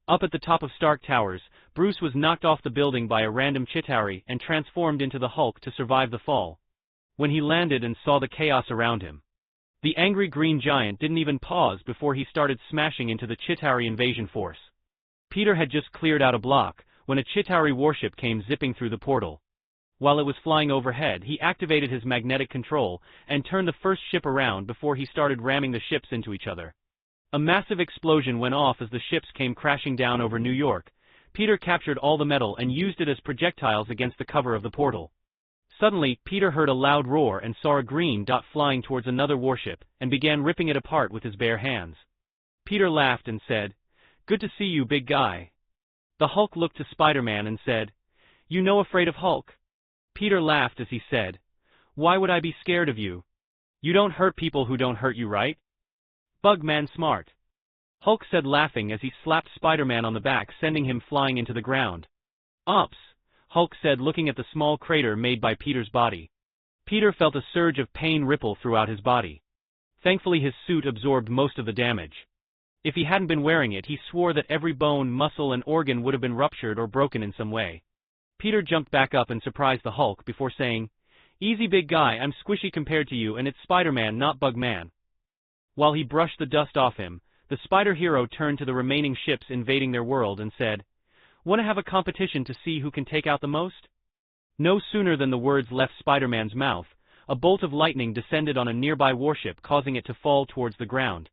Up at the top of Stark Towers, Bruce was knocked off the building by a random Chitauri and transformed into the Hulk to survive the fall. when he landed and saw the chaos around him. The angry green giant didn't even pause before he started smashing into the Chitauri invasion force. Peter had just cleared out a block, when a Chitauri warship came zipping through the portal. While it was flying overhead, he activated his magnetic control and turned the first ship around before he started ramming the ships into each other. A massive explosion went off as the ships came crashing down over New York. Peter captured all the metal and used it as projectiles against the cover of the portal. Suddenly, Peter heard a loud roar and saw a green dot flying towards another warship, and began ripping it apart with his bare hands. Peter laughed and said, "Good to see you, big guy." The Hulk looked to Spider-Man and said, "You no afraid of Hulk?" Peter laughed as he said, "Why would I be scared of you? You don't hurt people who don't hurt you, right? Bugman smart." Hulk said, laughing as he slapped Spider-Man on the back, sending him flying into the ground. "Ops," Hulk said, looking at the small crater made by Peter's body. Peter felt a surge of pain ripple throughout his body. Thankfully his suit absorbed most of the damage. If he hadn't been wearing it, he swore that every bone, muscle and organ would have been ruptured or broken in some way. Peter jumped back up and surprised the Hulk before saying, "Easy, big guy, I'm squishy compared to you, and it's Spider-Man, not Bugman." While he brushed the dust off him, the Spider Hero turned to the remaining ships invading their world and said, "Want to have a competition to see who can take out the most?" No sooner than the words left Spider-Man's mouth, a bolt of lightning descended on a nearby warship, causing it to fall towards the ground.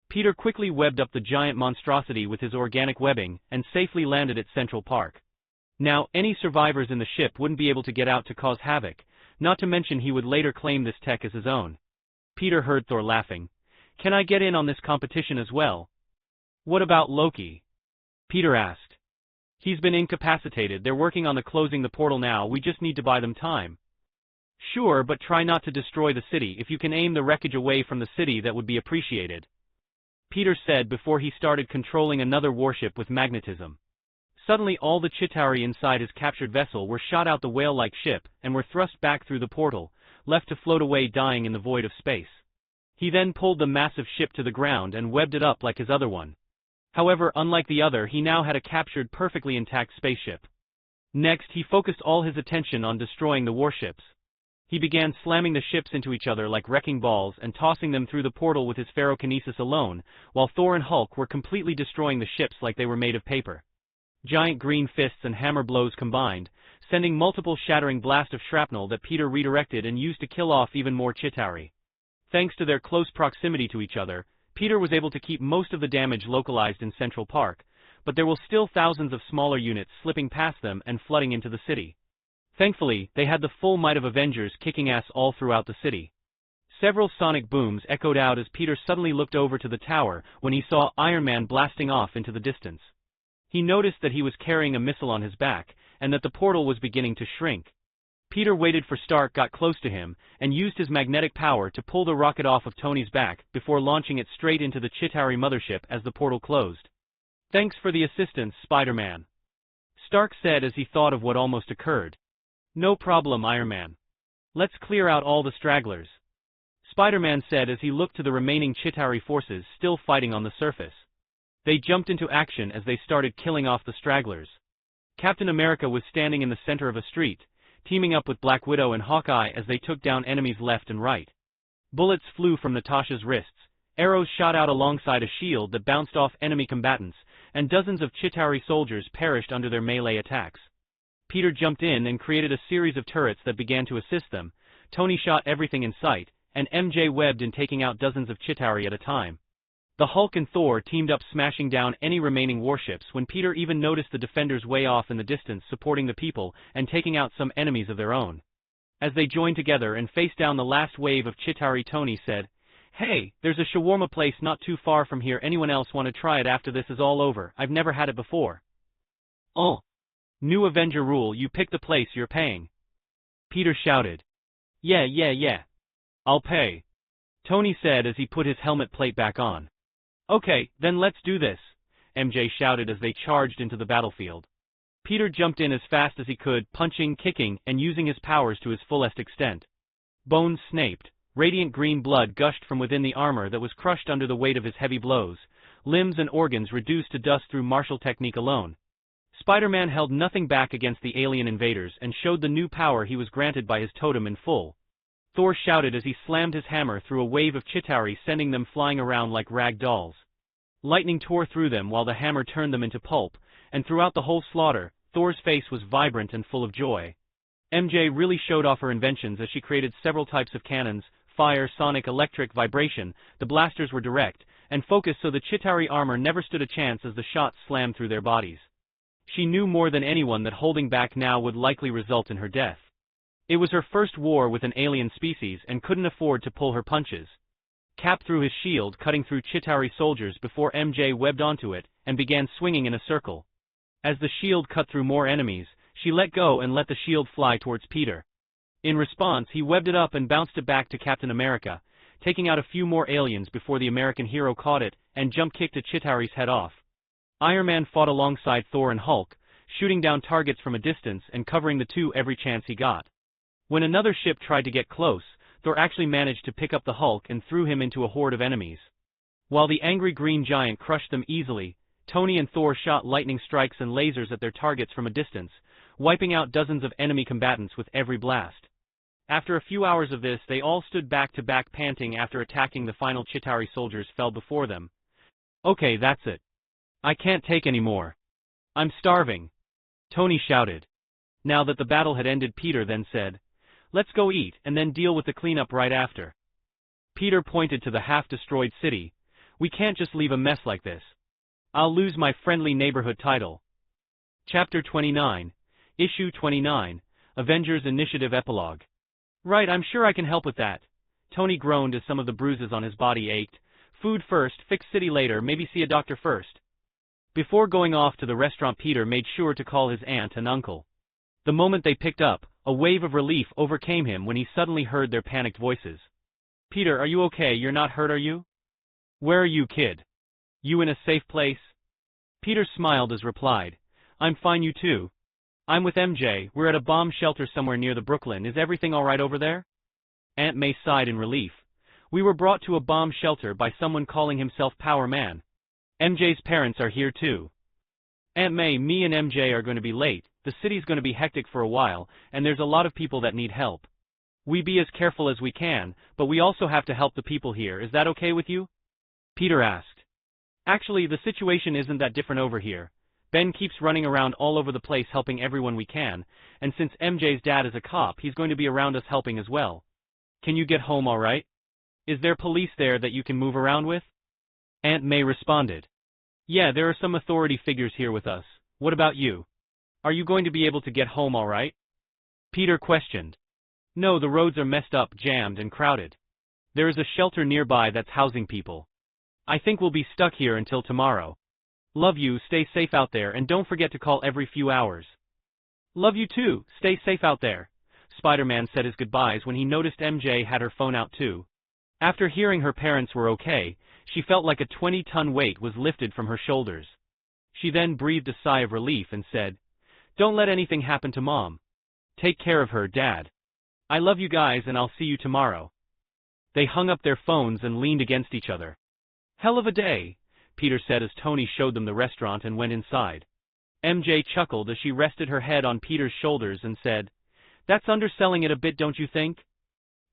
Peter quickly webbed up the giant monstrosity with his organic webbing and safely landed at Central Park. Now, any survivors in the ship wouldn't be able to get out to cause havoc, not to mention he would later claim this tech as his own. Peter heard Thor laughing. "Can I get in on this competition as well?" "What about Loki?" Peter asked. "He's been incapacitated. They're working on closing the portal now. We just need to buy them time." "Sure, but try not to destroy the city. If you can aim the wreckage away from the city, that would be appreciated," Peter said before he started controlling another warship with magnetism. Suddenly all the Chitauri inside his captured vessel were shot out the whale-like ship and were thrust back through the portal, left to float away dying in the void of space. He then pulled the massive ship to the ground and webbed it up like his other one. However, unlike the other, he now had a captured, perfectly intact spaceship. Next, he focused all his attention on destroying the warships. He began slamming the ships into each other like wrecking balls and tossing them through the portal with his ferrokinesis alone, while Thor and Hulk were completely destroying the ships like they were made of paper. Giant green fists and hammer blows combined, sending multiple shattering blasts of shrapnel that Peter redirected and used to kill off even more Chitauri. Thanks to their close proximity to each other, Peter was able to keep most of the damage localized in Central Park, but there were still thousands of smaller units slipping past them and flooding into the city. Thankfully, they had the full might of Avengers kicking ass all throughout the city. Several sonic booms echoed out as Peter suddenly looked over to the tower when he saw Iron Man blasting off into the distance. He noticed that he was carrying a missile on his back, and that the portal was beginning to shrink. Peter waited for Stark got close to him, and used his magnetic power to pull the rocket off of Tony's back before launching it straight into the Chitauri mothership as the portal closed. "Thanks for the assistance, Spider-Man," Stark said as he thought of what almost occurred. "No problem, Iron Man. Let's clear out all the stragglers," Spider-Man said as he looked to the remaining Chitauri forces still fighting on the surface. They jumped into action as they started killing off the stragglers. Captain America was standing in the center of a street, teaming up with Black Widow and Hawkeye as they took down enemies left and right. Bullets flew from Natasha's wrists, arrows shot out alongside a shield that bounced off enemy combatants, and dozens of Chitauri soldiers perished under their melee attacks. Peter jumped in and created a series of turrets that began to assist them. Tony shot everything in sight, and MJ webbed in taking out dozens of Chitauri at a time. The Hulk and Thor teamed up smashing down any remaining warships when Peter even noticed the defenders way off in the distance supporting the people and taking out some enemies of their own. As they joined together and faced down the last wave of Chitauri, Tony said, "Hey, there's a shawarma place not too far from here. Anyone else want to try it after this is all over? I've never had it before." "Oh. New Avenger rule, you pick the place you're paying," Peter shouted. Yeah. I'll pay," Tony said as he put his helmet plate back on. "Okay, then let's do this," MJ shouted as they charged into the battlefield. Peter jumped in as fast as he could, punching, kicking, and using his powers to his fullest extent. Bones snaped, radiant green blood gushed from within the armor that was crushed under the weight of his heavy blows, limbs and organs reduced to dust through martial technique alone. Spider-Man held nothing back against the alien invaders and showed the new power he was granted by his totem in full. Thor shouted as he slammed his hammer through a wave of Chitauri, sending them flying around like rag dolls. Lightning tore through them while the hammer turned them into pulp, and throughout the whole slaughter, Thor's face was vibrant and full of joy. MJ really showed off her inventions as she created several types of cannons: fire, sonic, electric, vibration. The blasters were direct and focused, so the Chitauri armor never stood a chance as the shots slammed through their bodies. She knew more than anyone that holding back now would likely result in her death. It was her first war with an alien species and couldn't afford to pull her punches. Cap threw his shield, cutting through Chitauri soldiers before MJ webbed onto it and began swinging in a circle. As the shield cut through more enemies, she let go and let the shield fly towards Peter. In response, he webbed it up and bounced it back to Captain America, taking out a few more aliens before the American hero caught it and jump-kicked a Chitauri's head off. Iron Man fought alongside Thor and Hulk, shooting down targets from a distance and covering the two every chance he got. When another ship tried to get close, Thor actually managed to pick up the Hulk and threw him into a horde of enemies. While the angry green giant crushed them easily, Tony and Thor shot lightning strikes and lasers at their targets from a distance, wiping out dozens of enemy combatants with every blast. After a few hours of this, they all stood back to back panting after attacking. The final Chitauri soldiers fell before them. "Okay, that's it. I can't take any more. I'm starving," Tony shouted. Now that the battle had ended, Peter then said, "Let's go eat and then deal with the cleanup right after." Peter pointed to the half-destroyed city. "We can't just leave a mess like this. I'll lose my friendly neighborhood title." Chapter 29, Issue 29, Avengers Initiative Epilogue. "Right, I'm sure I can help with that," Tony groaned as some of the bruises on his body ached. "Food first, fix city later, maybe see a doctor first." Before going off to the restaurant, Peter made sure to call his aunt and uncle. The moment they picked up, a wave of relief overcame him when he suddenly heard their panicked voices. "Peter, are you okay? You're not hurt, are you? Where are you, kid? You in a safe place?" Peter smiled as replied, "I'm fine, you too? I'm with MJ, we're at a bomb shelter somewhere near the Brooklyn. Is everything alright over there?" Aunt May sighed in relief. "We were brought to a bomb shelter by someone calling himself Power Man. MJ's parents are here too." "Aunt May, me and MJ are going to be late. The city's going to be hectic for a while, and there's a lot of people that need help. We be as careful as we can, but we also have to help the people here. Is that okay with you?" Peter asked. "Actually, the situation isn't that different over here. Ben keeps running around all over the place helping everyone we can, and since MJ's dad is a cop, he's going to be around us helping as well. Can you get home all right? Is there police there that you can move around with?" Aunt May responded. "Yeah, there are some authority figures here with us. What about you? Are you going to be able to get home all right?" Peter questioned. "No, the roads are messed up, jammed, and crowded. There is a shelter nearby that's housing people. I think we'll be stuck here until tomorrow. Love you, stay safe out there, and don't forget to call every few hours." "Love you too, stay safe out there." Spiderman said his goodbyes when he noticed MJ had her phone out too. After hearing her parents were okay, she felt like a 20-ton weight was lifted from her shoulders. She then breathed a sigh of relief and said, "Don't let anything happen to Mom. Take care of her, Dad. I love you guys and I'll see you tomorrow." They hung up their phones and leaned against each other. "Hell of a day," Peter said as Tony showed them the restaurant and went inside. MJ chuckled as she rested her head on Peter's shoulders and said, "That's underselling it a bit, don't you think?"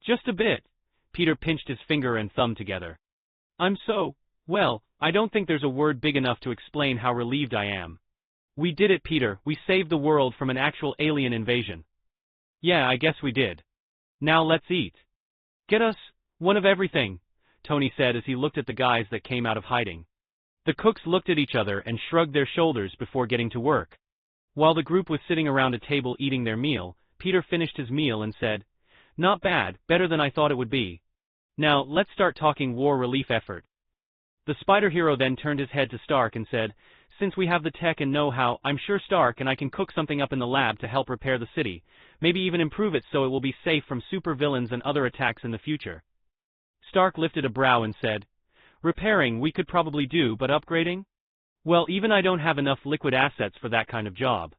"Just a bit." Peter pinched his finger and thumb together. Well, I don't think there's a word big enough to explain how relieved I am. We did it, Peter, we saved the world from an actual alien invasion." "Yeah, I guess we did. Now let's eat." "Get us one of everything," Tony said as he looked at the guys that came out of hiding. The cooks looked at each other and shrugged their shoulders before getting to work. While the group was sitting around a table eating their meal, Peter finished his meal and said, "Not bad, better than I thought it would be. Now, let's start talking war relief effort." The spider hero then turned his head to Stark and said, "Since we have the tech and know-how, I'm sure Stark and I can cook something up in the lab to help repair the city, maybe even improve it so it will be safe from supervillains and other attacks in the future." Stark lifted a brow and said, "Repairing we could probably do, but upgrading? Well, even I don't have enough liquid assets for that kind of job."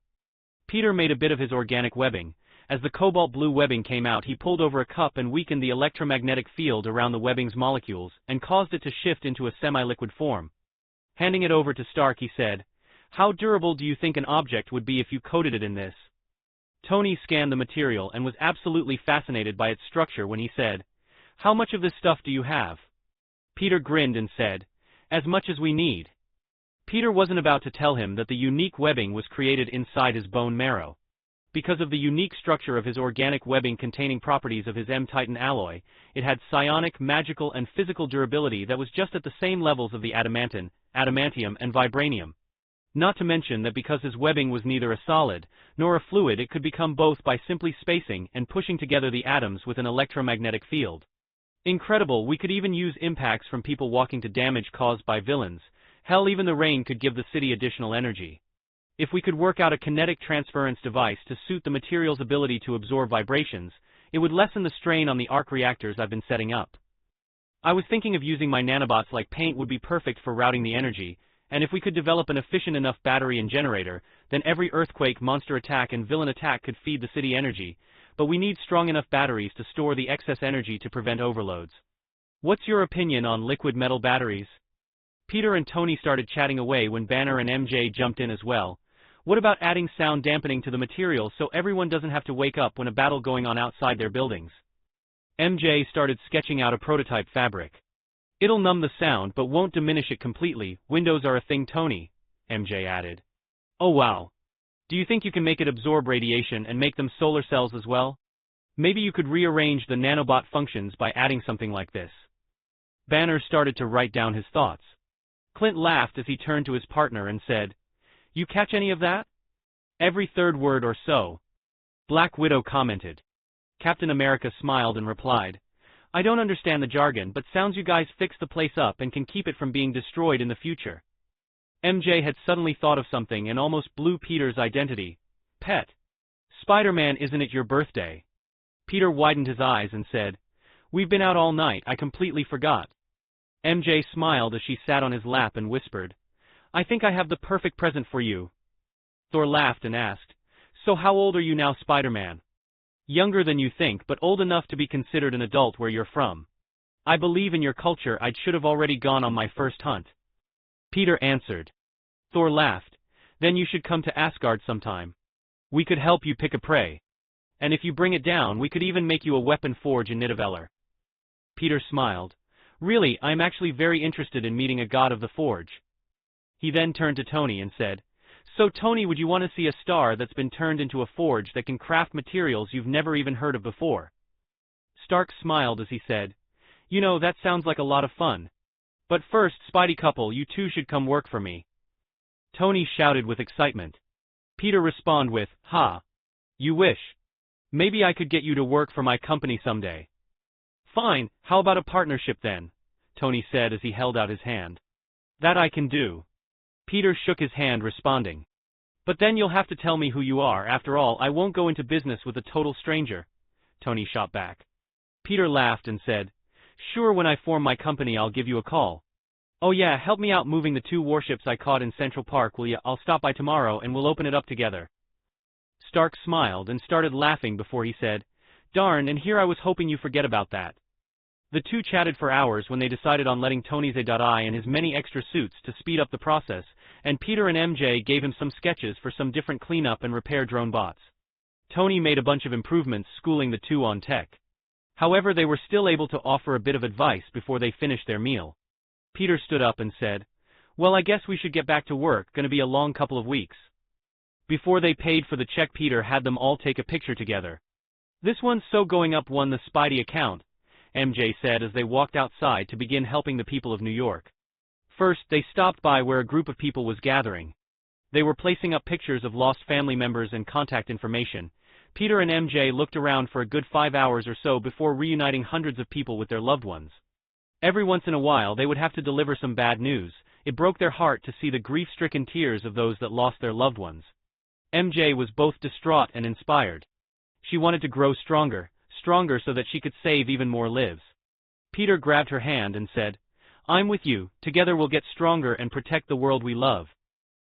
Peter made a bit of his organic webbing. As the cobalt blue webbing came out, he pulled over a cup and weakened the electromagnetic field around the webbing's molecules and caused it to shift into a semi-liquid form. Handing it over to Stark, he said, "How durable do you think an object would be if you coated it in this?" Tony scanned the material and was absolutely fascinated by its structure when he said, "How much of this stuff do you have?" Peter grinned and said, "As much as we need." Peter wasn't about to tell him that the unique webbing was created inside his bone marrow. Because of the unique structure of his organic webbing containing properties of his M-Titan alloy, it had psionic, magical, and physical durability that was just at the same levels of the adamantium, and vibranium. Not to mention that because his webbing was neither a solid nor a fluid, it could become both by simply spacing and pushing together the atoms with an electromagnetic field. Incredible, we could even use impacts from people walking to damage caused by villains. Hell, even the rain could give the city additional energy. If we could work out a kinetic transference device to suit the material's ability to absorb vibrations, it would lessen the strain on the arc reactors I've been setting up. I was thinking of using my nanobots like paint would be perfect for routing the energy, and if we could develop an efficient enough battery and generator, then every earthquake, monster attack, and villain attack could feed the city energy, but we need strong enough batteries to store the excess energy to prevent overloads. What's your opinion on liquid metal batteries? Peter and Tony started chatting away when Banner and MJ jumped in as well. What about adding sound dampening to the material so everyone doesn't have to wake up when a battle going on outside their buildings? MJ started sketching out a prototype fabric. It'll numb the sound but won't diminish it completely. Windows are a thing, Tony, MJ added. Oh wow. Do you think you can make it absorb radiation and make them solar cells as well? Maybe you could rearrange the nanobot functions by adding something like this. Banner started to write down his thoughts. Clint laughed as he turned to his partner and said, "You catch any of that?" "Every third word or so," Black Widow commented. Captain America smiled and replied, "I don't understand the jargon, but sounds you guys fix the place up and can keep it from being destroyed in the future." MJ had suddenly thought of something and almost blew Peter's identity. "Pet. Spiderman, isn't it your birthday?" Peter widened his eyes and said, "We've been out all night, I completely forgot." MJ smiled as she sat on his lap and whispered, "I think I have the perfect present for you." Thor laughed and asked, "So how old are you now, Spider-Man?" "Younger than you think, but old enough to be considered an adult where you're from. I believe in your culture. I should have already gone on my first hunt." Peter answered. Thor laughed, "Then you should come to Asgard sometime. We could help you pick a prey. And if you bring it down, we could even make you a weapon forge in Nidavellir." Peter smiled. "Really, I'm actually very interested in meeting a god of the forge." He then turned to Tony and said, "So Tony, would you want to see a star that's been turned into a forge that can craft materials you've never even heard of before?" Stark smiled as he said, "You know, that sounds like a lot of fun. But first, Spidey couple, you two should come work for me." Tony shouted with excitement. Peter responded with, "Ha! You wish. Maybe I could get you to work for my company someday." "Fine, how about a partnership then?" Tony said as he held out his hand. "That I can do." Peter shook his hand responding. "But then you'll have to tell me who you are. After all, I won't go into business with a total stranger," Tony shot back. Peter laughed and said, "Sure, when I form my company I'll give you a call. Oh yeah, help me out moving the 2 warships I caught in Central Park, will ya? I'll stop by tomorrow and we'll open it up together." Stark smiled and started laughing before he said, "Darn, and here I was hoping you forget about that." The two chatted for hours when they decided on letting Tony Zai and his many extra suits to speed up the process, and Peter and MJ gave him some sketches for some different cleanup and repair drone bots. Tony made a bunch of improvements, schooling the two on tech. However, they were still able to offer a bit of advice before they finished their meal. Peter stood up and said, "Well, I guess we should get back to work, gonna be a long couple of weeks." Before they paid for the check, Peter had them all take a picture together. "This one's so going up won the Spidey account," MJ said as they walked outside to begin helping the people of New York. First, they stopped by where a group of people was gathering. They were placing up pictures of lost family members and contact information. Peter and MJ looked around for a good 5 hours or so before reuniting hundreds of people with their loved ones. Every once in a while they would have to deliver some bad news. It broke their heart to see the grief-stricken tears of those that lost their loved ones. MJ was both distraught and inspired. She wanted to grow stronger so that she could save even more lives. Peter grabbed her hand and said, "I'm with you, together we'll get stronger and protect the world we love.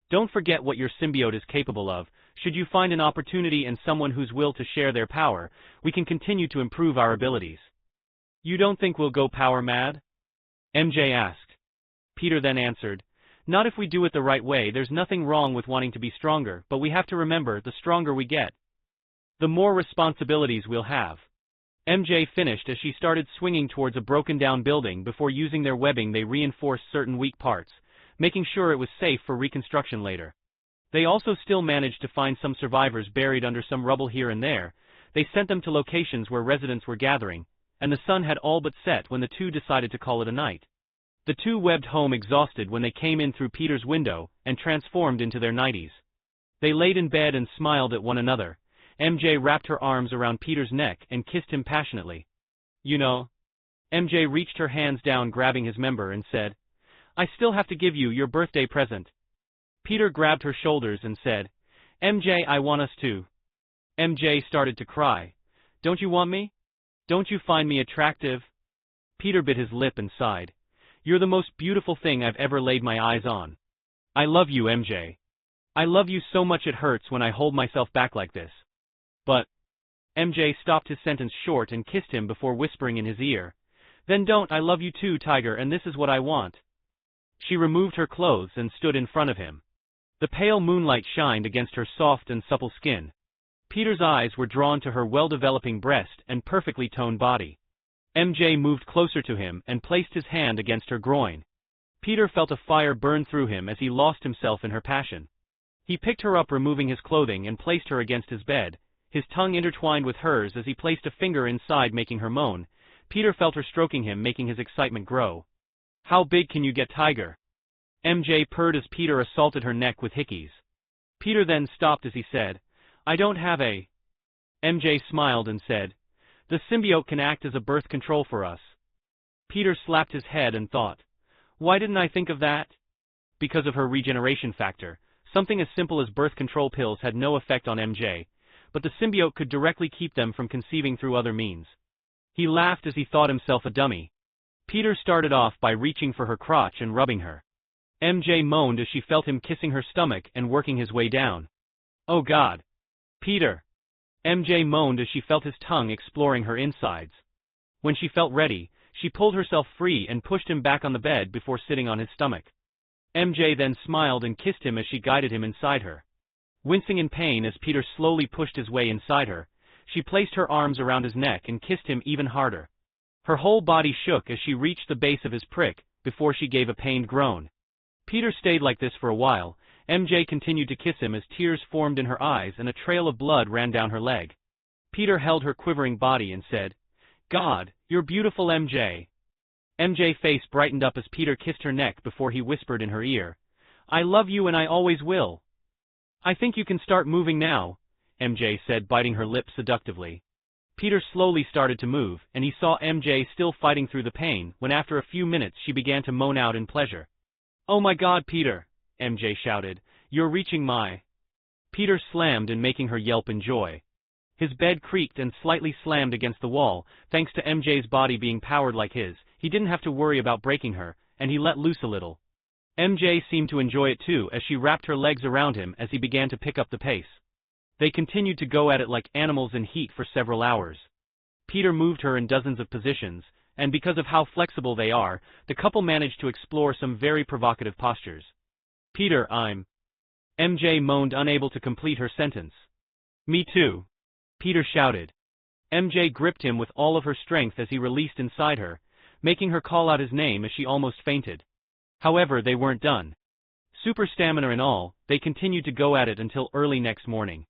Don't forget what your symbiote is capable of. Should you find an opportunity and someone who's will to share their power, we can continue to improve our abilities." "You don't think we'll go power mad?" MJ asked. Peter then answered, "Not if we do it the right way. There's nothing wrong with wanting to be stronger, but we have to remember, the stronger we get, the more responsibilities we'll have. MJ finished as she started swinging towards a broken-down building. Before using their webbing, they reinforced certain weak parts, making sure it was safe for reconstruction later. They also still managed to find some survivors buried under some rubble here and there. They sent them to locations where residents were gathering, and the sun had all but set when the two decided to call it a night. The two webbed home exhausted when they came in through Peter's window and transformed into their nighties. They laid in bed and smiled at one another. MJ wrapped her arms around Peter's neck and kissed him passionately. You know. MJ reached her hands down, grabbing his member, and said, I still have to give you your birthday present. Peter grabbed her shoulders and said, MJ, I want us to. MJ started to cry. Don't you want me? Don't you find me attractive? Peter bit his lip and sighed. You're the most beautiful thing I've ever laid my eyes on. I love you, MJ. I love you so much it hurts when I hold myself back like this. But MJ stopped his sentence short and kissed him before whispering in his ear. Then don't. I love you too, Tiger, and this is what I want. She removed her clothes and stood in front of him. The pale moonlight shined against her soft and supple skin. Peter's eyes were drawn to her well-developing breast and perfectly toned body. MJ moved closer to him and placed his hand against her groin. Peter felt a fire burn through him as he lost himself in her passion. He picked her up, removing his clothing, and placed her against his bed, his tongue intertwined with hers as he placed a finger inside, making her moan. Peter felt her stroking him, making his excitement grow. How big can you get, Tiger? MJ purred as Peter assaulted her neck with hickeys. Peter then stopped as he said, I don't have a... MJ smiled and said, the symbiote can act as a birth control for us. Peter slapped his head and thought, why didn't I think of that? Because of her regeneration factor, something as simple as birth control pills had no effect on MJ, but the symbiote could directly keep them from conceiving through other means. He laughed as he thought himself a dummy. Peter started off by reaching for her crotch and rubbing her. MJ moaned as she felt him kissing her stomach and working his way down. Oh God! Peter! MJ moaned as she felt his tongue exploring her insides. When she felt ready, she pulled herself free and pushed him back on the bed before sitting on his stomach. MJ then smiled and kissed him as she guided him inside her. Wincing in pain as Peter slowly pushed his way inside her, she placed her arms around his neck and kissed him even harder. Her whole body shook as she reached the base of his prick, before she gave a pained groan. Peter stayed like this for a while. MJ continued to kiss him as tears formed in her eyes and a trail of blood ran down her leg. Peter held her quivering body and said, God, you're beautiful, MJ. MJ's face brightened up as Peter kissed her neck before he whispered in her ear, I love you and I always will. I think you can start moving now, MJ said, biting her lips seductively. Peter slowly started to move, and he saw MJ still fighting through the pain when after a few minutes she began to moan out in pleasure. Oh my God, Peter, MJ shouted, you're reaching my... Peter slammed in, making her yelp in joy. His bed creaked and slightly slammed against the wall, thanks to MJ's body being powered like his. He didn't have to worry about breaking her, and he let loose a little. MJ seemed to enjoy it too as she wrapped her legs around him as he began to pick up the pace. They continued to go at it like animals in heat for several hours. Peter moved her in dozens of positions, and because of how flexible they are, the couple managed to explore some very provocative postures. Peter, I'm... MJ moaned, unable to complete her sentence. Me too, Peter shouted. MJ gripped him with all of her strength as he released inside her, making her call out his name as she almost fainted. However, they weren't done. Super stamina and all, they continued to go at it until early next morning.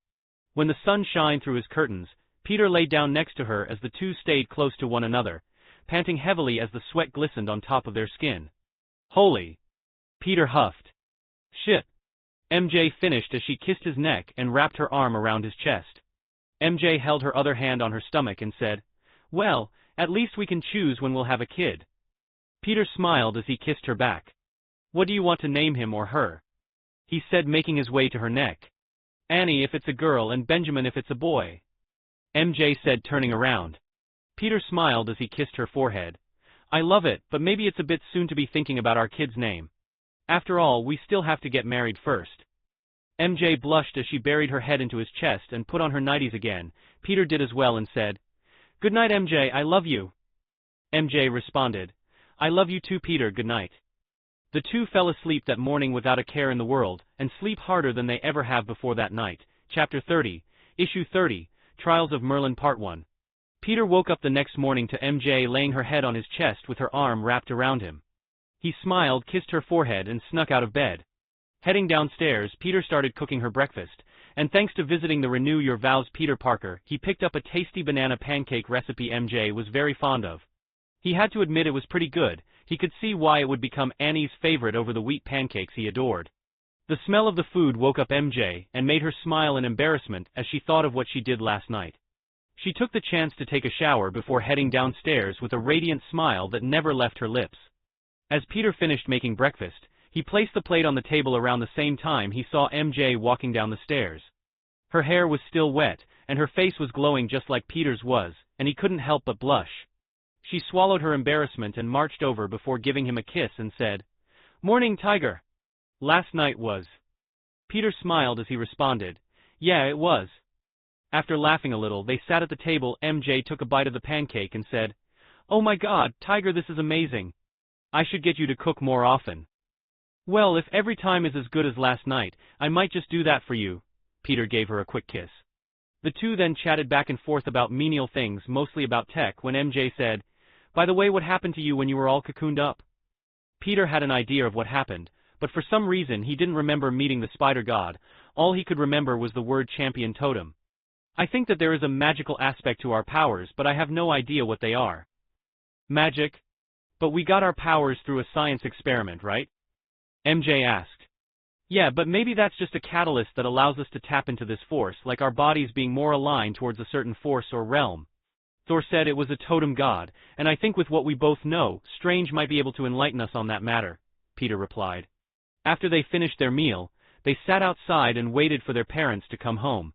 When the sun shined through his curtains, Peter lay down next to her as the two stayed close to one another, panting heavily as the sweat glistened on top of their skin. Holy! Peter huffed. Shit! MJ finished as she kissed his neck and wrapped her arm around his chest. MJ held her other hand on her stomach and said, Well, at least we can choose when we'll have a kid. Peter smiled as he kissed her back. What do you want to name him or her? He said, making his way to her neck. Annie if it's a girl and Benjamin if it's a boy. MJ said, turning around. Peter smiled as he kissed her forehead. I love it, but maybe it's a bit soon to be thinking about our kid's name. After all, we still have to get married first. MJ blushed as she buried her head into his chest and put on her nighties again. Peter did as well and said, Good night, MJ, I love you. MJ responded, I love you too, Peter, good night. The two fell asleep that morning without a care in the world, and sleep harder than they ever have before that night. Chapter 30, Issue 30, Trials of Merlin Part 1. Peter woke up the next morning to MJ laying her head on his chest with her arm wrapped around him. He smiled, kissed her forehead, and snuck out of bed. Heading downstairs, Peter started cooking her breakfast, and thanks to visiting the Renew Your Vows Peter Parker, he picked up a tasty banana pancake recipe MJ was very fond of. He had to admit it was pretty good. He could see why it would become Annie's favorite over the wheat pancakes he adored. The smell of the food woke up MJ and made her smile in embarrassment as she thought of what she did last night. She took the chance to take a shower before heading downstairs with a radiant smile that never left her lips. As Peter finished making breakfast, he placed the plate on the table around the same time he saw MJ walking down the stairs. Her hair was still wet, and her face was glowing just like Peter's was, and he couldn't help but blush. She swallowed her embarrassment and marched over before giving him a kiss and said, "Morning, Tiger. Last night was." Peter smiled as he responded, "Yeah, it was." After laughing a little, they sat at the table. MJ took a bite of the pancake and said, "Oh my God, Tiger, this is amazing. I should get you to cook more often." "Well, if every time is as good as last night, I might just do that for you." Peter gave her a quick kiss. The two then chatted back and forth about menial things, mostly about tech, when MJ said, "By the way, what happened to you when you were all cocooned up?" Peter had an idea of what happened, but for some reason he didn't remember meeting the Spider God. All he could remember was the word champion totem. "I think that there is a magical aspect to our powers, but I have no idea what they are." "Magic? But we got our powers through a science experiment, right?" MJ asked. "Yeah, but maybe that's just a catalyst that allows us to tap into this force, like our bodies being more aligned towards a certain force or realm." Thor said it was a totem god, and I think with what we both know, Strange might be able to enlighten us on that matter, Peter replied. After they finished their meal, they sat outside and waited for their parents to come home.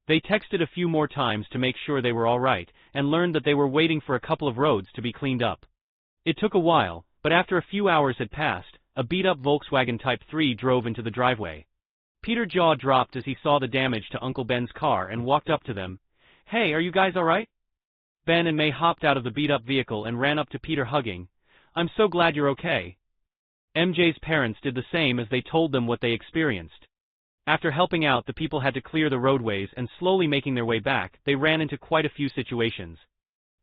They texted a few more times to make sure they were all right, and learned that they were waiting for a couple of roads to be cleaned up. It took a while, but after a few hours had passed, a beat-up Volkswagen Type 3 drove into the driveway. Peter's jaw dropped as he saw the damage to Uncle Ben's car and walked up to them. "Hey, are you guys all right?" Ben and May hopped out of the beat-up vehicle and ran up to Peter hugging. "I'm so glad you're okay." MJ's parents did the same as they told them what they experienced. After helping out, the people had to clear the roadways, and slowly making their way back, they ran into quite a few situations.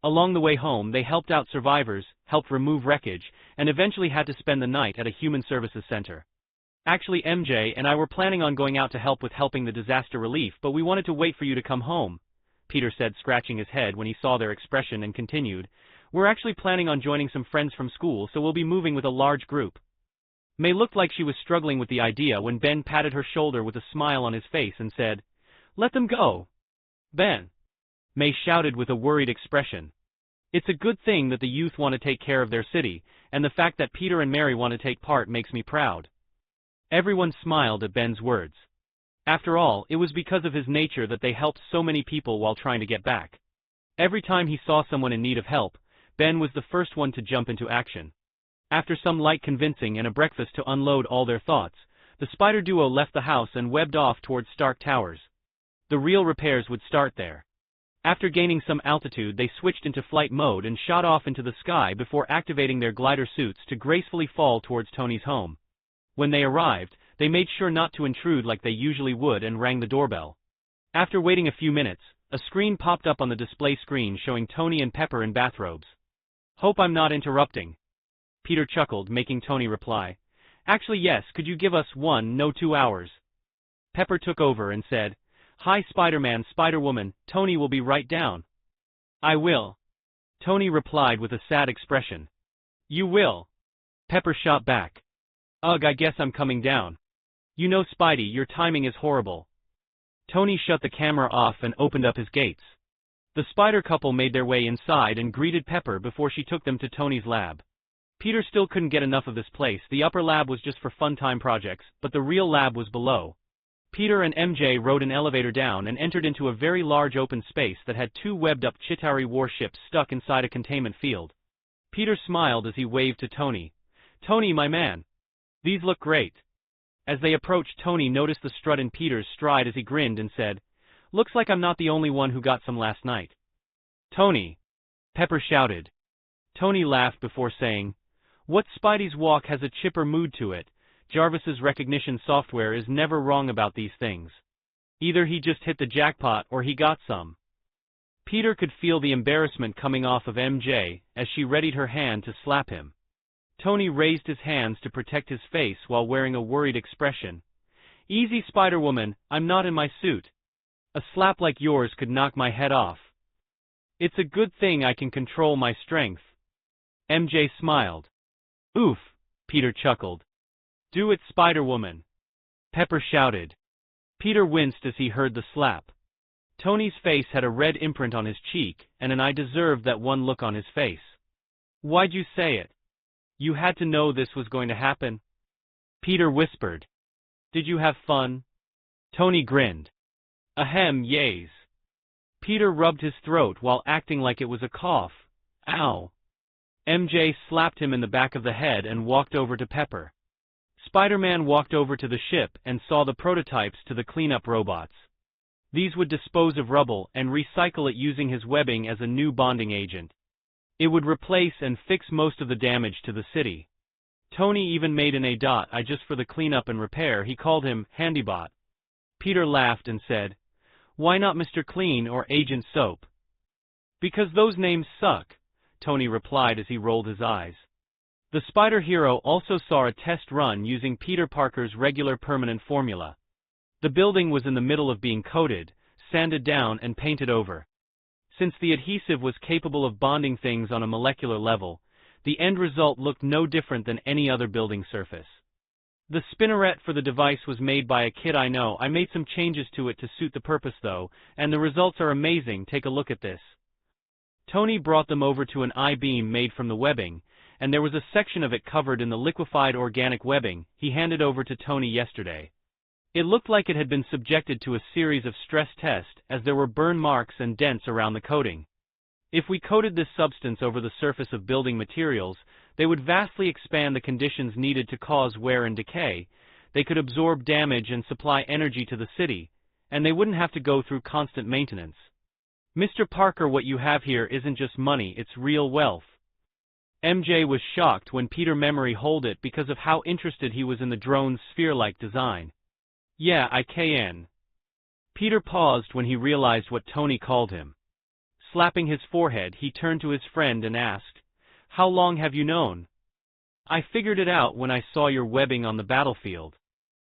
Along the way home, they helped out survivors, helped remove wreckage, and eventually had to spend the night at a human services center. "Actually, MJ and I were planning on going out to help with helping the disaster relief, but we wanted to wait for you to come home," Peter said, scratching his head when he saw their expression, and continued, "We're actually planning on joining some friends from school, so we'll be moving with a large group." May looked like she was struggling with the idea when Ben patted her shoulder with a smile on his face and said, "Let them go." "Ben!" May shouted with a worried expression. "It's a good thing that the youth want to take care of their city, and the fact that Peter and Mary want to take part makes me proud." Everyone smiled at Ben's words. After all, it was because of his nature that they helped so many people while trying to get back. Every time he saw someone in need of help, Ben was the first one to jump into action. After some light convincing and a breakfast to unload all their thoughts, the Spider duo left the house and webbed off towards Stark Towers. The real repairs would start there. After gaining some altitude, they switched into flight mode and shot off into the sky before activating their glider suits to gracefully fall towards Tony's home. When they arrived, they made sure not to intrude like they usually would and rang the doorbell. After waiting a few minutes, a screen popped up on the display screen showing Tony and Pepper in bathrobes. "Hope I'm not interrupting." Peter chuckled, making Tony reply, "Actually yes, could you give us 2 hours? Pepper took over and said, "Hi Spider-Man, Spider-Woman, Tony will be right down." "I will," Tony replied with a sad expression. "You will," Pepper shot back. "Ugh, I guess I'm coming down. You know Spidey, your timing is horrible." Tony shut the camera off and opened up his gates. The Spider couple made their way inside and greeted Pepper before she took them to Tony's lab. Peter still couldn't get enough of this place. The upper lab was just for fun-time projects, but the real lab was below. Peter and MJ rode an elevator down and entered into a very large open space that had 2 webbed-up Chitauri warships stuck inside a containment field. Peter smiled as he waved to Tony. "Tony, my man. These look great." As they approached, Tony noticed the strut in Peter's stride as he grinned and said, "Looks like I'm not the only one who got some last night." "Tony!" Pepper shouted. Tony laughed before saying, "What Spidey's walk has a chipper mood to it. Jarvis's recognition software is never wrong about these things. Either he just hit the jackpot or he got some." Peter could feel the embarrassment coming off of MJ as she readied her hand to slap him. Tony raised his hands to protect his face while wearing a worried expression. "Easy, Spider-Woman, I'm not in my suit. A slap like yours could knock my head off. It's a good thing I can control my strength." MJ smiled. "Oof," Peter chuckled. "Do it, Spider-Woman." Pepper shouted. Peter winced as he heard the slap. Tony's face had a red imprint on his cheek, and I deserved that one look on his face. "Why'd you say it? You had to know this was going to happen?" Peter whispered. "Did you have fun?" Tony grinned. "Ahem, yays." Peter rubbed his throat while acting like it was a cough. "Ow." MJ slapped him in the back of the head and walked over to Pepper. Spider-Man walked over to the ship and saw the prototypes to the cleanup robots. These would dispose of rubble and recycle it using his webbing as a new bonding agent. It would replace and fix most of the damage to the city. Tony even made an AI just for the cleanup and repair. He called him Handybot. Peter laughed and said, "Why not Mr. Clean or Agent Soap?" "Because those names suck," Tony replied as he rolled his eyes. The Spider Hero also saw a test run using Peter Parker's regular permanent formula. The building was in the middle of being coated, sanded down, and painted over. Since the adhesive was capable of bonding things on a molecular level, the end result looked no different than any other building surface. The spinneret for the device was made by a kid I know. I made some changes to it to suit the purpose though, and the results are amazing. Take a look at this. Tony brought them over to an I-beam made from the webbing, and there was a section of it covered in the liquefied organic webbing he handed over to Tony yesterday. It looked like it had been subjected to a series of stress tests as there were burn marks and dents around the coating. If we coated this substance over the surface of building materials, they would vastly expand the conditions needed to cause wear and decay, they could absorb damage and supply energy to the city, and they wouldn't have to go through constant maintenance. Mr. Parker, what you have here isn't just money, it's real wealth. MJ was shocked when Peter Memory hold it because of how interested he was in the drone's sphere-like design. "Yeah, I can." Peter paused when he realized what Tony called him. Slapping his forehead, he turned to his friend and asked, "How long have you known?" "I figured it out when I saw your webbing on the battlefield.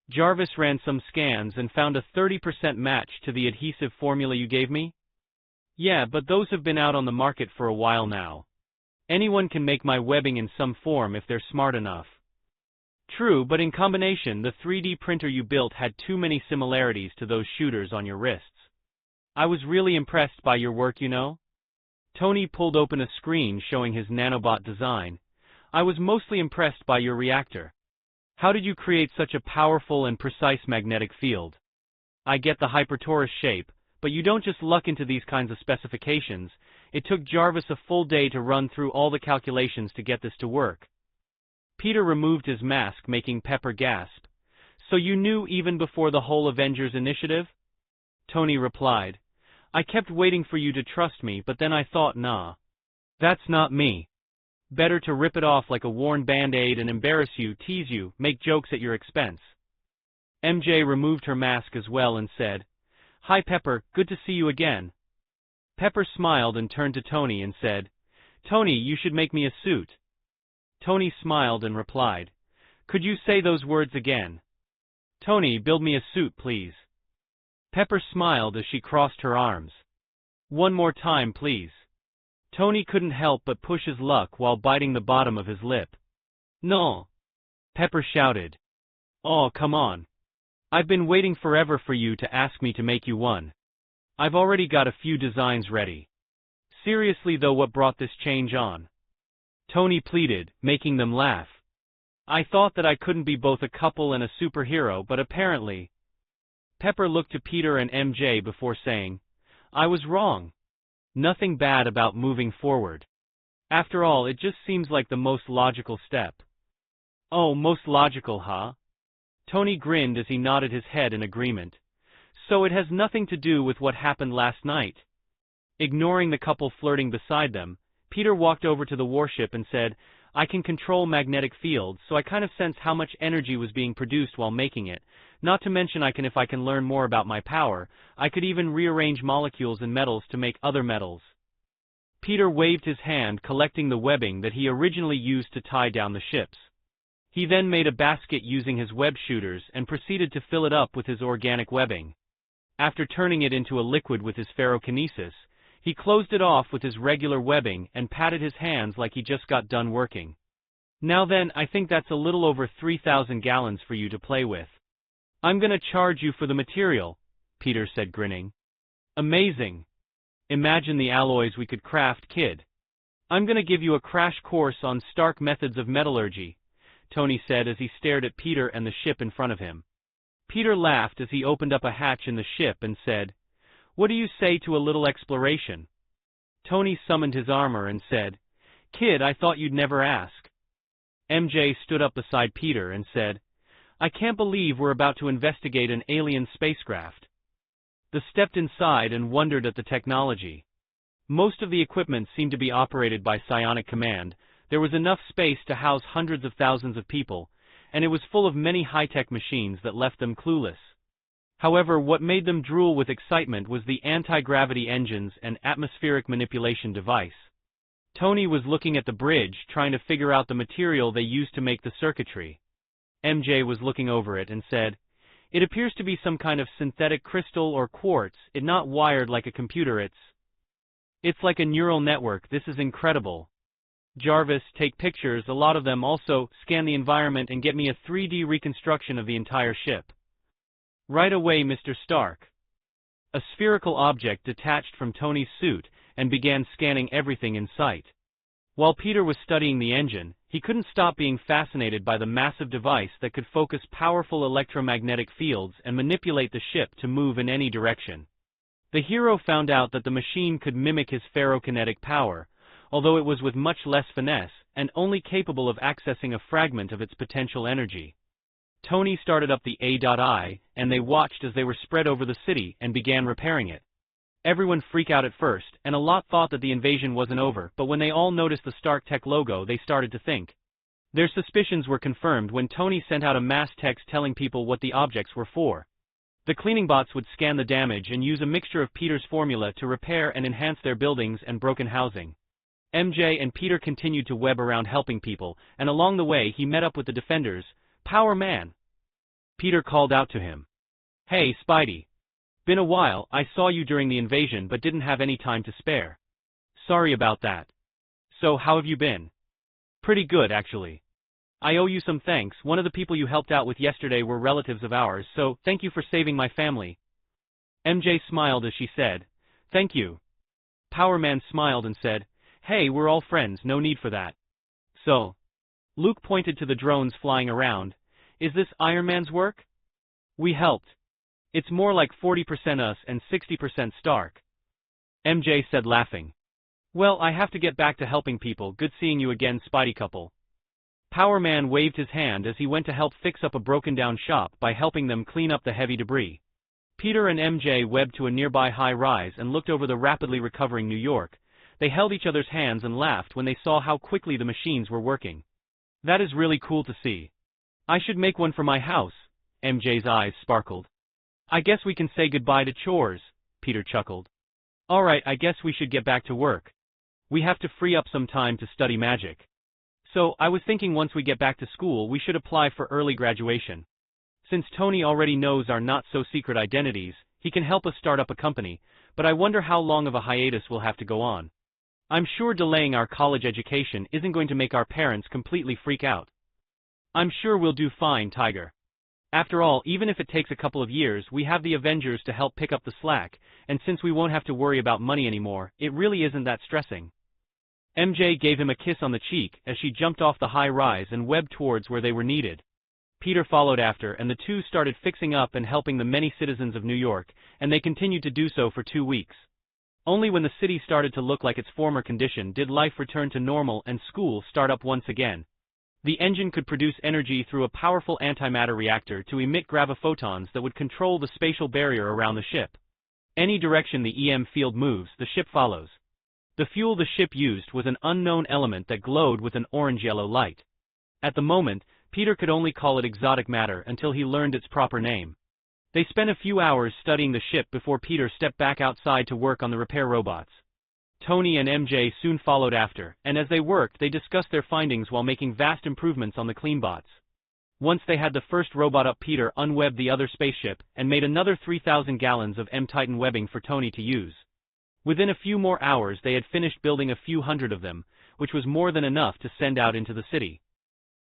Jarvis ran some scans and found a 30% match to the adhesive formula you gave me." "Yeah, but those have been out on the market for a while now. Anyone can make my webbing in some form if they're smart enough." "True, but in combination, the 3D printer you built had too many similarities to those shooters on your wrists. I was really impressed by your work, you know." Tony pulled open a screen showing his nanobot design. "I was mostly impressed by your reactor. How did you create such a powerful and precise magnetic field? I get the hypertorus shape, but you don't just luck into these kinds of specifications. It took Jarvis a full day to run through all the calculations to get this to work." Peter removed his mask, making Pepper gasp. "So you knew even before the whole Avengers Initiative?" Tony replied, "I kept waiting for you to trust me, but then I thought, nah. That's not me. Better to rip it off like a worn Band-Aid and embarrass you, tease you, make jokes at your expense." MJ removed her mask as well and said, "Hi Pepper, good to see you again." Pepper smiled and turned to Tony and said, "Tony, you should make me a suit." Tony smiled and replied, "Could you say those words again?" "Tony, build me a suit, please." Pepper smiled as she crossed her arms. "One more time, please." Tony couldn't help but push his luck while biting the bottom of his lip. "No!" Pepper shouted. "Oh, come on. I've been waiting forever for you to ask me to make you one. I've already got a few designs ready. Seriously though, what brought this change on?" Tony pleaded, making them laugh. "I thought that I couldn't be both a couple and a superhero, but apparently—" Pepper looked to Peter and MJ before saying, "I was wrong. Nothing bad about moving forward. After all, it just seems like the most logical step." "Oh, most logical, huh?" Tony grinned as he nodded his head in agreement. "So it has nothing to do with what happened last night?" Ignoring the couple flirting beside them, Peter walked over to the warship and said, I can control magnetic fields, so I kind of sense how much energy was being produced while making it. Not to mention if I can learn more about my power, I could even rearrange molecules in metals to make other metals. Peter waved his hand, collecting the webbing that he originally used to tie down the ships. He then made a basket using his web shooters and proceeded to fill it up with his organic webbing. After turning it into a liquid with his ferrokinesis, he closed it off with his regular webbing and patted his hands like he just got done working. Now then, I think that's a little over 3,000 gallons for you to play with. I'm gonna charge you for the material, Peter said, grinning. Amazing. Imagine the alloys we could craft, kid. I'm gonna give you a crash course on Stark methods of metallurgy, Tony said as he stared at Peter and the ship in front of him. Peter laughed as he opened up a hatch in the ship and said, "What do you say to a little exploration?" Tony summoned his armor and said, "Kid, I thought you'd never ask." MJ stood up beside Peter and said, "I can't believe we're about to investigate an alien spacecraft." They stepped inside and wondered at the technology. Most of the equipment seemed to be operated by psionic command. There was enough space to house hundreds of thousands of people, and it was full of many high-tech machines that left them clueless. However, what made them drool with excitement was the anti-gravity engines and atmospheric manipulation device. Tony was looking at the bridge, trying to figure out the material they used to make the circuitry. MJ was looking over it and said, "It appears to be some kind of synthetic crystal or quartz. It's not wired like a computer, it's like a neural network. This is incredible. Jarvis, take pictures, a lot of them. Also, scan the environment and get me a 3D reconstruction of the entire ship." "Right away, Mr. Stark." A spherical object detached from Tony's suit and began scanning everything in sight. While Peter was studying the engine, he couldn't stop being fascinated by the massive device that could focus powerful electromagnetic fields and manipulate the ship to move in any direction. The hero found out that the machine could mimic his ferrokinetic power, although it was with much less finesse and only capable of accessing a fragment of its potential energy. Tony started up the A.I, and they watched as they were spread over the city and began repairing it. Everyone freaked out at first, and a lot thought that the invasion wasn't over, but when they all noticed the Stark Tech logo, they started to think. Their suspicions were confirmed when Tony sent out a mass text telling people what the objects were for. The cleaning bots would scan the damage and use a mixture of Peter's formula to repair and enhance their buildings and broken housing. MJ and Peter continued to web around helping people, and along the way he met up with the defenders. "Power Man!" Peter called out to him. "Hey, Spidey. Been a while. I saw you during the invasion but didn't have any time to spare. Sorry about that. So, how have you been?" "Pretty good, actually. I owe you some thanks. One of the people you helped out with yesterday were relatives of ours, so thank you for saving my family." MJ smiled as she said, "Thank you." Power Man smiled and said, "Hey, we're all friends, no need for that." "So," Luke pointed to the drones flying around, "is this Iron Man's work?" "We helped. It's more like 40% us and 60% Stark," MJ said, laughing. "Well, I have to get back to helping people. Good seeing you again, Spidey couple." Power Man waved his hand as he went to help fix up a broken-down shop by helping them clean up the heavy debris. Peter and MJ webbed to a nearby high-rise and looked over the rapidly recovering New York. They held each other's hands and laughed when they saw how quickly the machines were working. "That is really cool to see. I should make one for my house." MJ's eyes sparkled. "I guess we can say goodbye to chores," Peter chuckled. "All right, I guess we should get back to work. We have to free up some time to study magic. So, I was thinking once we get back to school we should apply for early graduation. Since Tony already knows our not-so-secret identities, he can help us start up a company, but I wonder how long of a hiatus we'll have to go on. I'm sure delaying our college education isn't going to make our parents completely freak out. I'm sure we'll do fine, Tiger. After all, even if it takes a couple of years, we have the Avengers to help pick up the slack, and since we won't have to worry about money anymore, it really isn't that stressing." MJ gave him a kiss on the cheek as she jumped off the high rise and webbed towards where they were needed. Peter followed after, and the two started fixing up and helping the many citizens of New York, and they continued to do so for 2 weeks. Only when the city started to look like its former condition did life return to normal and school start up once again. The engine could produce energy through a powerful antimatter reactor to emit graviphotons that would control the spatial barrier around the ship. Any direction the EM field moves, the ship follows. The fuel the ship used was an unknown element that glowed with an orange-yellow light. At the moment, Peter could only call it exotic matter until he learned its proper name. They spent a few hours studying the ship before Peter stepped back outside to work on the repair robots. Tony and MJ soon followed after, and as they worked they discussed their findings while making vast improvements on the cleanbots. Once they had the first robot up, Peter unwebbed the other spaceship and made another 3,000 gallons of M-Titan webbing for Tony to use. Within a few more hours they had finished building a few hundred of them, which was more than enough to send out into the city.